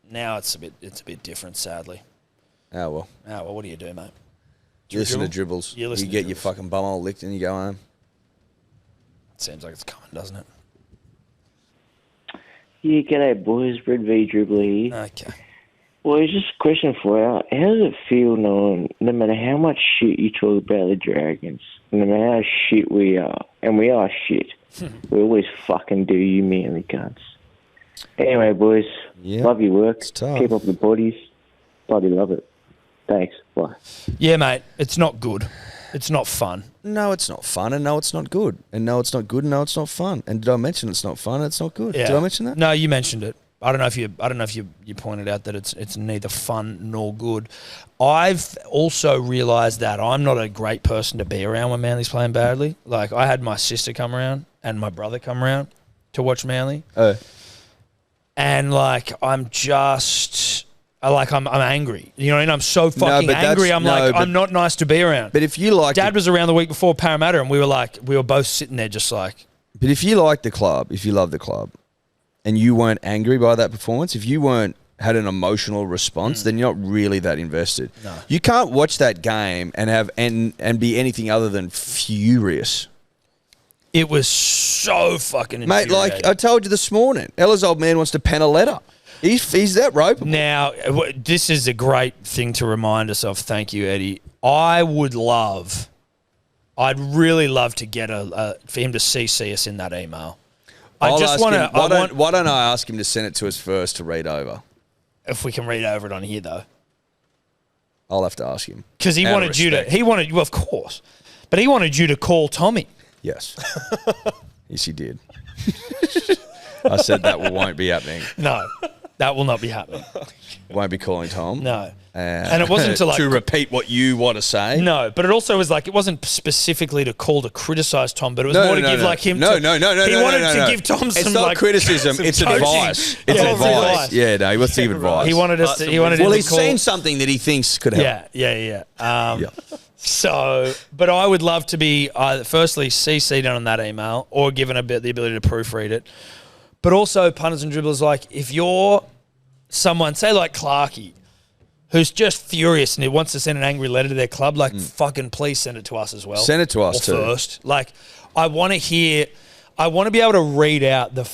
Now it's a bit different, sadly. Oh, well. Oh, well, what do you do, mate? You listen to Dribbles. You listen You to get your Dribbles. fucking bumhole licked and you go home. Seems like it's coming, doesn't it? Yeah, g'day boys, Red V Dribbler here. Okay. Well, it's just a question for you. How does it feel knowing no matter how much shit you talk about the Dragons, no matter how shit we are, and we are shit, we always fucking do, you manly cunts. Anyway, boys, love your work. tough. Keep up the bodies. Bloody love it. Thanks. Bye. Yeah, mate. It's not good. It's not fun. No, it's not fun, and no, it's not good. And no, it's not good, and no, it's not fun. And did I mention it's not fun and it's not good? Yeah. Did I mention that? No, you mentioned it. I don't know if you pointed out that it's neither fun nor good. I've also realised that I'm not a great person to be around when Manly's playing badly. Like, I had my sister come around and my brother come around to watch Manly. And like, I'm angry. You know what I mean? I'm so fucking angry. I'm not nice to be around. But if you like... Dad was around the week before Parramatta, and we were both sitting there just like... But if you like the club, if you love the club, and you weren't angry by that performance, if you had an emotional response, then you're not really that invested. No. You can't watch that game and be anything other than furious. It was so fucking Mate, like infuriating. I told you this morning, Ella's old man wants to pen a letter. He's that ropeable. Now, this is a great thing to remind us of. Thank you, Eddie. I'd really love to get for him to CC us in that email. Why don't I ask him to send it to us first to read over? If we can read over it on here, though. I'll have to ask him. Because he Out of wanted you to, respect. well, of course. But he wanted you to call Tommy. Yes. Yes, he did. I said that won't be happening. No, that will not be happening. Won't be calling Tom. No. And it wasn't to like... to repeat what you want to say. No, but it also was like, it wasn't specifically to call to criticise Tom, but it was more to give like him... He wanted to give Tom some... It's not criticism, it's coaching. advice. It's Yeah, advice. Yeah, no, he wants to give advice. He wanted us to... He's seen something that he thinks could help. Yeah. So, but I would love to be firstly CC'd on that email or given the ability to proofread it. But also, punters and dribblers, like if you're someone, say like Clarkey, who's just furious and who wants to send an angry letter to their club, like fucking please send it to us as well. Send it to us too. First. Like I want to be able to read out the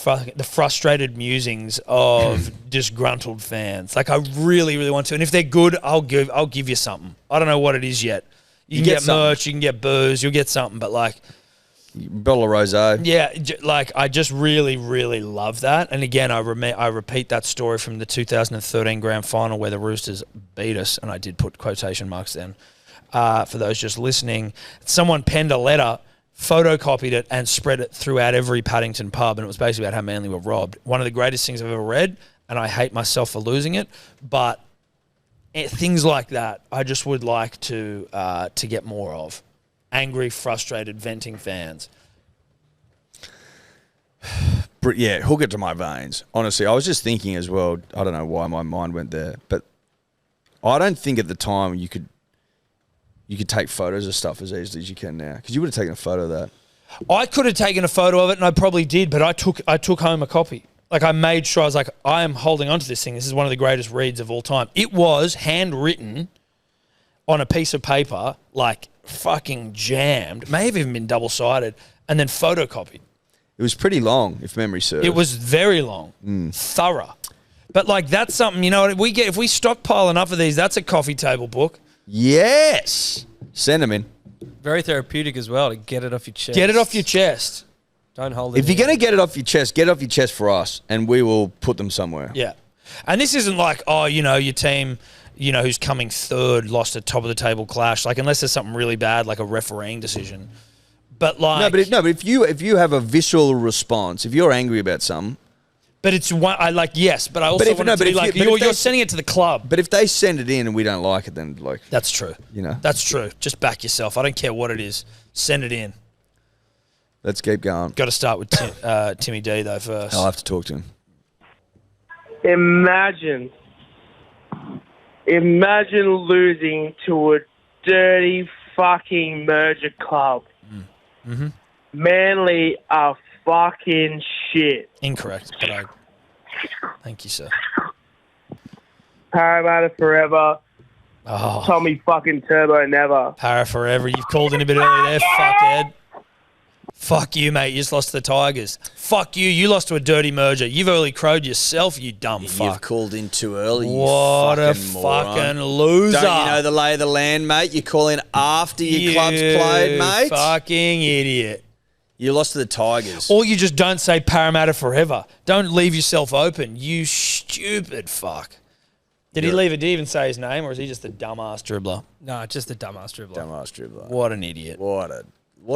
frustrated musings of disgruntled fans. Like I really, really want to. And if they're good, I'll give you something. I don't know what it is yet. You can get merch, you can get booze, you'll get something, but like... Bottle of Rosé. Yeah, like I just really, really love that. And again, I repeat that story from the 2013 grand final where the Roosters beat us, and I did put quotation marks then. For those just listening, someone penned a letter, photocopied it, and spread it throughout every Paddington pub, and it was basically about how Manly were robbed. One of the greatest things I've ever read, and I hate myself for losing it, but things like that. I just would like to get more of. Angry, frustrated, venting fans. Yeah, hook it to my veins. Honestly, I was just thinking as well. I don't know why my mind went there, but I don't think at the time you could take photos of stuff as easily as you can now, because you would have taken a photo of that. I could have taken a photo of it, and I probably did, but I took home a copy. Like, I made sure, I was like, I am holding on to this thing. This is one of the greatest reads of all time. It was handwritten on a piece of paper, like fucking jammed, may have even been double-sided, and then photocopied. It was pretty long, if memory serves. It was very long, thorough. But, like, that's something, you know, if we stockpile enough of these, that's a coffee table book. Yes. Send them in. Very therapeutic as well to get it off your chest. Get it off your chest. Don't hold it. If you're going to get it off your chest for us, and we will put them somewhere. Yeah. And this isn't like, oh, you know, your team, you know, who's coming third lost a top of the table clash. Like, unless there's something really bad, like a refereeing decision. But like, but if you have a visceral response, if you're angry about something, but it's one. I like, yes, but I also want it to be like you're sending it to the club. But if they send it in and we don't like it, then like that's true. You know, that's true. Just back yourself. I don't care what it is. Send it in. Let's keep going. Got to start with Timmy D though first. I'll have to talk to him. Imagine losing to a dirty fucking merger club. Mm-hmm. Manly are fucking shit. Incorrect, but thank you, sir. Parramatta forever. Oh. Tommy fucking Turbo never. Parra forever. You've called in a bit early there, fuckhead. Fuck you, mate. You just lost to the Tigers. Fuck you. You lost to a dirty merger. You've early crowed yourself, you dumb fuck. You've called in too early, what you a fucking loser. Don't you know the lay of the land, mate? You call in after your club's played, mate. Fucking idiot. You lost to the Tigers. Or you just don't say Parramatta forever. Don't leave yourself open, you stupid fuck. Did he even say his name, or is he just a dumbass dribbler? No, just a dumbass dribbler. Dumbass dribbler. What an idiot. What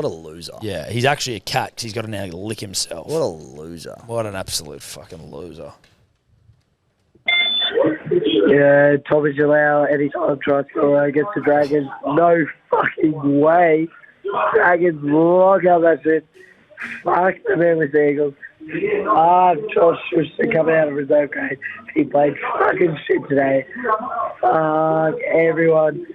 a loser. Yeah, he's actually a cat because he's got to now lick himself. What a loser. What an absolute fucking loser. Yeah, Tommy Jalal, anytime try to score against the Dragons. No fucking way. Dragons lock up that shit. Fuck the Memphis Eagles. Josh was coming out of reserve grade. He played fucking shit today. Fuck everyone.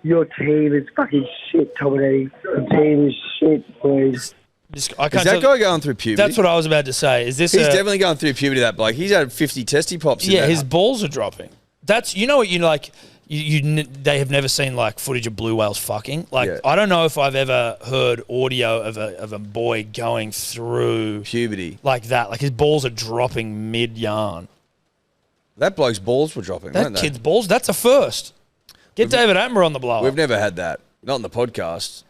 Your team is fucking shit, Tom and Eddie. The team is shit, please. Is that guy going through puberty? That's what I was about to say. He's definitely going through puberty, that bloke. He's had 50 testy pops. Yeah, his balls are dropping. That's, you know what, you like, they have never seen like footage of blue whales fucking. Like, yeah. I don't know if I've ever heard audio of a boy going through puberty like that. Like, his balls are dropping mid-yarn. That bloke's balls were dropping, weren't they? That kid's balls, that's a first. Get David Attenborough on the blower. We've never had that. Not on the podcast.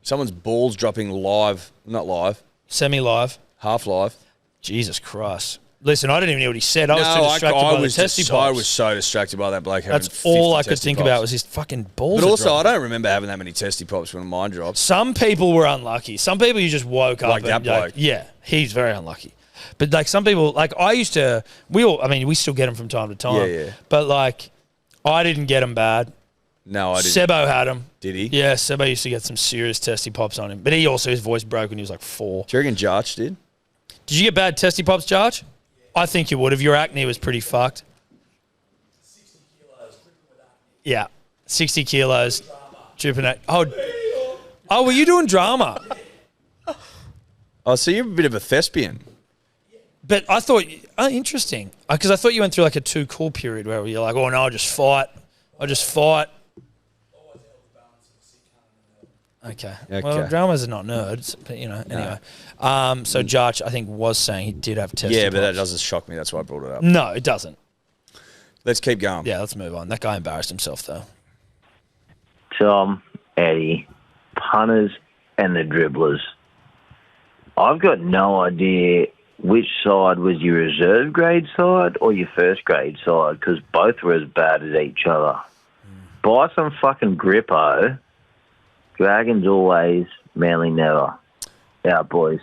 Someone's balls dropping live. Not live. Semi-live. Half live. Jesus Christ. Listen, I didn't even know what he said. I was too distracted by the testy pops. I was so distracted by that bloke having 50 That's all I could think about was his fucking balls. But also, I don't remember having that many testy pops when mine dropped. Some people were unlucky. Some people you just woke up. Like that bloke. Yeah, he's very unlucky. But like some people, like I used to, we still get them from time to time. Yeah. But like, I didn't get them bad. No, I didn't. Sebo had him. Did he? Yeah, Sebo used to get some serious testy pops on him. But his voice broke when he was like 4. Do you reckon Jarch did? Did you get bad testy pops, Jarch? I think you would have. Your acne was pretty fucked. 60 kilos. Yeah, 60 kilos. Dripping at. Oh, were you doing drama? Oh, so you're a bit of a thespian. But I thought, interesting. Because I thought you went through like a too cool period where you're like, oh no, I just fight. Okay. Well, dramas are not nerds, but anyway. So Jarch, I think, was saying he did have testy Yeah, but that pops. doesn't shock me. That's why I brought it up. No, it doesn't. Let's keep going. Yeah, let's move on. That guy embarrassed himself, though. Tom, Eddie, punters, and the dribblers. I've got no idea which side was your reserve grade side or your first grade side, because both were as bad as each other. Buy some fucking grippo. Dragons always, Manly never. Yeah, boys.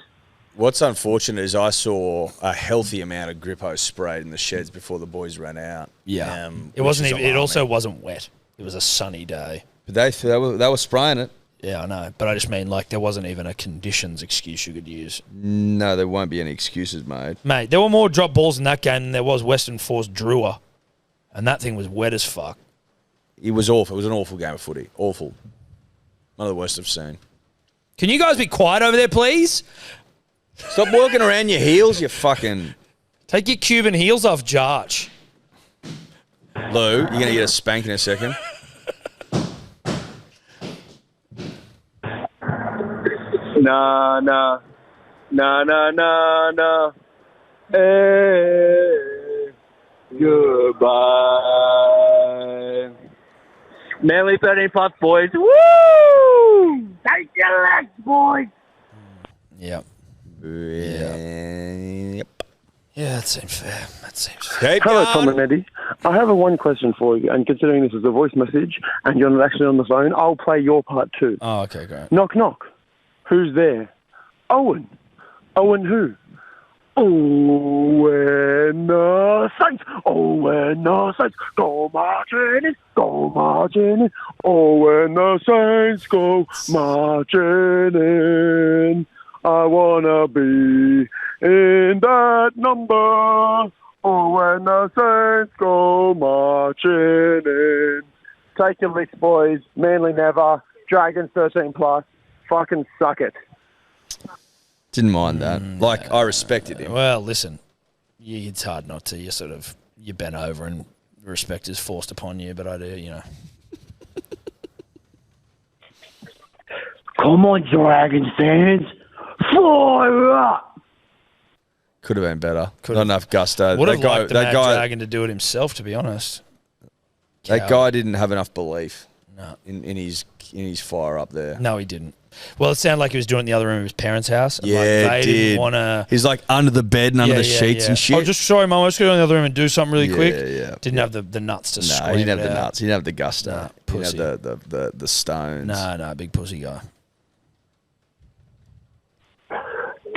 What's unfortunate is I saw a healthy amount of Grippo sprayed in the sheds before the boys ran out. Yeah. It which wasn't is even. It also alarming. wasn't wet. It was a sunny day. But they were spraying it. Yeah, I know. But I just mean, like, there wasn't even a conditions excuse you could use. No, there won't be any excuses made. Mate, there were more drop balls in that game than there was Western Force Drua. And that thing was wet as fuck. It was awful. It was an awful game of footy. Awful. One of the worst I've seen. Can you guys be quiet over there, please? Stop working around your heels, you fucking... Take your Cuban heels off, Jarch. Lou, you're going to get a spank in a second. Nah. Hey, goodbye. Manly 13 plus, boys. Woo! Take your legs, boys. Yep. Yep. Yeah, that seems fair. Keep Hello, going. Tom and Eddie. I have one question for you, and considering this is a voice message and you're not actually on the phone, I'll play your part too. Oh, okay, great. Knock, knock. Who's there? Owen. Owen who? Owen the Saints. Owen the Saints. Go marching in. Go marching in. Owen the Saints go marching in. I wanna be in that number. Oh, when the Saints go marching in. Take your licks, boys. Manly never. Dragons 13 plus. Fucking suck it. Didn't mind that. I respected him. Well, listen, it's hard not to. You bent over and respect is forced upon you, but I do, you know. Come on, Dragons fans. Fire up! Could have been better. Not enough gusto. Would have liked the Mad guy, Dragon to do it himself, to be honest. that guy didn't have enough belief No. in his fire up there. No, he didn't. Well, it sounded like he was doing it in the other room of his parents' house. And Yeah, they it didn't did. want to. He's like under the bed and under the sheets and shit. Oh, just sorry, Mum. I was going to go in the other room and do something really quick. Yeah. Didn't have the nuts to No, scream he didn't have it the out. nuts. He didn't have the gusto. Nah, he pussy. didn't have the stones. No, big pussy guy.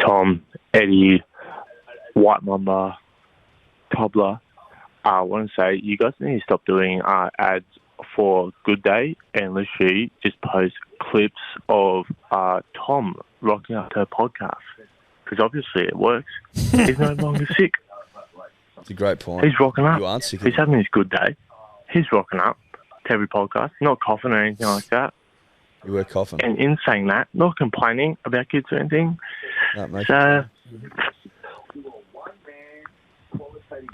Tom, Eddie, White Mamba, Cobbler. I want to say you guys need to stop doing ads for Good Day and literally just post clips of Tom rocking out to a podcast because obviously it works. He's no longer sick. It's a great point. He's rocking up. You aren't sick. He's having his good day. He's rocking up to every podcast, not coughing or anything like that. You were coughing. And in saying that, not complaining about kids or anything. No, mate. So,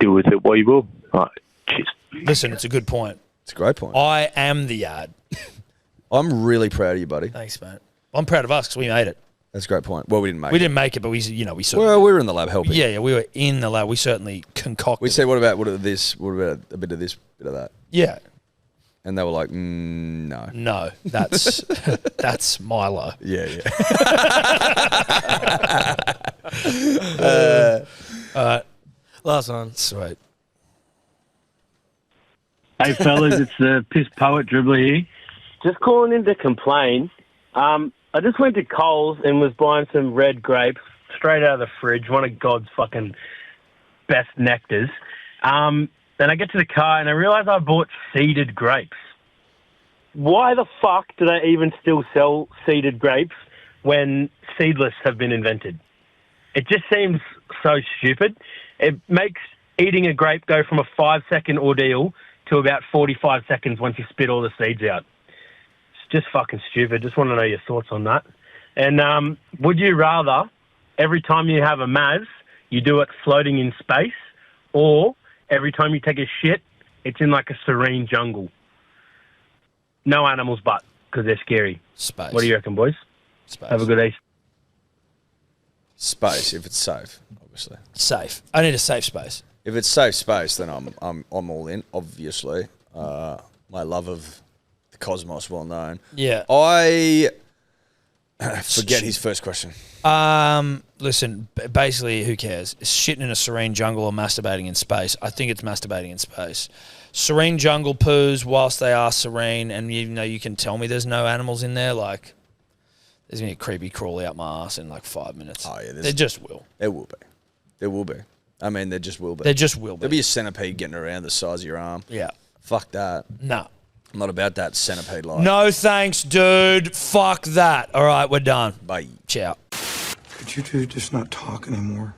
deal with it what you will. Right, cheers. Listen, it's a good point. It's a great point. I am the ad. I'm really proud of you, buddy. Thanks, mate. I'm proud of us because we made it. That's a great point. Well, we didn't make We it. didn't make it, but we certainly. Well, we were in the lab helping. Yeah, we were in the lab. We certainly concocted. We said, what about this? What about a bit of this, bit of that? Yeah. And they were like, no. No, that's that's Milo. Yeah. All right. Last one. Sweet. Hey fellas, it's the piss poet dribbler here. Just calling in to complain. I just went to Coles and was buying some red grapes straight out of the fridge, one of God's fucking best nectars. Then I get to the car and I realise I bought seeded grapes. Why the fuck do they even still sell seeded grapes when seedless have been invented? It just seems so stupid. It makes eating a grape go from a 5-second ordeal to about 45 seconds once you spit all the seeds out. It's just fucking stupid. Just want to know your thoughts on that. And would you rather every time you have a Maz, you do it floating in space, or every time you take a shit, it's in like a serene jungle? No animals but, because they're scary. Space. What do you reckon, boys? Space. Have a good Easter. Space, if it's safe, obviously. Safe. I need a safe space. If it's safe space, then I'm all in. Obviously, my love of the cosmos, well known. Yeah. I forget his first question. Listen, basically, who cares? It's shitting in a serene jungle or masturbating in space. I think it's masturbating in space. Serene jungle poos, whilst they are serene, and even though you can tell me there's no animals in there, like, there's going to be a creepy crawly out my ass in like 5 minutes. Oh, yeah. There just will. There will be. There will be. I mean, there just will be. There just will be. There'll be a centipede getting around the size of your arm. Yeah. Fuck that. No. I'm not about that centipede life. No thanks, dude. Fuck that. All right, we're done. Bye. Ciao. Could you two just not talk anymore?